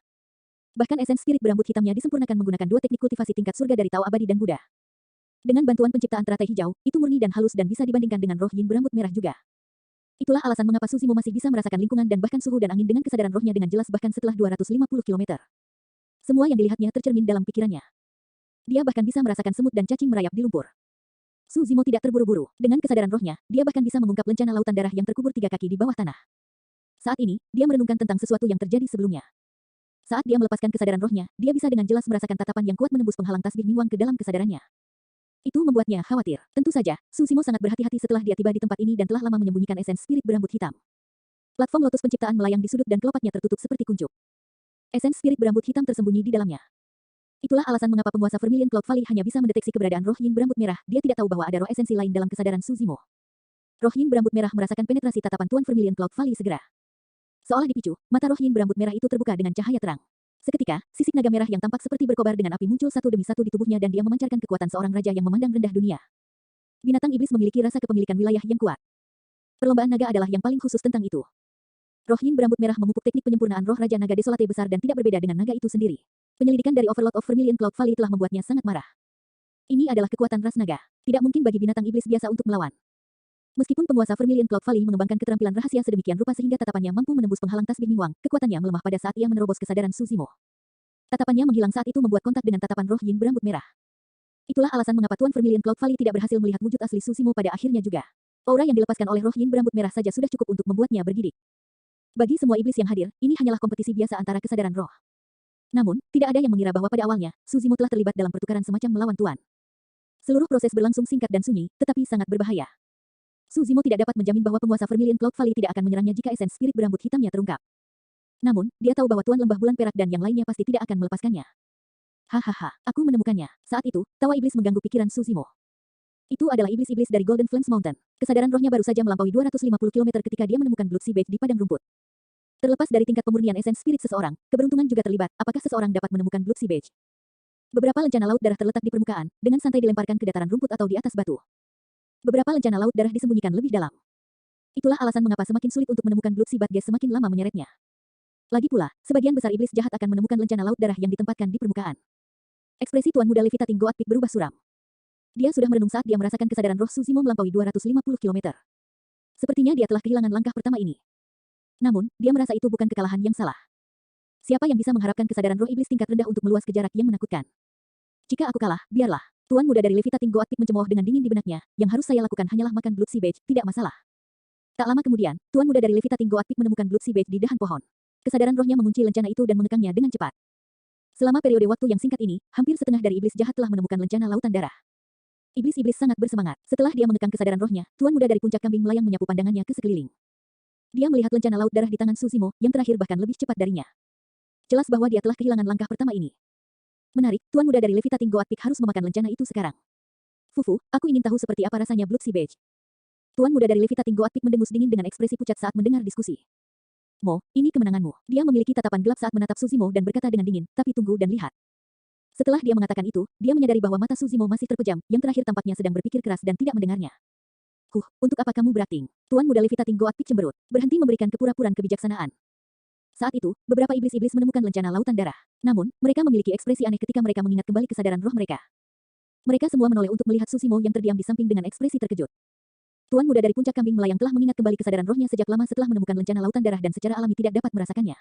Bahkan esensi spirit berambut hitamnya disempurnakan menggunakan dua teknik kultivasi tingkat surga dari Tao Abadi dan Buddha. Dengan bantuan penciptaan teratai hijau, itu murni dan halus dan bisa dibandingkan dengan roh Yin berambut merah juga. Itulah alasan mengapa Suzimo masih bisa merasakan lingkungan dan bahkan suhu dan angin dengan kesadaran rohnya dengan jelas bahkan setelah 250 km. Semua yang dilihatnya tercermin dalam pikirannya. Dia bahkan bisa merasakan semut dan cacing merayap di lumpur. Suzimo tidak terburu-buru. Dengan kesadaran rohnya, dia bahkan bisa mengungkap lencana lautan darah yang terkubur 3 kaki di bawah tanah. Saat ini, dia merenungkan tentang sesuatu yang terjadi sebelumnya. Saat dia melepaskan kesadaran rohnya, dia bisa dengan jelas merasakan tatapan yang kuat menembus penghalang tasbih Miwang ke dalam kesadarannya. Itu membuatnya khawatir. Tentu saja, Suzimo sangat berhati-hati setelah dia tiba di tempat ini dan telah lama menyembunyikan esensi spirit berambut hitam. Platform lotus penciptaan melayang di sudut dan kelopaknya tertutup seperti kuncup. Esensi spirit berambut hitam tersembunyi di dalamnya. Itulah alasan mengapa penguasa Vermilion Cloud Valley hanya bisa mendeteksi keberadaan roh Yin berambut merah. Dia tidak tahu bahwa ada roh esensi lain dalam kesadaran Suzimo. Roh Yin berambut merah merasakan penetrasi tatapan Tuan Vermilion Cloud Valley segera. Seolah dipicu, mata roh Yin berambut merah itu terbuka dengan cahaya terang. Seketika, sisik naga merah yang tampak seperti berkobar dengan api muncul satu demi satu di tubuhnya dan dia memancarkan kekuatan seorang raja yang memandang rendah dunia. Binatang iblis memiliki rasa kepemilikan wilayah yang kuat. Perlombaan naga adalah yang paling khusus tentang itu. Roh Yin berambut merah memupuk teknik penyempurnaan roh Raja Naga Desolate besar dan tidak berbeda dengan naga itu sendiri. Penyelidikan dari Overlord of Vermilion Cloud Valley telah membuatnya sangat marah. Ini adalah kekuatan ras naga. Tidak mungkin bagi binatang iblis biasa untuk melawan. Meskipun penguasa Vermilion Cloud Valley mengembangkan keterampilan rahasia sedemikian rupa sehingga tatapannya mampu menembus penghalang tasbih Mingwang, kekuatannya melemah pada saat ia menerobos kesadaran Su Zimo. Tatapannya menghilang saat itu membuat kontak dengan tatapan roh Yin berambut merah. Itulah alasan mengapa Tuan Vermilion Cloud Valley tidak berhasil melihat wujud asli Su Zimo pada akhirnya juga. Aura yang dilepaskan oleh roh Yin berambut merah saja sudah cukup untuk membuatnya bergidik. Bagi semua iblis yang hadir, ini hanyalah kompetisi biasa antara kesadaran roh. Namun, tidak ada yang mengira bahwa pada awalnya, Su Zimo telah terlibat dalam pertukaran semacam melawan Tuan. Seluruh proses berlangsung singkat dan sunyi, tetapi sangat berbahaya. Su Zimo tidak dapat menjamin bahwa penguasa Vermilion Cloud Valley tidak akan menyerangnya jika esens spirit berambut hitamnya terungkap. Namun, dia tahu bahwa Tuan Lembah Bulan Perak dan yang lainnya pasti tidak akan melepaskannya. Hahaha, aku menemukannya. Saat itu, tawa iblis mengganggu pikiran Su Zimo. Itu adalah iblis-iblis dari Golden Flames Mountain. Kesadaran rohnya baru saja melampaui 250 km ketika dia menemukan Blood Sea Badge di padang rumput. Terlepas dari tingkat pemurnian esens spirit seseorang, keberuntungan juga terlibat. Apakah seseorang dapat menemukan Blood Sea Badge? Beberapa lencana laut darah terletak di permukaan, dengan santai dilemparkan ke dataran rumput atau di atas batu. Beberapa lencana laut darah disembunyikan lebih dalam. Itulah alasan mengapa semakin sulit untuk menemukan Blood Sea Badge semakin lama menyeretnya. Lagi pula, sebagian besar iblis jahat akan menemukan lencana laut darah yang ditempatkan di permukaan. Ekspresi Tuan Muda Levitating Goat Peak berubah suram. Dia sudah merenung saat dia merasakan kesadaran roh Su Zimo melampaui 250 km. Sepertinya dia telah kehilangan langkah pertama ini. Namun, dia merasa itu bukan kekalahan yang salah. Siapa yang bisa mengharapkan kesadaran roh iblis tingkat rendah untuk meluas ke jarak yang menakutkan? Jika aku kalah, biarlah. Tuan Muda dari Levitating Goat Peak mencemooh dengan dingin di benaknya. Yang harus saya lakukan hanyalah makan Blood Sea Badge, tidak masalah. Tak lama kemudian, Tuan Muda dari Levitating Goat Peak menemukan Blood Sea Badge di dahan pohon. Kesadaran rohnya mengunci lencana itu dan mengekangnya dengan cepat. Selama periode waktu yang singkat ini, hampir setengah dari iblis jahat telah menemukan lencana lautan darah. Iblis-iblis sangat bersemangat. Setelah dia mengekang kesadaran rohnya, Tuan Muda dari Puncak Kambing melayang menyapu pandangannya ke sekeliling. Dia melihat lencana laut darah di tangan Su Zimo, yang terakhir bahkan lebih cepat darinya. Jelas bahwa dia telah kehilangan langkah pertama ini. Menarik, Tuan Muda dari Levitating Goat Peak harus memakan lencana itu sekarang. Fufu, aku ingin tahu seperti apa rasanya Blood Sea Badge. Tuan Muda dari Levitating Goat Peak mendengus dingin dengan ekspresi pucat saat mendengar diskusi. Mo, ini kemenanganmu. Dia memiliki tatapan gelap saat menatap Su Zimo dan berkata dengan dingin, tapi tunggu dan lihat. Setelah dia mengatakan itu, dia menyadari bahwa mata Su Zimo masih terpejam, yang terakhir tampaknya sedang berpikir keras dan tidak mendengarnya. Untuk apa kamu berakting? Tuan Muda Levitating Goat Peak cemberut, berhenti memberikan kepura-puraan kebijaksanaan. Saat itu, beberapa iblis-iblis menemukan lencana lautan darah. Namun, mereka memiliki ekspresi aneh ketika mereka mengingat kembali kesadaran roh mereka. Mereka semua menoleh untuk melihat Su Zimo yang terdiam di samping dengan ekspresi terkejut. Tuan Muda dari Puncak Kambing melayang telah mengingat kembali kesadaran rohnya sejak lama setelah menemukan lencana lautan darah dan secara alami tidak dapat merasakannya.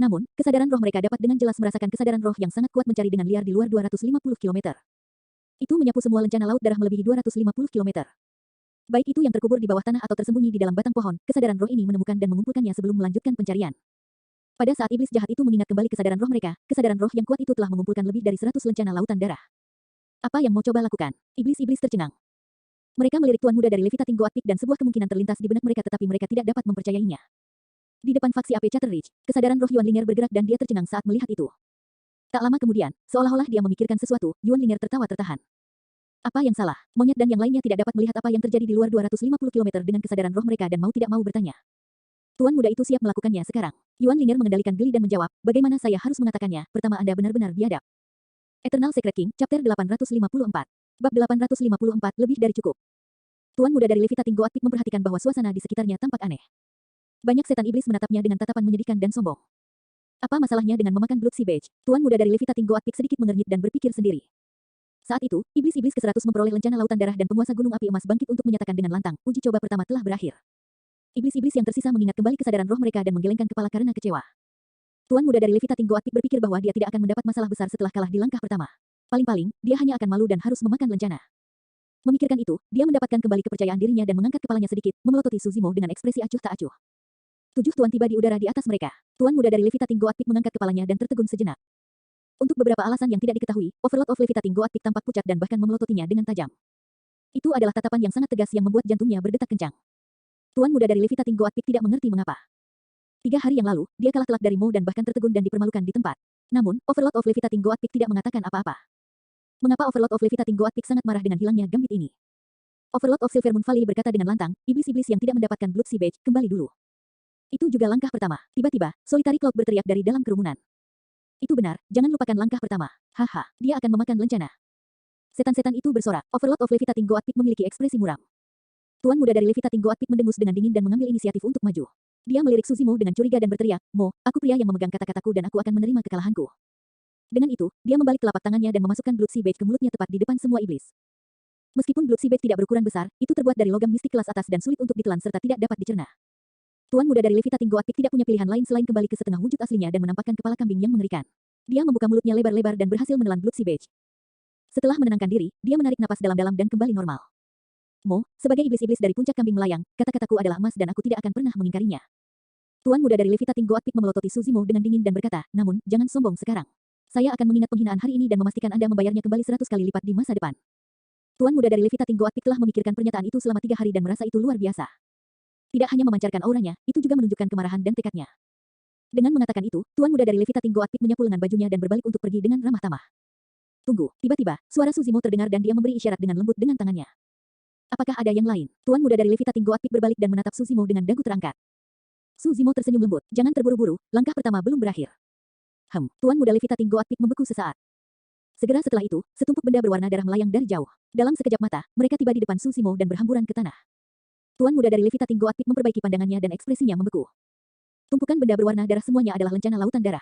Namun, kesadaran roh mereka dapat dengan jelas merasakan kesadaran roh yang sangat kuat mencari dengan liar di luar 250 km. Itu menyapu semua lencana laut darah melebihi 250 km. Baik itu yang terkubur di bawah tanah atau tersembunyi di dalam batang pohon, kesadaran roh ini menemukan dan mengumpulkannya sebelum melanjutkan pencarian. Pada saat iblis jahat itu mengingat kembali kesadaran roh mereka, kesadaran roh yang kuat itu telah mengumpulkan lebih dari 100 lencana lautan darah. Apa yang mau coba lakukan? Iblis-iblis tercengang. Mereka melirik Tuan Muda dari Levitating Goat Peak dan sebuah kemungkinan terlintas di benak mereka tetapi mereka tidak dapat mempercayainya. Di depan faksi AP Chatter Ridge, kesadaran roh Yuan Ling'er bergerak dan dia tercengang saat melihat itu. Tak lama kemudian, seolah-olah dia memikirkan sesuatu, Yuan Ling'er tertawa tertahan. Apa yang salah? Monyet dan yang lainnya tidak dapat melihat apa yang terjadi di luar 250 km dengan kesadaran roh mereka dan mau tidak mau bertanya. Tuan Muda itu siap melakukannya sekarang. Yuan Ling'er mengendalikan geli dan menjawab, bagaimana saya harus mengatakannya? Pertama Anda benar-benar biadab. Eternal Secret King, Chapter 854. Bab 854 lebih dari cukup. Tuan Muda dari Levitating Goat Peak memperhatikan bahwa suasana di sekitarnya tampak aneh. Banyak setan iblis menatapnya dengan tatapan menyedihkan dan sombong. Apa masalahnya dengan memakan Blood Sea Badge? Tuan Muda dari Levitating Goat Peak sedikit mengernyit dan berpikir sendiri. Saat itu, iblis-iblis ke-100 memperoleh lencana lautan darah dan penguasa gunung api emas bangkit untuk menyatakan dengan lantang, uji coba pertama telah berakhir. Iblis-iblis yang tersisa mengingat kembali kesadaran roh mereka dan menggelengkan kepala karena kecewa. Tuan Muda dari Levitating Goat Peak berpikir bahwa dia tidak akan mendapat masalah besar setelah kalah di langkah pertama. Paling-paling, dia hanya akan malu dan harus memakan lencana. Memikirkan itu, dia mendapatkan kembali kepercayaan dirinya dan mengangkat kepalanya sedikit, memelototi Su Zimo dengan ekspresi acuh tak acuh. 7 tuan tiba di udara di atas mereka. Tuan Muda dari Levitating Goat Peak mengangkat kepalanya dan tertegun sejenak. Untuk beberapa alasan yang tidak diketahui, Overlord of Levitating Goat Peak tampak pucat dan bahkan memelototinya dengan tajam. Itu adalah tatapan yang sangat tegas yang membuat jantungnya berdetak kencang. Tuan Muda dari Levitating Goat Peak tidak mengerti mengapa. 3 hari yang lalu, dia kalah telak dari Mo dan bahkan tertegun dan dipermalukan di tempat. Namun, Overlord of Levitating Goat Peak tidak mengatakan apa-apa. Mengapa Overlord of Levitating Goat Peak sangat marah dengan hilangnya gambit ini? Overlord of Silver Moon Valley berkata dengan lantang, iblis-iblis yang tidak mendapatkan Blood Sea Badge, kembali dulu. Itu juga langkah pertama. Tiba-tiba, Solitary Cloud berteriak dari dalam kerumunan. Itu benar, jangan lupakan langkah pertama. Haha, dia akan memakan lencana. Setan-setan itu bersorak. Overlord of Levitating Goat Peak memiliki ekspresi muram. Tuan Muda dari Levitating Goat Peak mendengus dengan dingin dan mengambil inisiatif untuk maju. Dia melirik Su Zimo dengan curiga dan berteriak, Mo, aku pria yang memegang kata-kataku dan aku akan menerima kekalahanku. Dengan itu, dia membalik telapak tangannya dan memasukkan Blood Sea Badge ke mulutnya tepat di depan semua iblis. Meskipun Blood Sea Badge tidak berukuran besar, itu terbuat dari logam mistik kelas atas dan sulit untuk ditelan serta tidak dapat dicerna. Tuan muda dari Levitating Goatpic tidak punya pilihan lain selain kembali ke setengah wujud aslinya dan menampakkan kepala kambing yang mengerikan. Dia membuka mulutnya lebar-lebar dan berhasil menelan Blood Sea Badge. Setelah menenangkan diri, dia menarik napas dalam-dalam dan kembali normal. Mo, sebagai iblis-iblis dari puncak kambing melayang, kata-kataku adalah emas dan aku tidak akan pernah mengingkarinya. Tuan muda dari Levitating Goatpic memelototi Suzimo dengan dingin dan berkata, namun, jangan sombong sekarang. Saya akan mengingat penghinaan hari ini dan memastikan Anda membayarnya kembali 100 kali lipat di masa depan. Tuan muda dari Levitating Goatpic telah memikirkan pernyataan itu selama 3 hari dan merasa itu luar biasa. Tidak hanya memancarkan auranya, itu juga menunjukkan kemarahan dan tekadnya. Dengan mengatakan itu, Tuan muda dari Levitating Goatpic menyapu lengan bajunya dan berbalik untuk pergi dengan ramah tamah. Tunggu, tiba-tiba, suara Suzimo terdengar dan dia memberi isyarat dengan lembut dengan tangannya. Apakah ada yang lain? Tuan muda dari Levitating Goatpic berbalik dan menatap Suzimo dengan dagu terangkat. Suzimo tersenyum lembut, jangan terburu-buru, langkah pertama belum berakhir. Tuan muda Levitating Goatpic membeku sesaat. Segera setelah itu, setumpuk benda berwarna darah melayang dari jauh. Dalam sekejap mata, mereka tiba di depan Suzimo dan berhamburan ke tanah. Tuan muda dari Levitating Goatpic memperbaiki pandangannya dan ekspresinya membeku. Tumpukan benda berwarna darah semuanya adalah lencana lautan darah.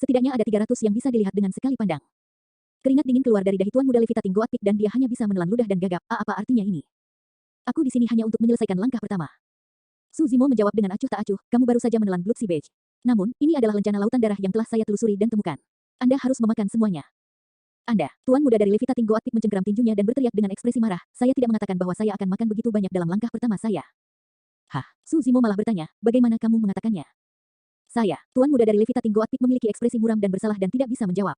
Setidaknya ada 300 yang bisa dilihat dengan sekali pandang. Keringat dingin keluar dari dahi Tuan muda Levitating Goatpic dan dia hanya bisa menelan ludah dan gagap. Apa artinya ini? Aku di sini hanya untuk menyelesaikan langkah pertama. Suzimo menjawab dengan acuh tak acuh, kamu baru saja menelan Blood Sea Badge. Namun, ini adalah lencana lautan darah yang telah saya telusuri dan temukan. Anda harus memakan semuanya. Anda, Tuan muda dari Levitating Goatpic mencengkeram tinjunya dan berteriak dengan ekspresi marah, saya tidak mengatakan bahwa saya akan makan begitu banyak dalam langkah pertama saya. Hah, Suzimo malah bertanya, bagaimana kamu mengatakannya? Saya, Tuan muda dari Levitating Goatpic memiliki ekspresi muram dan bersalah dan tidak bisa menjawab.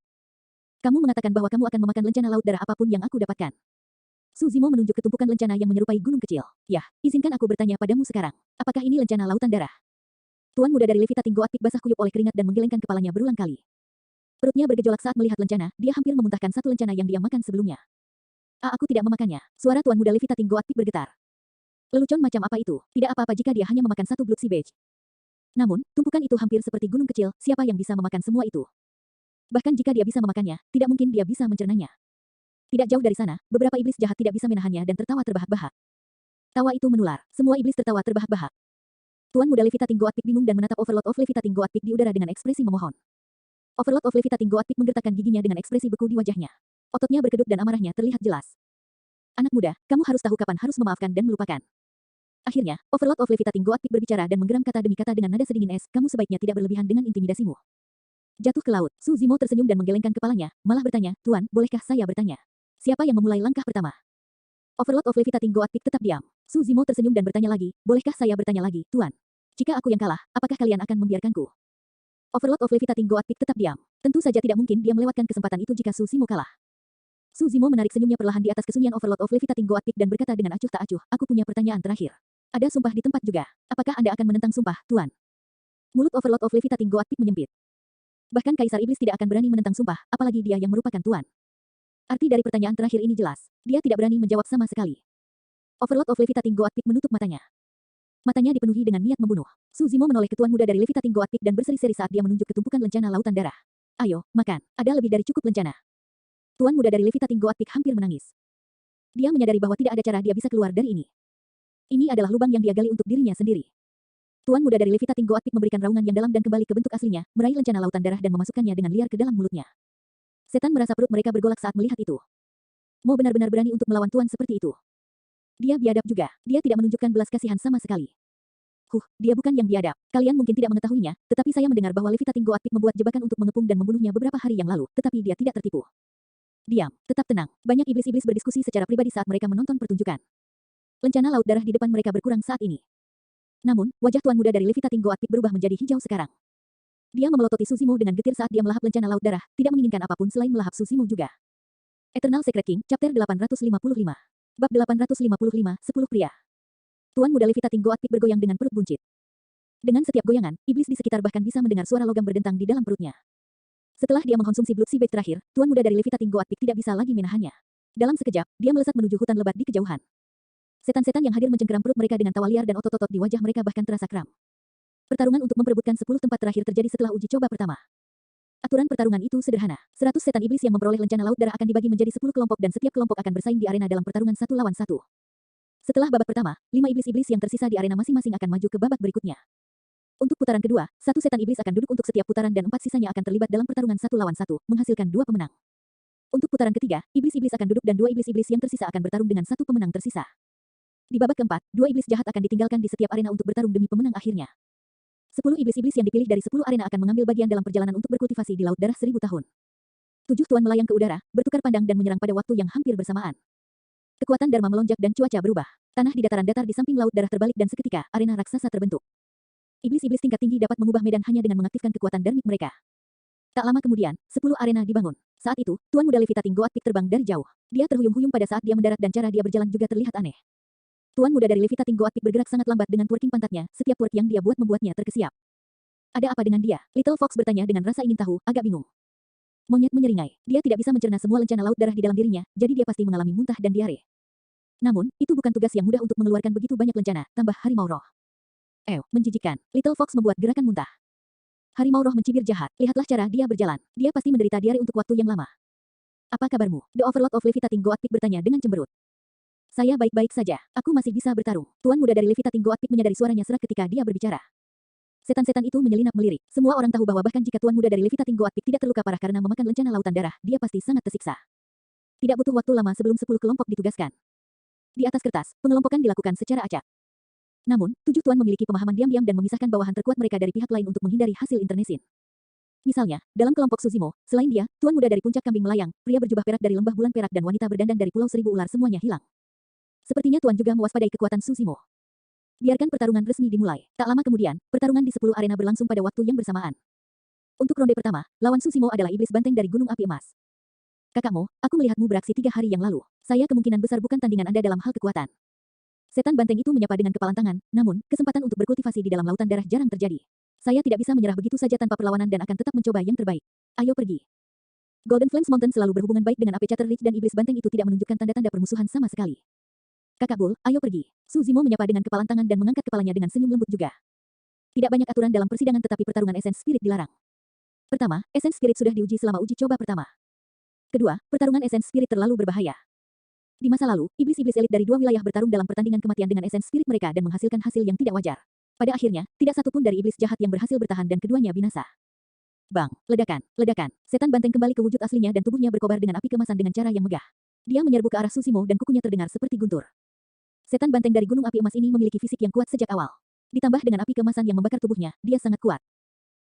Kamu mengatakan bahwa kamu akan memakan lencana laut darah apapun yang aku dapatkan. Suzimo menunjuk ke tumpukan lencana yang menyerupai gunung kecil. Yah, izinkan aku bertanya padamu sekarang. Apakah ini lencana lautan darah? Tuan muda dari Levitating Goatpic basah kuyup oleh keringat dan menggelengkan kepalanya berulang kali. Perutnya bergejolak saat melihat lencana, dia hampir memuntahkan satu lencana yang dia makan sebelumnya. Aku tidak memakannya. Suara Tuan muda Levitating Goatpic bergetar. Lelucon macam apa itu? Tidak apa-apa jika dia hanya memakan satu Blood Sea Badge. Namun, tumpukan itu hampir seperti gunung kecil, siapa yang bisa memakan semua itu? Bahkan jika dia bisa memakannya, tidak mungkin dia bisa mencernanya. Tidak jauh dari sana, beberapa iblis jahat tidak bisa menahannya dan tertawa terbahak-bahak. Tawa itu menular. Semua iblis tertawa terbahak-bahak. Tuan muda Levitating Goatpic bingung dan menatap Overlord of Levitating Goatpic di udara dengan ekspresi memohon. Overlord of Levitating Goatpic menggertakkan giginya dengan ekspresi beku di wajahnya. Ototnya berkedut dan amarahnya terlihat jelas. Anak muda, kamu harus tahu kapan harus memaafkan dan melupakan. Akhirnya, Overlord of Levitating Goatpic berbicara dan menggeram kata demi kata dengan nada sedingin es, kamu sebaiknya tidak berlebihan dengan intimidasimu. Jatuh ke laut, Suzimo tersenyum dan menggelengkan kepalanya, malah bertanya, Tuan, bolehkah saya bertanya? Siapa yang memulai langkah pertama? Overlord of Levitating Goatpic tetap diam. Suzimo tersenyum dan bertanya lagi, bolehkah saya bertanya lagi, Tuan? Jika aku yang kalah, apakah kalian akan membiarkanku? Overlord of Levitating Goatpic tetap diam. Tentu saja tidak mungkin dia melewatkan kesempatan itu jika Suzimo kalah. Suzimo menarik senyumnya perlahan di atas kesunyian Overlord of Levitating Goatpic dan berkata dengan acuh tak acuh, aku punya pertanyaan terakhir. Ada sumpah di tempat juga. Apakah Anda akan menentang sumpah, Tuan? Mulut Overlord of Levitating Goatpic menyempit. Bahkan Kaisar Iblis tidak akan berani menentang sumpah, apalagi dia yang merupakan Tuan. Arti dari pertanyaan terakhir ini jelas. Dia tidak berani menjawab sama sekali. Overlord of Levitating Goatpic menutup matanya. Matanya dipenuhi dengan niat membunuh. Suzimo menoleh ke Tuan muda dari Levitating Goatpic dan berseri-seri saat dia menunjuk ke tumpukan lencana lautan darah. Ayo, makan. Ada lebih dari cukup lencana. Tuan muda dari Levitating Goatpic hampir menangis. Dia menyadari bahwa tidak ada cara dia bisa keluar dari ini. Ini adalah lubang yang dia gali untuk dirinya sendiri. Tuan muda dari Levitating Goatpic memberikan raungan yang dalam dan kembali ke bentuk aslinya, meraih lencana lautan darah dan memasukkannya dengan liar ke dalam mulutnya. Setan merasa perut mereka bergolak saat melihat itu. Mo benar-benar berani untuk melawan Tuan seperti itu. Dia biadab juga. Dia tidak menunjukkan belas kasihan sama sekali. Dia bukan yang biadab. Kalian mungkin tidak mengetahuinya, tetapi saya mendengar bahwa Levitating Goatpic membuat jebakan untuk mengepung dan membunuhnya beberapa hari yang lalu, tetapi dia tidak tertipu. Diam, tetap tenang. Banyak iblis-iblis berdiskusi secara pribadi saat mereka menonton pertunjukan. Lencana laut darah di depan mereka berkurang saat ini. Namun, wajah Tuan muda dari Levitating Goatpic berubah menjadi hijau sekarang. Dia memelototi Suzimo dengan getir saat dia melahap lencana laut darah, tidak menginginkan apapun selain melahap Suzimo juga. Eternal Secret King, Chapter 855. Bab 855, 10 pria. Tuan muda Levitating Goatpic bergoyang dengan perut buncit. Dengan setiap goyangan, iblis di sekitar bahkan bisa mendengar suara logam berdentang di dalam perutnya. Setelah dia mengkonsumsi Blood Sea Badge terakhir, Tuan muda dari Levitating Goatpic tidak bisa lagi menahannya. Dalam sekejap, dia melesat menuju hutan lebat di kejauhan. Setan-setan yang hadir mencengkeram perut mereka dengan tawa liar dan otot-otot di wajah mereka bahkan terasa kram. Pertarungan untuk memperebutkan 10 tempat terakhir terjadi setelah uji coba pertama. Aturan pertarungan itu sederhana. 100 setan iblis yang memperoleh lencana laut darah akan dibagi menjadi 10 kelompok dan setiap kelompok akan bersaing di arena dalam pertarungan 1 lawan 1. Setelah babak pertama, 5 iblis-iblis yang tersisa di arena masing-masing akan maju ke babak berikutnya. Untuk putaran kedua, 1 setan iblis akan duduk untuk setiap putaran dan 4 sisanya akan terlibat dalam pertarungan 1 lawan 1, menghasilkan 2 pemenang. Untuk putaran ketiga, iblis-iblis akan duduk dan dua iblis-iblis yang tersisa akan bertarung dengan satu pemenang tersisa. Di babak keempat, dua iblis jahat akan ditinggalkan di setiap arena untuk bertarung demi pemenang akhirnya. 10 iblis-iblis yang dipilih dari 10 arena akan mengambil bagian dalam perjalanan untuk berkultivasi di Laut Darah 1000 tahun. 7 tuan melayang ke udara, bertukar pandang dan menyerang pada waktu yang hampir bersamaan. Kekuatan Dharma melonjak dan cuaca berubah. Tanah di dataran datar di samping Laut Darah terbalik dan seketika, arena raksasa terbentuk. Iblis-iblis tingkat tinggi dapat mengubah medan hanya dengan mengaktifkan kekuatan dharmik mereka. Tak lama kemudian, 10 arena dibangun. Saat itu, Tuan Muda Levitating Goat Peak terbang dari jauh. Dia terhuyung-huyung pada saat dia mendarat dan cara dia berjalan juga terlihat aneh. Tuan Muda dari Levitating Goat Peak bergerak sangat lambat dengan twerking pantatnya, setiap twerk yang dia buat membuatnya terkesiap. Ada apa dengan dia? Little Fox bertanya dengan rasa ingin tahu, agak bingung. Monyet menyeringai. Dia tidak bisa mencerna semua lencana laut darah di dalam dirinya, jadi dia pasti mengalami muntah dan diare. Namun, itu bukan tugas yang mudah untuk mengeluarkan begitu banyak lencana, tambah harimau roh. Menjijikkan. Little Fox membuat gerakan muntah. Harimau roh mencibir jahat. Lihatlah cara dia berjalan. Dia pasti menderita diare untuk waktu yang lama. Apa kabarmu? The Overlord of Levitating Goat Peak bertanya dengan cemberut. Saya baik-baik saja. Aku masih bisa bertarung. Tuan Muda dari Levitating Goat Peak menyadari suaranya serak ketika dia berbicara. Setan-setan itu menyelinap melirik. Semua orang tahu bahwa bahkan jika Tuan Muda dari Levitating Goat Peak tidak terluka parah karena memakan lencana lautan darah, dia pasti sangat tersiksa. Tidak butuh waktu lama sebelum 10 kelompok ditugaskan. Di atas kertas, pengelompokan dilakukan secara acak. Namun, 7 tuan memiliki pemahaman diam-diam dan memisahkan bawahan terkuat mereka dari pihak lain untuk menghindari hasil internesin. Misalnya, dalam kelompok Suzimo, selain dia, Tuan Muda dari Puncak Kambing Melayang, pria berjubah perak dari Lembah Bulan Perak dan wanita berdandan dari Pulau Seribu Ular semuanya hilang. Sepertinya Tuan juga mewaspadai kekuatan Suzimo. Biarkan pertarungan resmi dimulai. Tak lama kemudian, pertarungan di 10 arena berlangsung pada waktu yang bersamaan. Untuk ronde pertama, lawan Suzimo adalah iblis banteng dari Gunung Api Emas. Kakakmu, aku melihatmu beraksi 3 hari yang lalu. Saya kemungkinan besar bukan tandingan Anda dalam hal kekuatan. Setan banteng itu menyapa dengan kepalan tangan, namun, kesempatan untuk berkultivasi di dalam lautan darah jarang terjadi. Saya tidak bisa menyerah begitu saja tanpa perlawanan dan akan tetap mencoba yang terbaik. Ayo pergi. Golden Flames Mountain selalu berhubungan baik dengan Ape Chatter Ridge dan iblis banteng itu tidak menunjukkan tanda-tanda permusuhan sama sekali. Kakak Bull, ayo pergi. Suzimo menyapa dengan kepalan tangan dan mengangkat kepalanya dengan senyum lembut juga. Tidak banyak aturan dalam persidangan tetapi pertarungan Essence Spirit dilarang. Pertama, Essence Spirit sudah diuji selama uji coba pertama. Kedua, pertarungan Essence Spirit terlalu berbahaya. Di masa lalu, iblis-iblis elit dari 2 wilayah bertarung dalam pertandingan kematian dengan Essence Spirit mereka dan menghasilkan hasil yang tidak wajar. Pada akhirnya, tidak satu pun dari iblis jahat yang berhasil bertahan dan keduanya binasa. Bang, ledakan, ledakan. Setan banteng kembali ke wujud aslinya dan tubuhnya berkobar dengan api kemasan dengan cara yang megah. Dia menyerbu ke arah Suzimo dan kukunya terdengar seperti guntur. Setan banteng dari Gunung Api Emas ini memiliki fisik yang kuat sejak awal. Ditambah dengan api kemasan yang membakar tubuhnya, dia sangat kuat.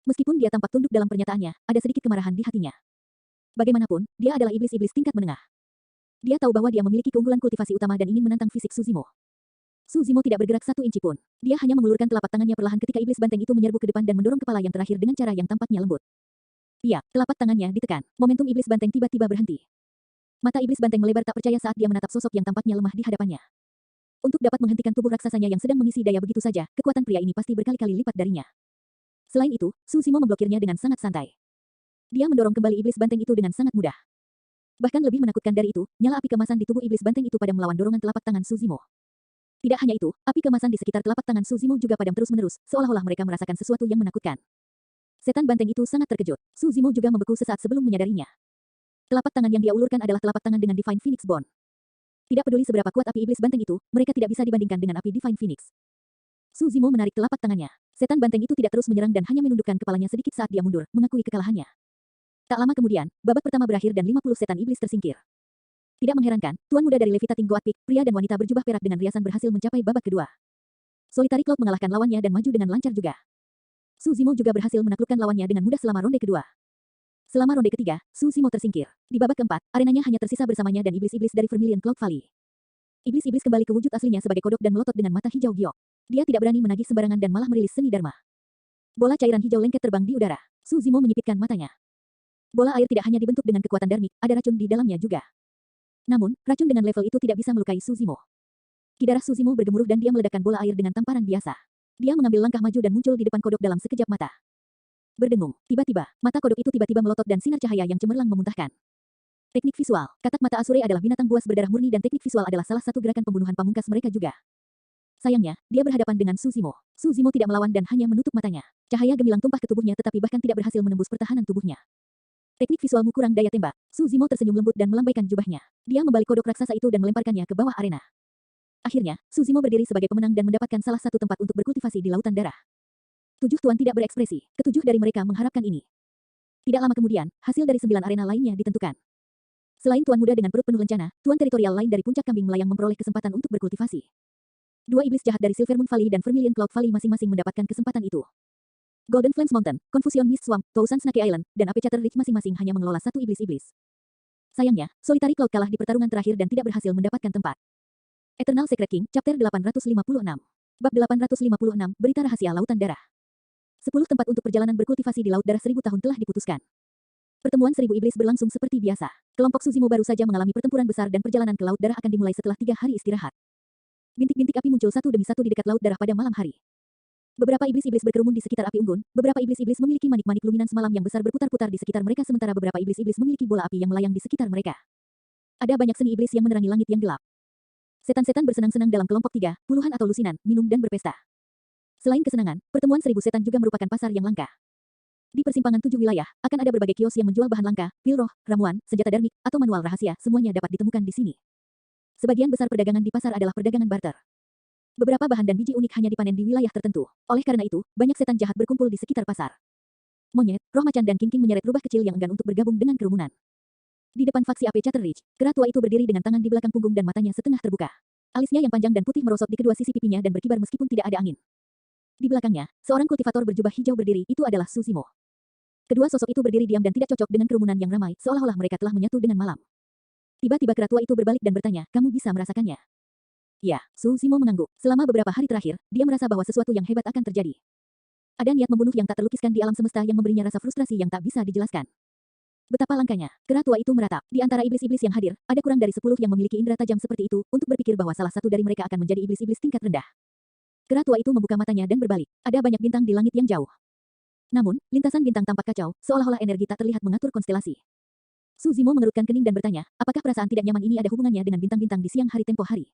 Meskipun dia tampak tunduk dalam pernyataannya, ada sedikit kemarahan di hatinya. Bagaimanapun, dia adalah iblis-iblis tingkat menengah. Dia tahu bahwa dia memiliki keunggulan kultivasi utama dan ingin menantang fisik Suzimo. Suzimo tidak bergerak 1 inci pun. Dia hanya mengulurkan telapak tangannya perlahan ketika iblis banteng itu menyerbu ke depan dan mendorong kepala yang terakhir dengan cara yang tampaknya lembut. Iya, telapak tangannya ditekan. Momentum iblis banteng tiba-tiba berhenti. Mata iblis banteng melebar tak percaya saat dia menatap sosok yang tampaknya lemah di hadapannya. Untuk dapat menghentikan tubuh raksasanya yang sedang mengisi daya begitu saja, kekuatan pria ini pasti berkali-kali lipat darinya. Selain itu, Suzimo memblokirnya dengan sangat santai. Dia mendorong kembali iblis banteng itu dengan sangat mudah. Bahkan lebih menakutkan dari itu, nyala api kemasan di tubuh iblis banteng itu padam melawan dorongan telapak tangan Suzimo. Tidak hanya itu, api kemasan di sekitar telapak tangan Suzimo juga padam terus-menerus, seolah-olah mereka merasakan sesuatu yang menakutkan. Setan banteng itu sangat terkejut. Suzimo juga membeku sesaat sebelum menyadarinya. Telapak tangan yang dia ulurkan adalah telapak tangan dengan Divine Phoenix Bone. Tidak peduli seberapa kuat api iblis banteng itu, mereka tidak bisa dibandingkan dengan api Divine Phoenix. Suzimo menarik telapak tangannya. Setan banteng itu tidak terus menyerang dan hanya menundukkan kepalanya sedikit saat dia mundur, mengakui kekalahannya. Tak lama kemudian, babak pertama berakhir dan 50 setan iblis tersingkir. Tidak mengherankan, Tuan Muda dari Levitating Goat Peak, pria dan wanita berjubah perak dengan riasan berhasil mencapai babak kedua. Solitary Cloud mengalahkan lawannya dan maju dengan lancar juga. Suzimo juga berhasil menaklukkan lawannya dengan mudah selama ronde kedua. Selama ronde ketiga, Suzimo tersingkir. Di babak keempat, arenanya hanya tersisa bersamanya dan iblis-iblis dari Vermilion Cloud Valley. Iblis-iblis kembali ke wujud aslinya sebagai kodok dan melotot dengan mata hijau giok. Dia tidak berani menagih sembarangan dan malah merilis seni dharma. Bola cairan hijau lengket terbang di udara. Suzimo menyipitkan matanya. Bola air tidak hanya dibentuk dengan kekuatan dharmik, ada racun di dalamnya juga. Namun, racun dengan level itu tidak bisa melukai Suzimo. Ki darah Suzimo bergemuruh dan dia meledakkan bola air dengan tamparan biasa. Dia mengambil langkah maju dan muncul di depan kodok dalam sekejap mata. Berdengung. Tiba-tiba, mata kodok itu tiba-tiba melotot dan sinar cahaya yang cemerlang memuntahkan. Teknik visual. Katak mata Asure adalah binatang buas berdarah murni dan teknik visual adalah salah satu gerakan pembunuhan pamungkas mereka juga. Sayangnya, dia berhadapan dengan Suzimo. Suzimo tidak melawan dan hanya menutup matanya. Cahaya gemilang tumpah ke tubuhnya tetapi bahkan tidak berhasil menembus pertahanan tubuhnya. Teknik visualmu kurang daya tembak. Suzimo tersenyum lembut dan melambaikan jubahnya. Dia membalik kodok raksasa itu dan melemparkannya ke bawah arena. Akhirnya, Suzimo berdiri sebagai pemenang dan mendapatkan salah satu tempat untuk berkultivasi di lautan darah. 7 tuan tidak berekspresi. Ketujuh dari mereka mengharapkan ini. Tidak lama kemudian, hasil dari 9 arena lainnya ditentukan. Selain Tuan Muda dengan perut penuh lencana, Tuan teritorial lain dari puncak kambing melayang memperoleh kesempatan untuk berkultivasi. Dua iblis jahat dari Silver Moon Valley dan Vermilion Cloud Valley masing-masing mendapatkan kesempatan itu. Golden Flames Mountain, Confusion Mist Swamp, Tousan Snake Island, dan Apechater Ridge masing-masing hanya mengelola satu iblis-iblis. Sayangnya, Solitary Cloud kalah di pertarungan terakhir dan tidak berhasil mendapatkan tempat. Eternal Secret King, Chapter 856. Bab 856, Berita Rahasia Lautan Darah. 10 tempat untuk perjalanan berkultivasi di Laut Darah 1000 tahun telah diputuskan. Pertemuan 1000 iblis berlangsung seperti biasa. Kelompok Suzimo baru saja mengalami pertempuran besar dan perjalanan ke Laut Darah akan dimulai setelah 3 hari istirahat. Bintik-bintik api muncul satu demi satu di dekat Laut Darah pada malam hari. Beberapa iblis-iblis berkerumun di sekitar api unggun, beberapa iblis-iblis memiliki manik-manik luminan semalam yang besar berputar-putar di sekitar mereka sementara beberapa iblis-iblis memiliki bola api yang melayang di sekitar mereka. Ada banyak seni iblis yang menerangi langit yang gelap. Setan-setan bersenang-senang dalam kelompok 3, puluhan atau lusinan, minum dan berpesta. Selain kesenangan, pertemuan 1000 setan juga merupakan pasar yang langka. Di persimpangan 7 wilayah, akan ada berbagai kios yang menjual bahan langka, pil roh, ramuan, senjata darmik, atau manual rahasia, semuanya dapat ditemukan di sini. Sebagian besar perdagangan di pasar adalah perdagangan barter. Beberapa bahan dan biji unik hanya dipanen di wilayah tertentu. Oleh karena itu, banyak setan jahat berkumpul di sekitar pasar. Monyet, roh macan dan king-king menyeret rubah kecil yang enggan untuk bergabung dengan kerumunan. Di depan faksi Apechater Ridge, kera tua itu berdiri dengan tangan di belakang punggung dan matanya setengah terbuka. Alisnya yang panjang dan putih merosot di kedua sisi pipinya dan berkibar meskipun tidak ada angin. Di belakangnya, seorang kultivator berjubah hijau berdiri, itu adalah Suzimo. Kedua sosok itu berdiri diam dan tidak cocok dengan kerumunan yang ramai, seolah-olah mereka telah menyatu dengan malam. Tiba-tiba kera tua itu berbalik dan bertanya, kamu bisa merasakannya? Ya, Suzimo mengangguk. Selama beberapa hari terakhir, dia merasa bahwa sesuatu yang hebat akan terjadi. Ada niat membunuh yang tak terlukiskan di alam semesta yang memberinya rasa frustrasi yang tak bisa dijelaskan. Betapa langkanya, kera tua itu meratap. Di antara iblis-iblis yang hadir, ada kurang dari 10 yang memiliki indera tajam seperti itu, untuk berpikir bahwa salah satu dari mereka akan menjadi iblis-iblis tingkat rendah. Kera tua itu membuka matanya dan berbalik. Ada banyak bintang di langit yang jauh. Namun, lintasan bintang tampak kacau, seolah-olah energi tak terlihat mengatur konstelasi. Suzimo mengerutkan kening dan bertanya, apakah perasaan tidak nyaman ini ada hubungannya dengan bintang-bintang di siang hari tempo hari?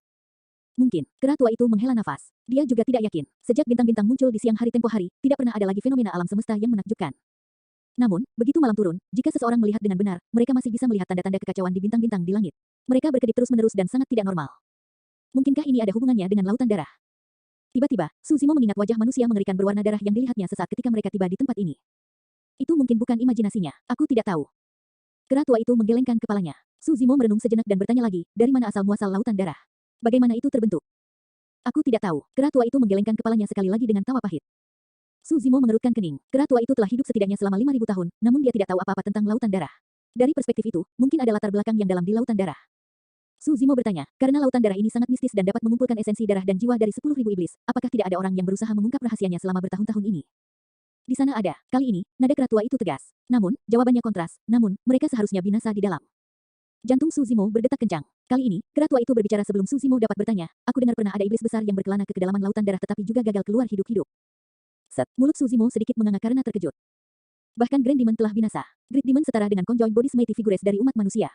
Mungkin, kera tua itu menghela nafas. Dia juga tidak yakin. Sejak bintang-bintang muncul di siang hari tempo hari, tidak pernah ada lagi fenomena alam semesta yang menakjubkan. Namun, begitu malam turun, jika seseorang melihat dengan benar, mereka masih bisa melihat tanda-tanda kekacauan di bintang-bintang di langit. Mereka berkedip terus-menerus dan sangat tidak normal. Mungkinkah ini ada hubungannya dengan lautan darah? Tiba-tiba, Suzimo mengingat wajah manusia mengerikan berwarna darah yang dilihatnya sesaat ketika mereka tiba di tempat ini. Itu mungkin bukan imajinasinya. Aku tidak tahu. Kera tua itu menggelengkan kepalanya. Suzimo merenung sejenak dan bertanya lagi, dari mana asal-muasal lautan darah? Bagaimana itu terbentuk? Aku tidak tahu. Kera tua itu menggelengkan kepalanya sekali lagi dengan tawa pahit. Suzimo mengerutkan kening. Kera tua itu telah hidup setidaknya selama 5000 tahun, namun dia tidak tahu apa-apa tentang lautan darah. Dari perspektif itu, mungkin ada latar belakang yang dalam di lautan darah. Suzimo bertanya, karena lautan darah ini sangat mistis dan dapat mengumpulkan esensi darah dan jiwa dari 10.000 iblis, apakah tidak ada orang yang berusaha mengungkap rahasianya selama bertahun-tahun ini? Di sana ada. Kali ini, nada kera tua itu tegas. Namun, jawabannya kontras. Namun, mereka seharusnya binasa di dalam. Jantung Suzimo berdetak kencang. Kali ini, kera tua itu berbicara sebelum Suzimo dapat bertanya, aku dengar pernah ada iblis besar yang berkelana ke kedalaman lautan darah tetapi juga gagal keluar hidup-hidup. Set, mulut Suzimo sedikit menganga karena terkejut. Bahkan Grand Demon telah binasa. Great Demon setara dengan Conjoined Bodies Mighty Figures dari umat manusia.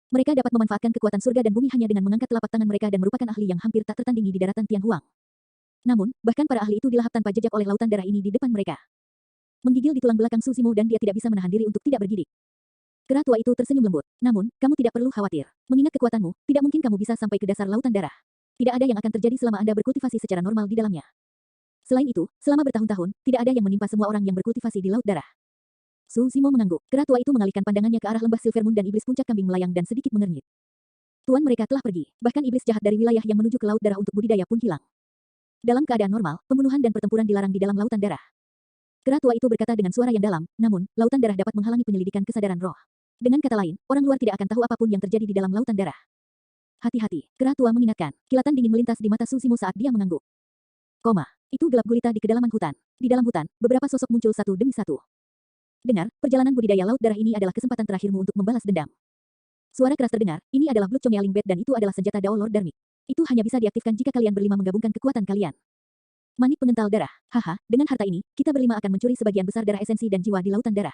Mereka dapat memanfaatkan kekuatan surga dan bumi hanya dengan mengangkat telapak tangan mereka dan merupakan ahli yang hampir tak tertandingi di daratan Tianhuang. Namun, bahkan para ahli itu dilahap tanpa jejak oleh lautan darah ini di depan mereka. Menggigil di tulang belakang Suzimo dan dia tidak bisa menahan diri untuk tidak bergidik. Kera tua itu tersenyum lembut. Namun, kamu tidak perlu khawatir. Mengingat kekuatanmu, tidak mungkin kamu bisa sampai ke dasar lautan darah. Tidak ada yang akan terjadi selama Anda berkultivasi secara normal di dalamnya. Selain itu, selama bertahun-tahun, tidak ada yang menimpa semua orang yang berkultivasi di laut darah. Suzimo mengangguk. Kera tua itu mengalihkan pandangannya ke arah lembah Silver Moon dan iblis puncak kambing melayang dan sedikit mengernyit. Tuan mereka telah pergi. Bahkan iblis jahat dari wilayah yang menuju ke laut darah untuk budidaya pun hilang. Dalam keadaan normal, pembunuhan dan pertempuran dilarang di dalam lautan darah. Kera tua itu berkata dengan suara yang dalam, namun, lautan darah dapat menghalangi penyelidikan kesadaran roh. Dengan kata lain, orang luar tidak akan tahu apapun yang terjadi di dalam lautan darah. Hati-hati, kera tua mengingatkan. Kilatan dingin melintas di mata Suzimo saat dia mengangguk. Itu gelap gulita di kedalaman hutan. Di dalam hutan, beberapa sosok muncul satu demi satu. Dengar, perjalanan budidaya laut darah ini adalah kesempatan terakhirmu untuk membalas dendam. Suara keras terdengar, ini adalah Blood Chongyaling Bed dan itu adalah senjata Dao Lord Dharmic. Itu hanya bisa diaktifkan jika kalian berlima menggabungkan kekuatan kalian. Manik pengental darah. Haha, dengan harta ini, kita berlima akan mencuri sebagian besar darah esensi dan jiwa di lautan darah.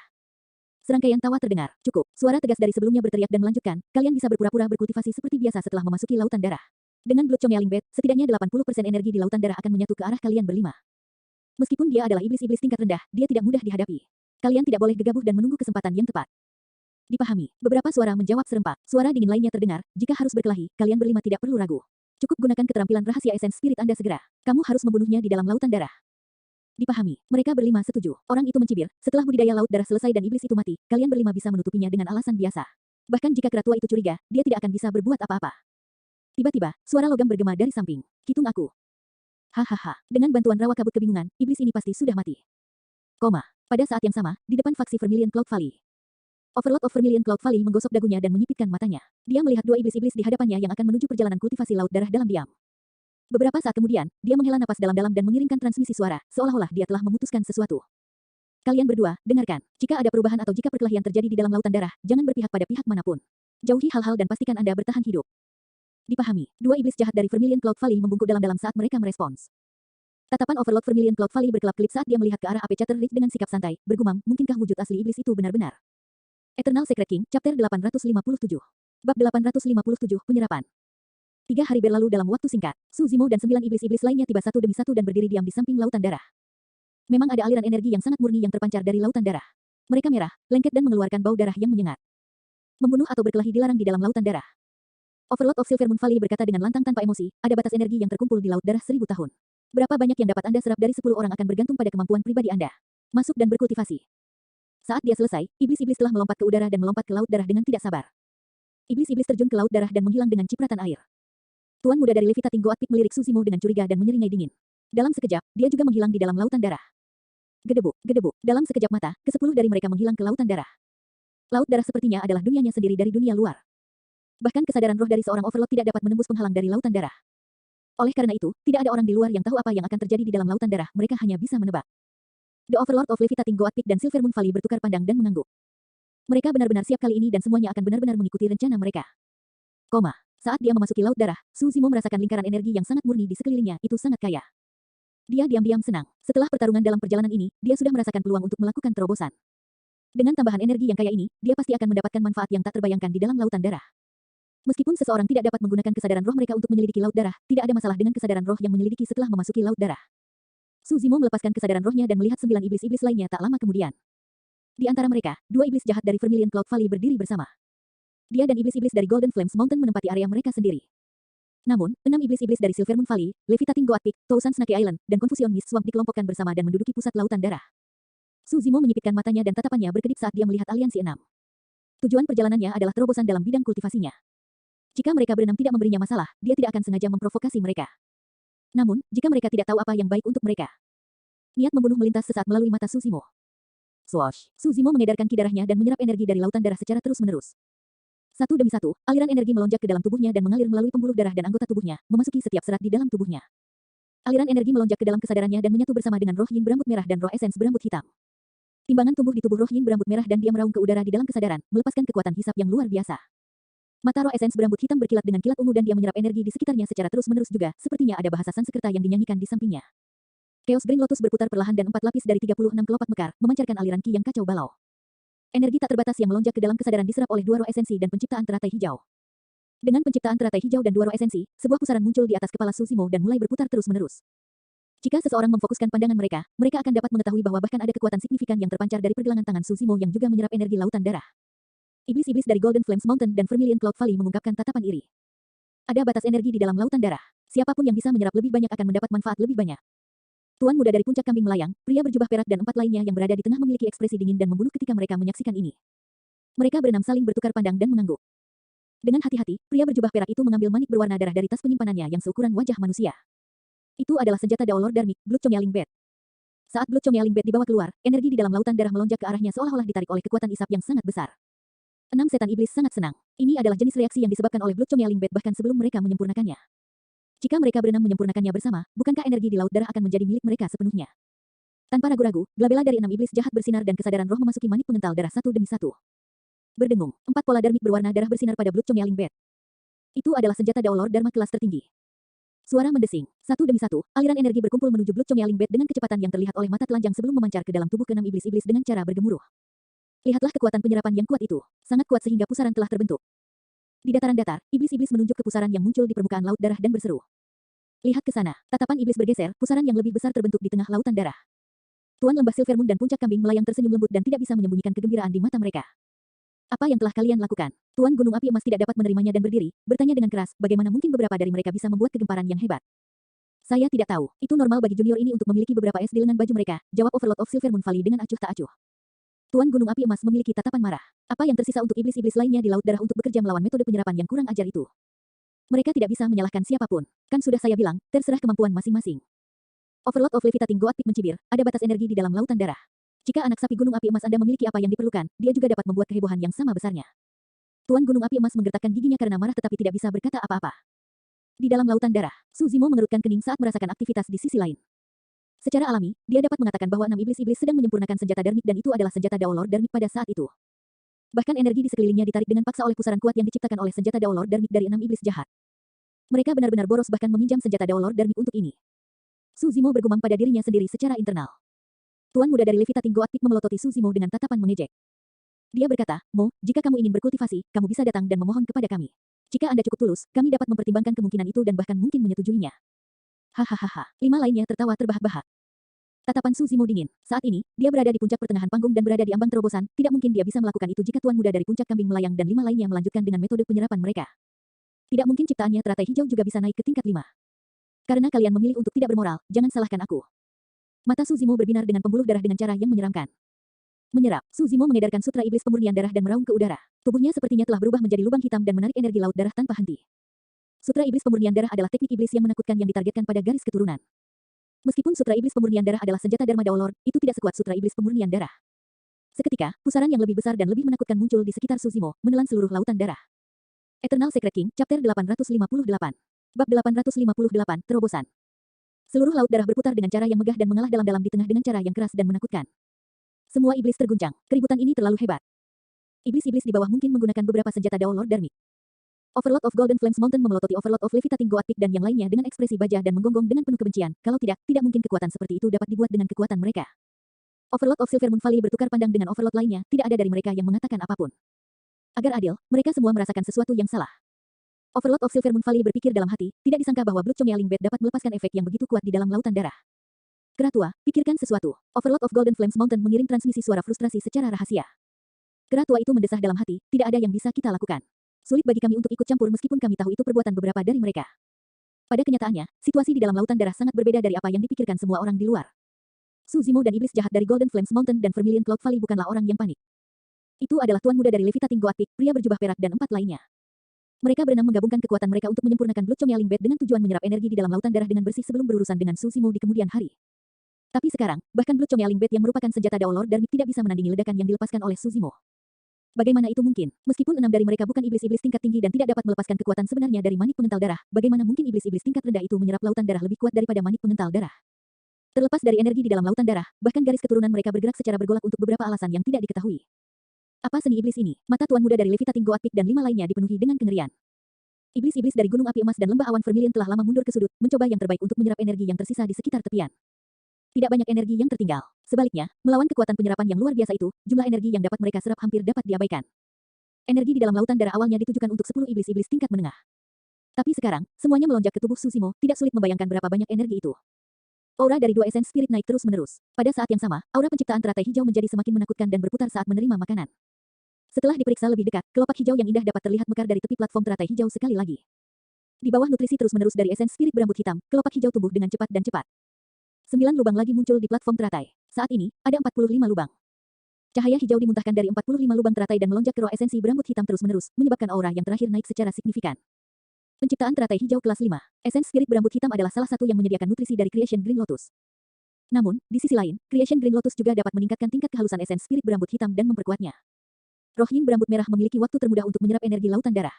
Serangkaian tawa terdengar. Cukup. Suara tegas dari sebelumnya berteriak dan melanjutkan, kalian bisa berpura-pura berkultivasi seperti biasa setelah memasuki lautan darah. Dengan Blood Chongyaling Bed, setidaknya 80% energi di lautan darah akan menyatu ke arah kalian berlima. Meskipun dia adalah iblis-iblis tingkat rendah, dia tidak mudah dihadapi. Kalian tidak boleh gegabah dan menunggu kesempatan yang tepat. Dipahami. Beberapa suara menjawab serempak. Suara dingin lainnya terdengar, jika harus berkelahi, kalian berlima tidak perlu ragu. Cukup gunakan keterampilan rahasia esen spirit Anda segera. Kamu harus membunuhnya di dalam lautan darah. Dipahami. Mereka berlima setuju. Orang itu mencibir. Setelah budidaya laut darah selesai dan iblis itu mati, kalian berlima bisa menutupinya dengan alasan biasa. Bahkan jika kera tua itu curiga, dia tidak akan bisa berbuat apa-apa. Tiba-tiba, suara logam bergema dari samping. Hitung aku. Hahaha. Dengan bantuan rawa kabut kebingungan, iblis ini pasti sudah mati. Koma. Pada saat yang sama, di depan faksi Vermilion Cloud Valley. Overlord of Vermilion Cloud Valley menggosok dagunya dan menyipitkan matanya. Dia melihat dua iblis-iblis di hadapannya yang akan menuju perjalanan kultivasi laut darah dalam diam. Beberapa saat kemudian, dia menghela napas dalam-dalam dan mengirimkan transmisi suara, seolah-olah dia telah memutuskan sesuatu. Kalian berdua, dengarkan. Jika ada perubahan atau jika perkelahian terjadi di dalam lautan darah, jangan berpihak pada pihak manapun. Jauhi hal-hal dan pastikan Anda bertahan hidup. Dipahami. Dua iblis jahat dari Vermilion Cloud Valley membungkuk dalam-dalam saat mereka merespons. Tatapan Overlord Vermilion Cloud Valley berkelap-kelip saat dia melihat ke arah Ape Chatter Ridge dengan sikap santai, bergumam, mungkinkah wujud asli iblis itu benar-benar? Eternal Secret King, Chapter 857. Bab 857, Penyerapan. 3 hari berlalu dalam waktu singkat. Su Zimo dan 9 iblis-iblis lainnya tiba satu demi satu dan berdiri diam di samping lautan darah. Memang ada aliran energi yang sangat murni yang terpancar dari lautan darah. Mereka merah, lengket dan mengeluarkan bau darah yang menyengat. Membunuh atau berkelahi dilarang di dalam lautan darah. Overlord of Silvermoon Valley berkata dengan lantang tanpa emosi, ada batas energi yang terkumpul di laut darah 1000 tahun. Berapa banyak yang dapat Anda serap dari 10 orang akan bergantung pada kemampuan pribadi Anda. Masuk dan berkultivasi. Saat dia selesai, iblis-iblis telah melompat ke udara dan melompat ke laut darah dengan tidak sabar. Iblis-iblis terjun ke laut darah dan menghilang dengan cipratan air. Tuan muda dari Levitating Goatpic melirik Su Zimo dengan curiga dan menyeringai dingin. Dalam sekejap, dia juga menghilang di dalam lautan darah. Gedebuk, gedebuk. Dalam sekejap mata, ke-10 dari mereka menghilang ke lautan darah. Laut darah sepertinya adalah dunianya sendiri dari dunia luar. Bahkan kesadaran roh dari seorang overlord tidak dapat menembus penghalang dari lautan darah. Oleh karena itu, tidak ada orang di luar yang tahu apa yang akan terjadi di dalam lautan darah, mereka hanya bisa menebak. The Overlord of Levitating Goatpic dan Silvermoon Valley bertukar pandang dan mengangguk. Mereka benar-benar siap kali ini dan semuanya akan benar-benar mengikuti rencana mereka. Koma. Saat dia memasuki laut darah, Su Zimo merasakan lingkaran energi yang sangat murni di sekelilingnya, itu sangat kaya. Dia diam-diam senang. Setelah pertarungan dalam perjalanan ini, dia sudah merasakan peluang untuk melakukan terobosan. Dengan tambahan energi yang kaya ini, dia pasti akan mendapatkan manfaat yang tak terbayangkan di dalam lautan darah. Meskipun seseorang tidak dapat menggunakan kesadaran roh mereka untuk menyelidiki laut darah, tidak ada masalah dengan kesadaran roh yang menyelidiki setelah memasuki laut darah. Su Zimo melepaskan kesadaran rohnya dan melihat 9 iblis-iblis lainnya tak lama kemudian. Di antara mereka, 2 iblis jahat dari Vermilion Cloud Valley berdiri bersama. Dia dan iblis-iblis dari Golden Flames Mountain menempati area mereka sendiri. Namun, 6 iblis-iblis dari Silvermoon Valley, Levitating Goatpic, Tousan Snake Island, dan Confusion Mist Swamp dikelompokkan bersama dan menduduki pusat lautan darah. Su Zimo menyipitkan matanya dan tatapannya berkedip saat dia melihat aliansi 6. Tujuan perjalanannya adalah terobosan dalam bidang kultivasinya. Jika mereka berenam tidak memberinya masalah, dia tidak akan sengaja memprovokasi mereka. Namun, jika mereka tidak tahu apa yang baik untuk mereka. Niat membunuh melintas sesaat melalui mata Su Zimo. Swoosh. Su Zimo mengedarkan ki darahnya dan menyerap energi dari lautan darah secara terus-menerus. Satu demi satu, aliran energi melonjak ke dalam tubuhnya dan mengalir melalui pembuluh darah dan anggota tubuhnya, memasuki setiap serat di dalam tubuhnya. Aliran energi melonjak ke dalam kesadarannya dan menyatu bersama dengan roh yin berambut merah dan roh esens berambut hitam. Timbangan tumbuh di tubuh roh yin berambut merah dan dia meraung ke udara di dalam kesadaran, melepaskan kekuatan hisap yang luar biasa. Mata roh esens berambut hitam berkilat dengan kilat ungu dan dia menyerap energi di sekitarnya secara terus-menerus juga, sepertinya ada bahasa Sanskerta yang dinyanyikan di sampingnya. Chaos Green Lotus berputar perlahan dan 4 lapis dari 36 kelopak mekar, memancarkan aliran ki yang kacau balau. Energi tak terbatas yang melonjak ke dalam kesadaran diserap oleh 2 roh esensi dan penciptaan teratai hijau. Dengan penciptaan teratai hijau dan 2 roh esensi, sebuah pusaran muncul di atas kepala Su Zimo dan mulai berputar terus-menerus. Jika seseorang memfokuskan pandangan mereka, mereka akan dapat mengetahui bahwa bahkan ada kekuatan signifikan yang terpancar dari pergelangan tangan Su Zimo yang juga menyerap energi lautan darah. Iblis-iblis dari Golden Flames Mountain dan Vermilion Cloud Valley mengungkapkan tatapan iri. Ada batas energi di dalam lautan darah. Siapapun yang bisa menyerap lebih banyak akan mendapat manfaat lebih banyak. Tuan muda dari puncak kambing melayang, pria berjubah perak dan 4 lainnya yang berada di tengah memiliki ekspresi dingin dan membunuh ketika mereka menyaksikan ini. Mereka berenam saling bertukar pandang dan mengangguk. Dengan hati-hati, pria berjubah perak itu mengambil manik berwarna darah dari tas penyimpanannya yang seukuran wajah manusia. Itu adalah senjata Dao Lord Dharmic, Blood Chongyaling Bat. Saat Blood Chongyaling Bat dibawa keluar, energi di dalam lautan darah melonjak ke arahnya seolah-olah ditarik oleh kekuatan isap yang sangat besar. 6 setan iblis sangat senang. Ini adalah jenis reaksi yang disebabkan oleh Blood Chongyaling Bat bahkan sebelum mereka menyempurnakannya. Jika mereka berenam menyempurnakannya bersama, bukankah energi di laut darah akan menjadi milik mereka sepenuhnya? Tanpa ragu-ragu, glabella dari 6 iblis jahat bersinar dan kesadaran roh memasuki manik pengental darah satu demi satu. Berdengung, 4 pola dharmic berwarna darah bersinar pada Blood Chongyaling Bat. Itu adalah senjata Dao Lord Dharma kelas tertinggi. Suara mendesing, satu demi satu, aliran energi berkumpul menuju Blood Chongyaling Bat dengan kecepatan yang terlihat oleh mata telanjang sebelum memancar ke dalam tubuh ke-6 iblis-iblis dengan cara bergemuruh. Lihatlah kekuatan penyerapan yang kuat itu, sangat kuat sehingga pusaran telah terbentuk. Di dataran datar, iblis-iblis menunjuk ke pusaran yang muncul di permukaan laut darah dan berseru. Lihat ke sana, tatapan iblis bergeser, pusaran yang lebih besar terbentuk di tengah lautan darah. Tuan lembah Silvermoon dan puncak kambing melayang tersenyum lembut dan tidak bisa menyembunyikan kegembiraan di mata mereka. Apa yang telah kalian lakukan? Tuan Gunung Api Emas tidak dapat menerimanya dan berdiri, bertanya dengan keras, bagaimana mungkin beberapa dari mereka bisa membuat kegemparan yang hebat. Saya tidak tahu, itu normal bagi junior ini untuk memiliki beberapa es di lengan baju mereka, jawab Overlord of Silvermoon Valley dengan acuh tak acuh. Tuan Gunung Api Emas memiliki tatapan marah. Apa yang tersisa untuk iblis-iblis lainnya di Laut Darah untuk bekerja melawan metode penyerapan yang kurang ajar itu? Mereka tidak bisa menyalahkan siapapun. Kan sudah saya bilang, terserah kemampuan masing-masing. Overlord of Levitating God Peak mencibir, ada batas energi di dalam lautan darah. Jika anak sapi Gunung Api Emas Anda memiliki apa yang diperlukan, dia juga dapat membuat kehebohan yang sama besarnya. Tuan Gunung Api Emas menggertakkan giginya karena marah tetapi tidak bisa berkata apa-apa. Di dalam lautan darah, Su Zimo mengerutkan kening saat merasakan aktivitas di sisi lain. Secara alami, dia dapat mengatakan bahwa 6 iblis-iblis sedang menyempurnakan senjata Dharmic dan itu adalah senjata Dao Lord Dharmic pada saat itu. Bahkan energi di sekelilingnya ditarik dengan paksa oleh pusaran kuat yang diciptakan oleh senjata Dao Lord Dharmic dari 6 iblis jahat. Mereka benar-benar boros bahkan meminjam senjata Dao Lord Dharmic untuk ini. Su Zimo bergumam pada dirinya sendiri secara internal. Tuan muda dari Levitating God Peak memelototi Su Zimo dengan tatapan mengejek. Dia berkata, Mo, jika kamu ingin berkultivasi, kamu bisa datang dan memohon kepada kami. Jika Anda cukup tulus, kami dapat mempertimbangkan kemungkinan itu dan bahkan mungkin menyetujuinya. Hahaha. 5 lainnya tertawa terbahak-bahak. Tatapan Su Zimo dingin. Saat ini, dia berada di puncak pertengahan panggung dan berada di ambang terobosan. Tidak mungkin dia bisa melakukan itu jika Tuan muda dari puncak kambing melayang dan 5 lainnya melanjutkan dengan metode penyerapan mereka. Tidak mungkin ciptaannya teratai hijau juga bisa naik ke tingkat 5. Karena kalian memilih untuk tidak bermoral, jangan salahkan aku. Mata Su Zimo berbinar dengan pembuluh darah dengan cara yang menyeramkan. Menyerap, Su Zimo mengedarkan sutra iblis pemurnian darah dan meraung ke udara. Tubuhnya sepertinya telah berubah menjadi lubang hitam dan menarik energi laut darah tanpa henti. Sutra iblis pemurnian darah adalah teknik iblis yang menakutkan yang ditargetkan pada garis keturunan. Meskipun sutra iblis pemurnian darah adalah senjata Dharma Dao Lord, itu tidak sekuat sutra iblis pemurnian darah. Seketika, pusaran yang lebih besar dan lebih menakutkan muncul di sekitar Su Zimo, menelan seluruh lautan darah. Eternal Secret King, Chapter 858. Bab 858, Terobosan. Seluruh laut darah berputar dengan cara yang megah dan mengalah dalam-dalam di tengah dengan cara yang keras dan menakutkan. Semua iblis terguncang. Keributan ini terlalu hebat. Iblis-iblis di bawah mungkin menggunakan beberapa senjata Dao Lord Dharmic. Overlord of Golden Flames Mountain memelototi Overlord of Levitating God Peak dan yang lainnya dengan ekspresi baja dan menggonggong dengan penuh kebencian. Kalau tidak mungkin kekuatan seperti itu dapat dibuat dengan kekuatan mereka. Overlord of Silver Moon Valley bertukar pandang dengan Overlord lainnya, tidak ada dari mereka yang mengatakan apapun. Agar adil, mereka semua merasakan sesuatu yang salah. Overlord of Silver Moon Valley berpikir dalam hati, tidak disangka bahwa Blood Chongyaling Bed dapat melepaskan efek yang begitu kuat di dalam lautan darah. Keratua, pikirkan sesuatu. Overlord of Golden Flames Mountain mengirim transmisi suara frustrasi secara rahasia. Keratua itu mendesah dalam hati, tidak ada yang bisa kita lakukan. Sulit bagi kami untuk ikut campur meskipun kami tahu itu perbuatan beberapa dari mereka. Pada kenyataannya, situasi di dalam lautan darah sangat berbeda dari apa yang dipikirkan semua orang di luar. Su Zimo dan iblis jahat dari Golden Flames Mountain dan Vermilion Cloud Valley bukanlah orang yang panik. Itu adalah tuan muda dari Levitating God Peak, pria berjubah perak dan 4 lainnya. Mereka berenam menggabungkan kekuatan mereka untuk menyempurnakan Blood Chongyaling Bed dengan tujuan menyerap energi di dalam lautan darah dengan bersih sebelum berurusan dengan Su Zimo di kemudian hari. Tapi sekarang, bahkan Blood Chongyaling Bed yang merupakan senjata Dao Lord Dharmic tidak bisa menandingi ledakan yang dilepaskan oleh Su Zimo. Bagaimana itu mungkin? Meskipun 6 dari mereka bukan iblis-iblis tingkat tinggi dan tidak dapat melepaskan kekuatan sebenarnya dari manik pengental darah, bagaimana mungkin iblis-iblis tingkat rendah itu menyerap lautan darah lebih kuat daripada manik pengental darah? Terlepas dari energi di dalam lautan darah, bahkan garis keturunan mereka bergerak secara bergolak untuk beberapa alasan yang tidak diketahui. Apa seni iblis ini? Mata tuan muda dari Levitating God Peak dan 5 lainnya dipenuhi dengan kengerian. Iblis-iblis dari Gunung Api Emas dan Lembah Awan Vermilion telah lama mundur ke sudut, mencoba yang terbaik untuk menyerap energi yang tersisa di sekitar tepian. Tidak banyak energi yang tertinggal. Sebaliknya, melawan kekuatan penyerapan yang luar biasa itu, jumlah energi yang dapat mereka serap hampir dapat diabaikan. Energi di dalam lautan darah awalnya ditujukan untuk 10 iblis-iblis tingkat menengah. Tapi sekarang, semuanya melonjak ke tubuh Su Zimo, tidak sulit membayangkan berapa banyak energi itu. Aura dari 2 esen spirit naik terus-menerus. Pada saat yang sama, aura penciptaan teratai hijau menjadi semakin menakutkan dan berputar saat menerima makanan. Setelah diperiksa lebih dekat, kelopak hijau yang indah dapat terlihat mekar dari tepi platform teratai hijau sekali lagi. Di bawah nutrisi terus-menerus dari esen spirit berambut hitam, kelopak hijau tumbuh dengan cepat dan cepat. 9 lubang lagi muncul di platform teratai. Saat ini, ada 45 lubang. Cahaya hijau dimuntahkan dari 45 lubang teratai dan melonjak ke roh esensi berambut hitam terus-menerus, menyebabkan aura yang terakhir naik secara signifikan. Penciptaan teratai hijau kelas 5. Esens spirit berambut hitam adalah salah satu yang menyediakan nutrisi dari Creation Green Lotus. Namun, di sisi lain, Creation Green Lotus juga dapat meningkatkan tingkat kehalusan esens spirit berambut hitam dan memperkuatnya. Roh yin berambut merah memiliki waktu termudah untuk menyerap energi lautan darah.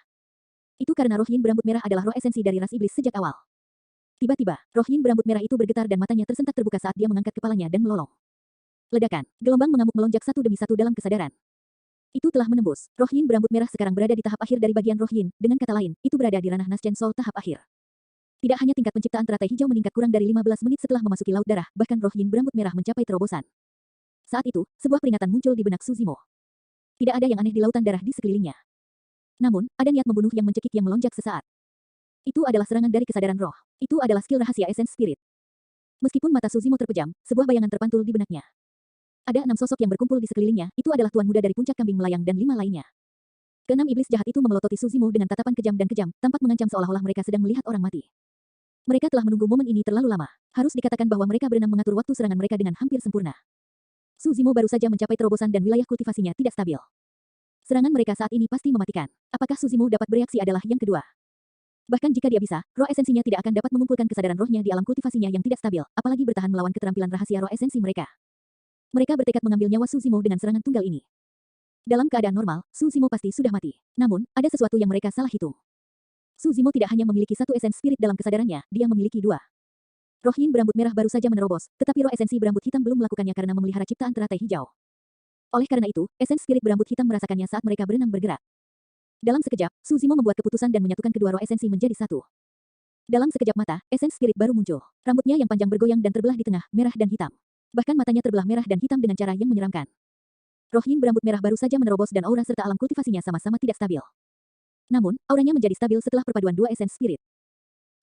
Itu karena roh yin berambut merah adalah roh esensi dari ras iblis sejak awal. Tiba-tiba, roh yin berambut merah itu bergetar dan matanya tersentak terbuka saat dia mengangkat kepalanya dan melolong. Ledakan, gelombang mengamuk melonjak satu demi satu dalam kesadaran. Itu telah menembus. Roh yin berambut merah sekarang berada di tahap akhir dari bagian roh yin, dengan kata lain, itu berada di ranah Naschen Soul tahap akhir. Tidak hanya tingkat penciptaan teratai hijau meningkat kurang dari 15 menit setelah memasuki laut darah, bahkan roh yin berambut merah mencapai terobosan. Saat itu, sebuah peringatan muncul di benak Su Zimo. Tidak ada yang aneh di lautan darah di sekelilingnya. Namun, ada niat membunuh yang mencekik yang melonjak sesaat. Itu adalah serangan dari kesadaran roh. Itu adalah skill rahasia Essence Spirit. Meskipun mata Su Zimo terpejam, sebuah bayangan terpantul di benaknya. Ada 6 sosok yang berkumpul di sekelilingnya, itu adalah tuan muda dari puncak kambing melayang dan 5 lainnya. Keenam iblis jahat itu memelototi Su Zimo dengan tatapan kejam dan kejam, tampak mengancam seolah-olah mereka sedang melihat orang mati. Mereka telah menunggu momen ini terlalu lama. Harus dikatakan bahwa mereka berenam mengatur waktu serangan mereka dengan hampir sempurna. Su Zimo baru saja mencapai terobosan dan wilayah kultivasinya tidak stabil. Serangan mereka saat ini pasti mematikan. Apakah Su Zimo dapat bereaksi adalah yang kedua. Bahkan jika dia bisa, roh esensinya tidak akan dapat mengumpulkan kesadaran rohnya di alam kultivasinya yang tidak stabil, apalagi bertahan melawan keterampilan rahasia roh esensi mereka. Mereka bertekad mengambil nyawa Su Zimo dengan serangan tunggal ini. Dalam keadaan normal, Su Zimo pasti sudah mati. Namun, ada sesuatu yang mereka salah hitung. Su Zimo tidak hanya memiliki satu esens spirit dalam kesadarannya, dia memiliki dua. Roh yin berambut merah baru saja menerobos, tetapi roh esensi berambut hitam belum melakukannya karena memelihara ciptaan teratai hijau. Oleh karena itu, esens spirit berambut hitam merasakannya saat mereka berenang bergerak. Dalam sekejap, Su Zimo membuat keputusan dan menyatukan kedua roh esensi menjadi satu. Dalam sekejap mata, esens spirit baru muncul. Rambutnya yang panjang bergoyang dan terbelah di tengah, merah dan hitam. Bahkan matanya terbelah merah dan hitam dengan cara yang menyeramkan. Roh yin berambut merah baru saja menerobos dan aura serta alam kultivasinya sama-sama tidak stabil. Namun, auranya menjadi stabil setelah perpaduan dua esens spirit.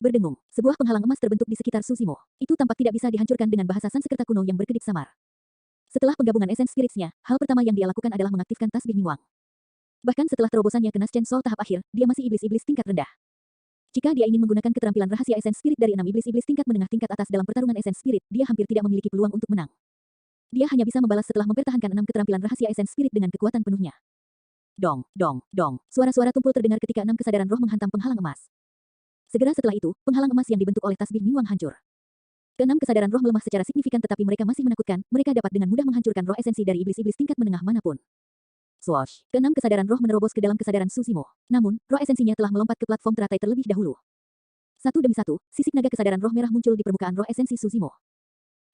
Berdengung, sebuah penghalang emas terbentuk di sekitar Su Zimo. Itu tampak tidak bisa dihancurkan dengan bahasa Sanskerta kuno yang berkedip samar. Setelah penggabungan esens spiritsnya, hal pertama yang dia lakukan adalah mengaktifkan tasbih Mingwang. Bahkan setelah terobosannya ke Naschen Soul tahap akhir, dia masih iblis-iblis tingkat rendah. Jika dia ingin menggunakan keterampilan rahasia esens spirit dari 6 iblis-iblis tingkat menengah tingkat atas dalam pertarungan esens spirit, dia hampir tidak memiliki peluang untuk menang. Dia hanya bisa membalas setelah mempertahankan 6 keterampilan rahasia esens spirit dengan kekuatan penuhnya. Dong, dong, dong. Suara-suara tumpul terdengar ketika 6 kesadaran roh menghantam penghalang emas. Segera setelah itu, penghalang emas yang dibentuk oleh tasbih Mingwang hancur. Keenam kesadaran roh melemah secara signifikan tetapi mereka masih menakutkan, mereka dapat dengan mudah menghancurkan roh esensi dari iblis-iblis tingkat menengah manapun. Swoosh. Keenam kesadaran roh menerobos ke dalam kesadaran Su Zimo. Namun, roh esensinya telah melompat ke platform teratai terlebih dahulu. Satu demi satu, sisik naga kesadaran roh merah muncul di permukaan roh esensi Su Zimo.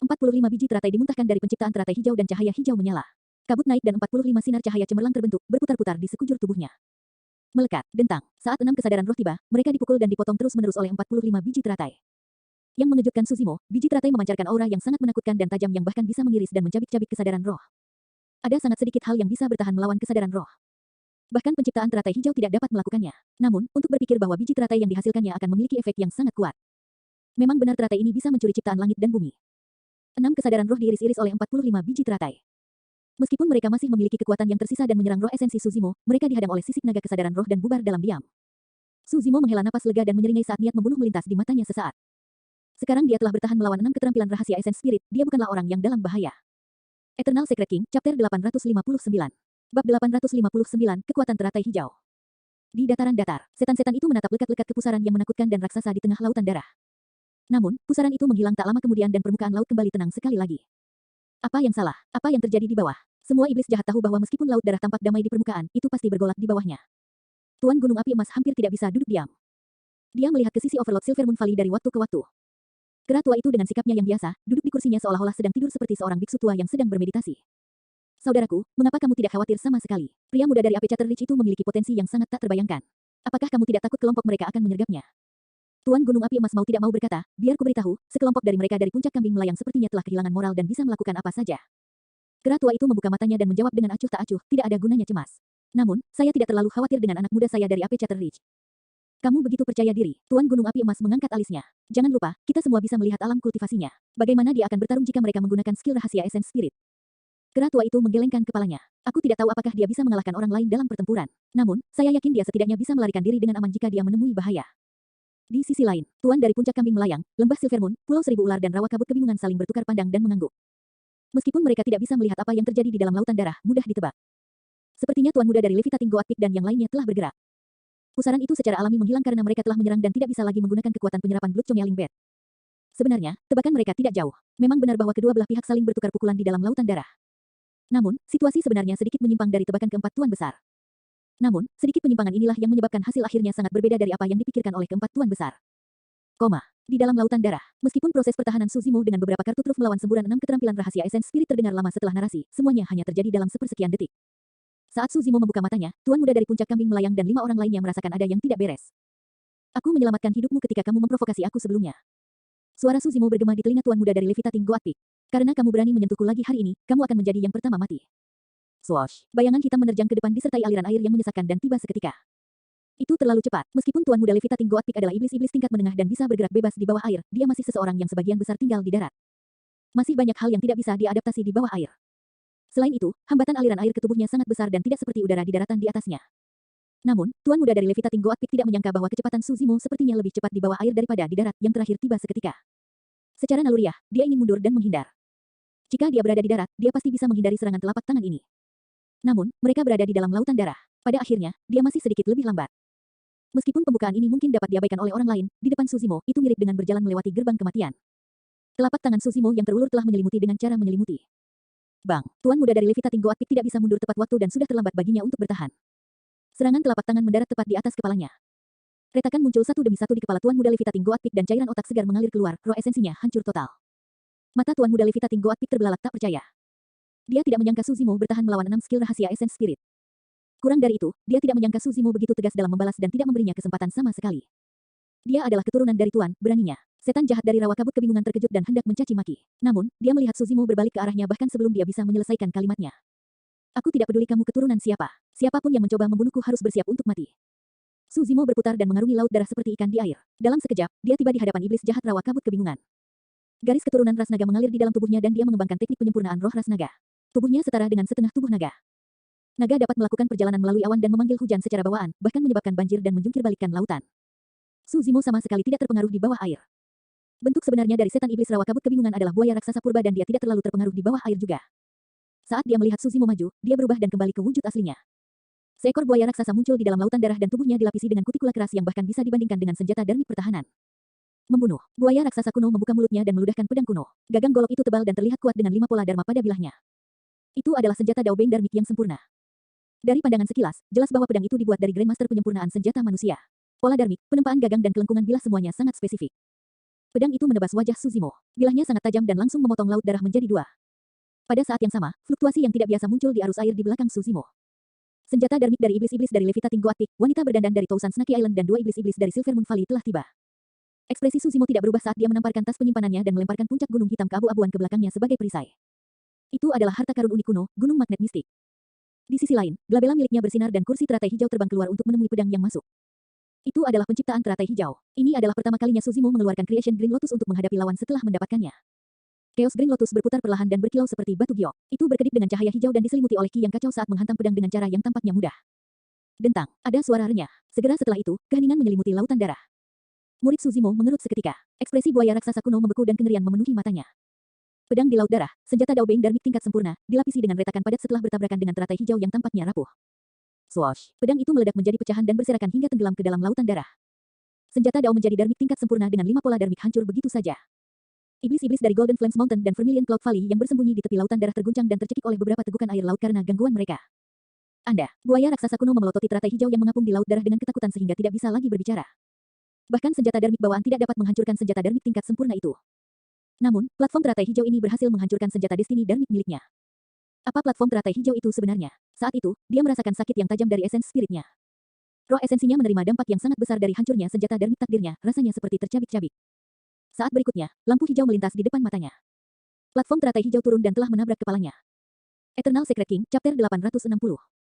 45 biji teratai dimuntahkan dari penciptaan teratai hijau dan cahaya hijau menyala. Kabut naik dan 45 sinar cahaya cemerlang terbentuk, berputar-putar di sekujur tubuhnya. Melekat, dentang. Saat 6 kesadaran roh tiba, mereka dipukul dan dipotong terus-menerus oleh 45 biji teratai. Yang mengejutkan Su Zimo, biji teratai memancarkan aura yang sangat menakutkan dan tajam yang bahkan bisa mengiris dan mencabik-cabik kesadaran roh. Ada sangat sedikit hal yang bisa bertahan melawan kesadaran roh. Bahkan penciptaan teratai hijau tidak dapat melakukannya. Namun, untuk berpikir bahwa biji teratai yang dihasilkannya akan memiliki efek yang sangat kuat. Memang benar teratai ini bisa mencuri ciptaan langit dan bumi. 6 kesadaran roh diiris-iris oleh 45 biji teratai. Meskipun mereka masih memiliki kekuatan yang tersisa dan menyerang roh esensi Su Zimo, mereka dihadang oleh sisik naga kesadaran roh dan bubar dalam diam. Su Zimo menghela napas lega dan menyeringai saat niat membunuh melintas di matanya sesaat. Sekarang dia telah bertahan melawan 6 keterampilan rahasia esens spirit, dia bukanlah orang yang dalam bahaya. Eternal Secret King, Chapter 859. Bab 859, Kekuatan Teratai Hijau. Di dataran datar, setan-setan itu menatap lekat-lekat ke pusaran yang menakutkan dan raksasa di tengah lautan darah. Namun, pusaran itu menghilang tak lama kemudian dan permukaan laut kembali tenang sekali lagi. Apa yang salah? Apa yang terjadi di bawah? Semua iblis jahat tahu bahwa meskipun laut darah tampak damai di permukaan, itu pasti bergolak di bawahnya. Tuan Gunung Api Emas hampir tidak bisa duduk diam. Dia melihat ke sisi Overlord Silver Moon Valley dari waktu ke waktu. Kera tua itu dengan sikapnya yang biasa, duduk di kursinya seolah-olah sedang tidur seperti seorang biksu tua yang sedang bermeditasi. Saudaraku, mengapa kamu tidak khawatir sama sekali? Pria muda dari Ape Chatter Ridge itu memiliki potensi yang sangat tak terbayangkan. Apakah kamu tidak takut kelompok mereka akan menyergapnya? Tuan Gunung Api Emas mau tidak mau berkata, biar kuberitahu, sekelompok dari mereka dari puncak kambing melayang sepertinya telah kehilangan moral dan bisa melakukan apa saja. Kera tua itu membuka matanya dan menjawab dengan acuh tak acuh, tidak ada gunanya cemas. Namun, saya tidak terlalu khawatir dengan anak muda saya dari Ape Chatter Ridge. Kamu begitu percaya diri. Tuan Gunung Api Emas mengangkat alisnya. Jangan lupa, kita semua bisa melihat alam kultivasinya. Bagaimana dia akan bertarung jika mereka menggunakan skill rahasia Essence Spirit? Kera tua itu menggelengkan kepalanya. Aku tidak tahu apakah dia bisa mengalahkan orang lain dalam pertempuran. Namun, saya yakin dia setidaknya bisa melarikan diri dengan aman jika dia menemui bahaya. Di sisi lain, Tuan dari puncak kambing melayang, lembah Silver Moon, Pulau Seribu Ular dan rawa kabut kebingungan saling bertukar pandang dan mengangguk. Meskipun mereka tidak bisa melihat apa yang terjadi di dalam lautan darah, mudah ditebak. Sepertinya Tuan muda dari Levitating Goat Peak dan yang lainnya telah bergerak. Pusaran itu secara alami menghilang karena mereka telah menyerang dan tidak bisa lagi menggunakan kekuatan penyerapan Blood Chongeling Bed. Sebenarnya, tebakan mereka tidak jauh. Memang benar bahwa kedua belah pihak saling bertukar pukulan di dalam lautan darah. Namun, situasi sebenarnya sedikit menyimpang dari tebakan keempat tuan besar. Namun, sedikit penyimpangan inilah yang menyebabkan hasil akhirnya sangat berbeda dari apa yang dipikirkan oleh keempat tuan besar. Di dalam lautan darah, meskipun proses pertahanan Su Zimo dengan beberapa kartu truf melawan semburan 6 keterampilan rahasia Essence Spirit terdengar lama setelah narasi, semuanya hanya terjadi dalam sepersekian detik. Saat Su Zimo membuka matanya, tuan muda dari puncak kambing melayang dan 5 orang lainnya merasakan ada yang tidak beres. Aku menyelamatkan hidupmu ketika kamu memprovokasi aku sebelumnya. Suara Su Zimo bergema di telinga tuan muda dari Levitating Goat Peak. Karena kamu berani menyentuhku lagi hari ini, kamu akan menjadi yang pertama mati. Swoosh. Bayangan hitam menerjang ke depan disertai aliran air yang menyesakkan dan tiba seketika. Itu terlalu cepat. Meskipun tuan muda Levitating Goat Peak adalah iblis-iblis tingkat menengah dan bisa bergerak bebas di bawah air, dia masih seseorang yang sebagian besar tinggal di darat. Masih banyak hal yang tidak bisa diadaptasi di bawah air. Selain itu, hambatan aliran air ke tubuhnya sangat besar dan tidak seperti udara di daratan di atasnya. Namun, tuan muda dari Levitating Goat Peak tidak menyangka bahwa kecepatan Su Zimo sepertinya lebih cepat di bawah air daripada di darat, yang terakhir tiba seketika. Secara naluriah, dia ingin mundur dan menghindar. Jika dia berada di darat, dia pasti bisa menghindari serangan telapak tangan ini. Namun, mereka berada di dalam lautan darah. Pada akhirnya, dia masih sedikit lebih lambat. Meskipun pembukaan ini mungkin dapat diabaikan oleh orang lain, di depan Suzimo, itu mirip dengan berjalan melewati gerbang kematian. Telapak tangan Suzimo yang terulur telah menyelimuti dengan cara menyelimuti. Bang, tuan muda dari Levitating Goatpic tidak bisa mundur tepat waktu dan sudah terlambat baginya untuk bertahan. Serangan telapak tangan mendarat tepat di atas kepalanya. Retakan muncul satu demi satu di kepala tuan muda Levitating Goatpic dan cairan otak segar mengalir keluar, roh esensinya hancur total. Mata tuan muda Levitating Goatpic terbelalak tak percaya. Dia tidak menyangka Suzimo bertahan melawan 6 skill rahasia Essence Spirit. Kurang dari itu, dia tidak menyangka Suzimo begitu tegas dalam membalas dan tidak memberinya kesempatan sama sekali. Dia adalah keturunan dari tuan, beraninya. Setan jahat dari rawa kabut kebingungan terkejut dan hendak mencaci maki. Namun, dia melihat Suzimo berbalik ke arahnya bahkan sebelum dia bisa menyelesaikan kalimatnya. Aku tidak peduli kamu keturunan siapa. Siapapun yang mencoba membunuhku harus bersiap untuk mati. Suzimo berputar dan mengarungi laut darah seperti ikan di air. Dalam sekejap, dia tiba di hadapan iblis jahat rawa kabut kebingungan. Garis keturunan ras naga mengalir di dalam tubuhnya dan dia mengembangkan teknik penyempurnaan roh ras naga. Tubuhnya setara dengan setengah tubuh naga. Naga dapat melakukan perjalanan melalui awan dan memanggil hujan secara bawaan, bahkan menyebabkan banjir dan menjungkir balikkan lautan. Suzimo sama sekali tidak terpengaruh di bawah air. Bentuk sebenarnya dari setan iblis rawa kabut kebingungan adalah buaya raksasa purba dan dia tidak terlalu terpengaruh di bawah air juga. Saat dia melihat Suzimo maju, dia berubah dan kembali ke wujud aslinya. Seekor buaya raksasa muncul di dalam lautan darah dan tubuhnya dilapisi dengan kutikula keras yang bahkan bisa dibandingkan dengan senjata darmik pertahanan. Membunuh. Buaya raksasa kuno membuka mulutnya dan meludahkan pedang kuno. Gagang golok itu tebal dan terlihat kuat dengan 5 pola dharma pada bilahnya. Itu adalah senjata Daobeng darmik yang sempurna. Dari pandangan sekilas, jelas bahwa pedang itu dibuat dari Grandmaster penyempurnaan senjata manusia. Pola darmik, penempaan gagang dan kelengkungan bilah semuanya sangat spesifik. Pedang itu menebas wajah Suzimo. Bilahnya sangat tajam dan langsung memotong laut darah menjadi 2. Pada saat yang sama, fluktuasi yang tidak biasa muncul di arus air di belakang Suzimo. Senjata darmik dari iblis-iblis dari Levitating Goatpic, wanita berdandan dari Tousan Snaky Island dan 2 iblis-iblis dari Silvermoon Valley telah tiba. Ekspresi Suzimo tidak berubah saat dia menamparkan tas penyimpanannya dan melemparkan puncak gunung hitam ke abu-abuan ke belakangnya sebagai perisai. Itu adalah harta karun unik kuno, gunung magnet mistik. Di sisi lain, glabella miliknya bersinar dan kursi teratai hijau terbang keluar untuk menemui pedang yang masuk. Itu adalah penciptaan teratai hijau. Ini adalah pertama kalinya Suzimo mengeluarkan Creation Green Lotus untuk menghadapi lawan setelah mendapatkannya. Chaos Green Lotus berputar perlahan dan berkilau seperti batu giok. Itu berkedip dengan cahaya hijau dan diselimuti oleh ki yang kacau saat menghantam pedang dengan cara yang tampaknya mudah. Dentang, ada suara renyah. Segera setelah itu, keheningan menyelimuti lautan darah. Murid Suzimo mengerut seketika. Ekspresi buaya raksasa kuno membeku dan kengerian memenuhi matanya. Pedang di laut darah, senjata Daobeng darmik tingkat sempurna, dilapisi dengan retakan padat setelah bertabrakan dengan teratai hijau yang tampaknya rapuh. Swoosh! Pedang itu meledak menjadi pecahan dan berserakan hingga tenggelam ke dalam lautan darah. Senjata Dao menjadi darmik tingkat sempurna dengan 5 pola darmik hancur begitu saja. Iblis-iblis dari Golden Flames Mountain dan Vermilion Cloud Valley yang bersembunyi di tepi lautan darah terguncang dan tercekik oleh beberapa tegukan air laut karena gangguan mereka. Anda, buaya raksasa kuno memelototi teratai hijau yang mengapung di laut darah dengan ketakutan sehingga tidak bisa lagi berbicara. Bahkan senjata darmik bawaan tidak dapat menghancurkan senjata darmik tingkat sempurna itu. Namun, platform teratai hijau ini berhasil menghancurkan senjata Destiny darmik miliknya. Apa platform teratai hijau itu sebenarnya? Saat itu, dia merasakan sakit yang tajam dari esens spiritnya. Roh esensinya menerima dampak yang sangat besar dari hancurnya senjata darmik takdirnya, rasanya seperti tercabik-cabik. Saat berikutnya, lampu hijau melintas di depan matanya. Platform teratai hijau turun dan telah menabrak kepalanya. Eternal Secret King, Chapter 860.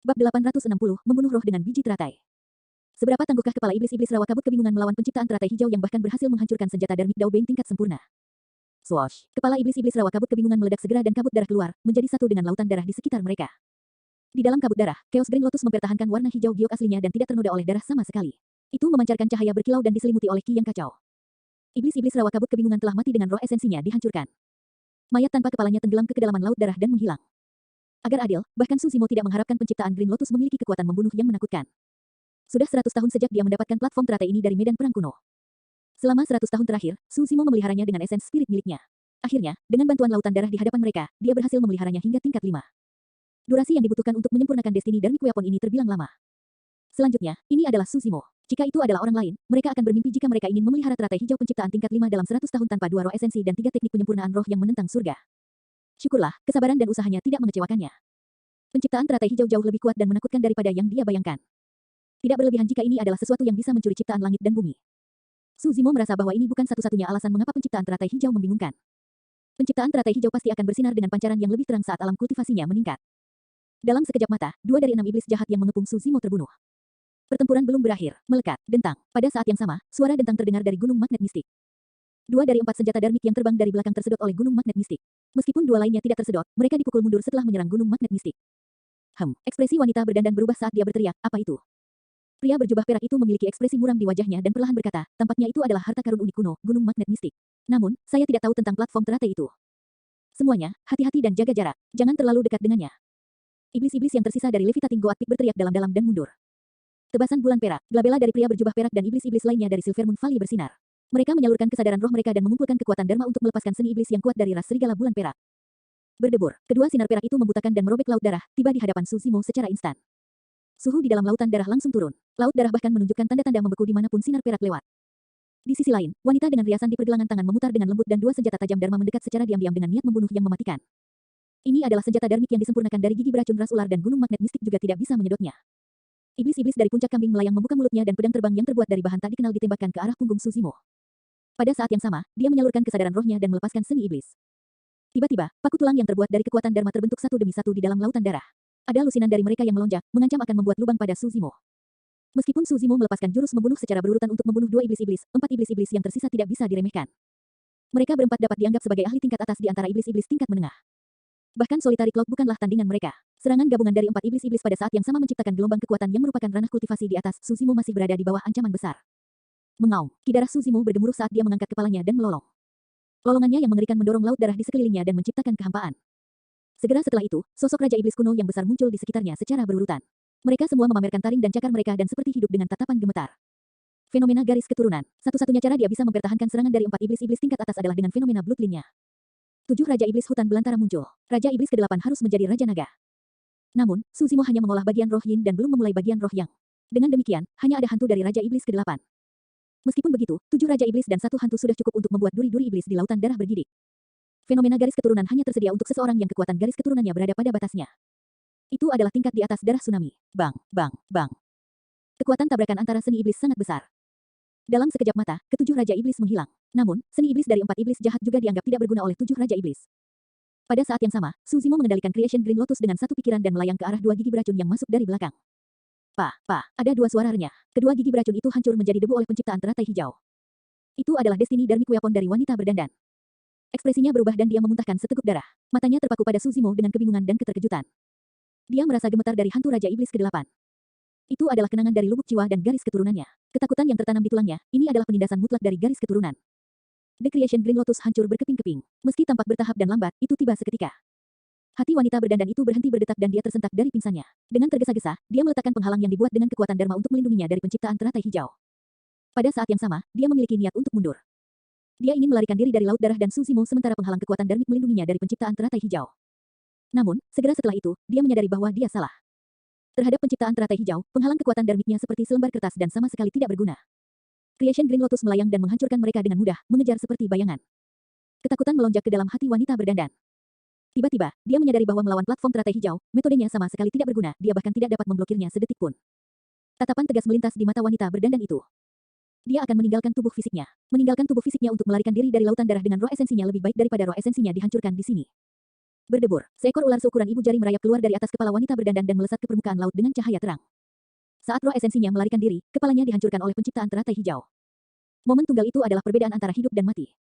Bab 860, membunuh roh dengan biji teratai. Seberapa tangguhkah kepala iblis-iblis rawa kabut kebingungan melawan penciptaan teratai hijau yang bahkan berhasil menghancurkan senjata darmik Daobeng tingkat sempurna. Swoosh! Kepala iblis-iblis rawa kabut kebingungan meledak segera dan kabut darah keluar, menjadi satu dengan lautan darah di sekitar mereka. Di dalam kabut darah, Chaos Green Lotus mempertahankan warna hijau giok aslinya dan tidak ternoda oleh darah sama sekali. Itu memancarkan cahaya berkilau dan diselimuti oleh ki yang kacau. Iblis-iblis rawa kabut kebingungan telah mati dengan roh esensinya dihancurkan. Mayat tanpa kepalanya tenggelam ke kedalaman laut darah dan menghilang. Agar adil, bahkan Suzimo tidak mengharapkan penciptaan Green Lotus memiliki kekuatan membunuh yang menakutkan. Sudah 100 tahun sejak dia mendapatkan platform teratai ini dari medan perang kuno. Selama 100 tahun terakhir, Suzimo memeliharanya dengan esens spirit miliknya. Akhirnya, dengan bantuan lautan darah di hadapan mereka, dia berhasil memeliharanya hingga tingkat 5. Durasi yang dibutuhkan untuk menyempurnakan Destiny Darmik Weapon ini terbilang lama. Selanjutnya, ini adalah Suzimo. Jika itu adalah orang lain, mereka akan bermimpi jika mereka ingin memelihara teratai hijau penciptaan tingkat 5 dalam 100 tahun tanpa 2 roh esensi dan 3 teknik penyempurnaan roh yang menentang surga. Syukurlah, kesabaran dan usahanya tidak mengecewakannya. Penciptaan teratai hijau jauh lebih kuat dan menakutkan daripada yang dia bayangkan. Tidak berlebihan jika ini adalah sesuatu yang bisa mencuri ciptaan langit dan bumi. Suzimo merasa bahwa ini bukan satu-satunya alasan mengapa penciptaan teratai hijau membingungkan. Penciptaan teratai hijau pasti akan bersinar dengan pancaran yang lebih terang saat alam kultivasinya meningkat. Dalam sekejap mata, 2 dari 6 iblis jahat yang mengepung Suzimo terbunuh. Pertempuran belum berakhir, melekat, dentang. Pada saat yang sama, suara dentang terdengar dari gunung magnet mistik. 2 dari 4 senjata darmik yang terbang dari belakang tersedot oleh gunung magnet mistik. Meskipun 2 lainnya tidak tersedot, mereka dipukul mundur setelah menyerang gunung magnet mistik. Ekspresi wanita berdandan berubah saat dia berteriak, apa itu? Pria berjubah perak itu memiliki ekspresi muram di wajahnya dan perlahan berkata, tampaknya itu adalah harta karun unik kuno, gunung magnet mistik. Namun, saya tidak tahu tentang platform teratai itu. Semuanya, hati-hati dan jaga jarak. Jangan terlalu dekat dengannya. Iblis-iblis yang tersisa dari Levitating Goat Peak berteriak dalam-dalam dan mundur. Tebasan bulan perak, glabella dari pria berjubah perak dan iblis-iblis lainnya dari Silvermoon Valley bersinar. Mereka menyalurkan kesadaran roh mereka dan mengumpulkan kekuatan Dharma untuk melepaskan seni iblis yang kuat dari ras serigala bulan perak. Berdebur, kedua sinar perak itu membutakan dan merobek laut darah, tiba di hadapan Su Zimo secara instan. Suhu di dalam lautan darah langsung turun. Laut darah bahkan menunjukkan tanda-tanda membeku dimanapun sinar perak lewat. Di sisi lain, wanita dengan riasan di pergelangan tangan memutar dengan lembut dan dua senjata tajam Dharma mendekat secara diam-diam dengan niat membunuh yang mematikan. Ini adalah senjata darmik yang disempurnakan dari gigi beracun ras ular dan gunung magnet mistik juga tidak bisa menyedotnya. Iblis-iblis dari puncak kambing melayang membuka mulutnya dan pedang terbang yang terbuat dari bahan tak dikenal ditembakkan ke arah punggung Su Zimo. Pada saat yang sama, dia menyalurkan kesadaran rohnya dan melepaskan seni iblis. Tiba-tiba, paku tulang yang terbuat dari kekuatan Dharma terbentuk satu demi satu di dalam lautan darah. Ada lusinan dari mereka yang melonjak, mengancam akan membuat lubang pada Su Zimo. Meskipun Su Zimo melepaskan jurus membunuh secara berurutan untuk membunuh dua iblis-iblis, empat iblis-iblis yang tersisa tidak bisa diremehkan. Mereka berempat dapat dianggap sebagai ahli tingkat atas di antara iblis-iblis tingkat menengah. Bahkan Solitary Cloud bukanlah tandingan mereka. Serangan gabungan dari empat iblis-iblis pada saat yang sama menciptakan gelombang kekuatan yang merupakan ranah kultivasi di atas. Su Zimo masih berada di bawah ancaman besar. Mengaum, ki darah Su Zimo bergemuruh saat dia mengangkat kepalanya dan melolong. Lolongannya yang mengerikan mendorong laut darah di sekelilingnya dan menciptakan kehampaan. Segera setelah itu, sosok Raja Iblis kuno yang besar muncul di sekitarnya secara berurutan. Mereka semua memamerkan taring dan cakar mereka dan seperti hidup dengan tatapan gemetar. Fenomena garis keturunan. Satu-satunya cara dia bisa mempertahankan serangan dari empat iblis-iblis tingkat atas adalah dengan fenomena bloodline-nya. 7 Raja Iblis hutan belantara muncul. Raja Iblis ke-8 harus menjadi Raja Naga. Namun, Su Zimo hanya mengolah bagian roh yin dan belum memulai bagian roh yang. Dengan demikian, hanya ada hantu dari Raja Iblis ke-8. Meskipun begitu, 7 Raja Iblis dan 1 hantu sudah cukup untuk membuat duri-duri iblis di lautan darah bergidik. Fenomena garis keturunan hanya tersedia untuk seseorang yang kekuatan garis keturunannya berada pada batasnya. Itu adalah tingkat di atas darah tsunami. Bang, bang, bang. Kekuatan tabrakan antara seni iblis sangat besar. Dalam sekejap mata, ketujuh Raja Iblis menghilang. Namun, seni iblis dari 4 iblis jahat juga dianggap tidak berguna oleh 7 Raja Iblis. Pada saat yang sama, Su Zimo mengendalikan Creation Green Lotus dengan satu pikiran dan melayang ke arah 2 gigi beracun yang masuk dari belakang. Ada 2 suara renyah. Kedua gigi beracun itu hancur menjadi debu oleh penciptaan teratai hijau. Itu adalah Destiny Dharmic Weapon dari wanita berdandan. Ekspresinya berubah dan dia memuntahkan seteguk darah. Matanya terpaku pada Su Zimo dengan kebingungan dan keterkejutan. Dia merasa gemetar dari hantu Raja Iblis ke-8. Itu adalah kenangan dari lubuk jiwa dan garis keturunannya. Ketakutan yang tertanam di tulangnya, ini adalah penindasan mutlak dari garis keturunan. The Creation Green Lotus hancur berkeping-keping. Meski tampak bertahap dan lambat, itu tiba seketika. Hati wanita berdandan itu berhenti berdetak dan dia tersentak dari pingsannya. Dengan tergesa-gesa, dia meletakkan penghalang yang dibuat dengan kekuatan Dharma untuk melindunginya dari penciptaan teratai hijau. Pada saat yang sama, dia memiliki niat untuk mundur. Dia ingin melarikan diri dari laut darah dan Su Zimo sementara penghalang kekuatan Dharmic melindunginya dari penciptaan teratai hijau. Namun, segera setelah itu, dia menyadari bahwa dia salah. Terhadap penciptaan teratai hijau, penghalang kekuatan Dharmicnya seperti selembar kertas dan sama sekali tidak berguna. Creation Green Lotus melayang dan menghancurkan mereka dengan mudah, mengejar seperti bayangan. Ketakutan melonjak ke dalam hati wanita berdandan. Tiba-tiba, dia menyadari bahwa melawan platform teratai hijau, metodenya sama sekali tidak berguna, dia bahkan tidak dapat memblokirnya sedetik pun. Tatapan tegas melintas di mata wanita berdandan itu. Dia akan meninggalkan tubuh fisiknya. Meninggalkan tubuh fisiknya untuk melarikan diri dari lautan darah dengan roh esensinya lebih baik daripada roh esensinya dihancurkan di sini. Berdebur, seekor ular seukuran ibu jari merayap keluar dari atas kepala wanita berdandan dan melesat ke permukaan laut dengan cahaya terang. Saat roh esensinya melarikan diri, kepalanya dihancurkan oleh penciptaan teratai hijau. Momen tunggal itu adalah perbedaan antara hidup dan mati.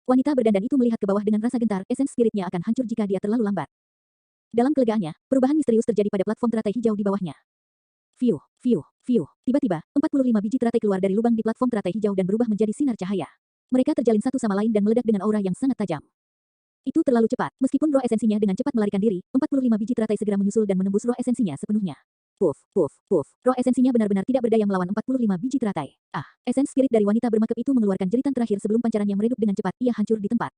Wanita berdandan itu melihat ke bawah dengan rasa gentar, esens spiritnya akan hancur jika dia terlalu lambat. Dalam kelegaannya, perubahan misterius terjadi pada platform teratai hijau di bawahnya. Fiuh, fiuh, fiuh. Tiba-tiba, 45 biji teratai keluar dari lubang di platform teratai hijau dan berubah menjadi sinar cahaya. Mereka terjalin satu sama lain dan meledak dengan aura yang sangat tajam. Itu terlalu cepat. Meskipun roh esensinya dengan cepat melarikan diri, 45 biji teratai segera menyusul dan menembus roh esensinya sepenuhnya. Puff, puff, puff. Roh esensinya benar-benar tidak berdaya melawan 45 biji teratai. Esens spirit dari wanita bermakeup itu mengeluarkan jeritan terakhir sebelum pancarannya meredup dengan cepat, ia hancur di tempat.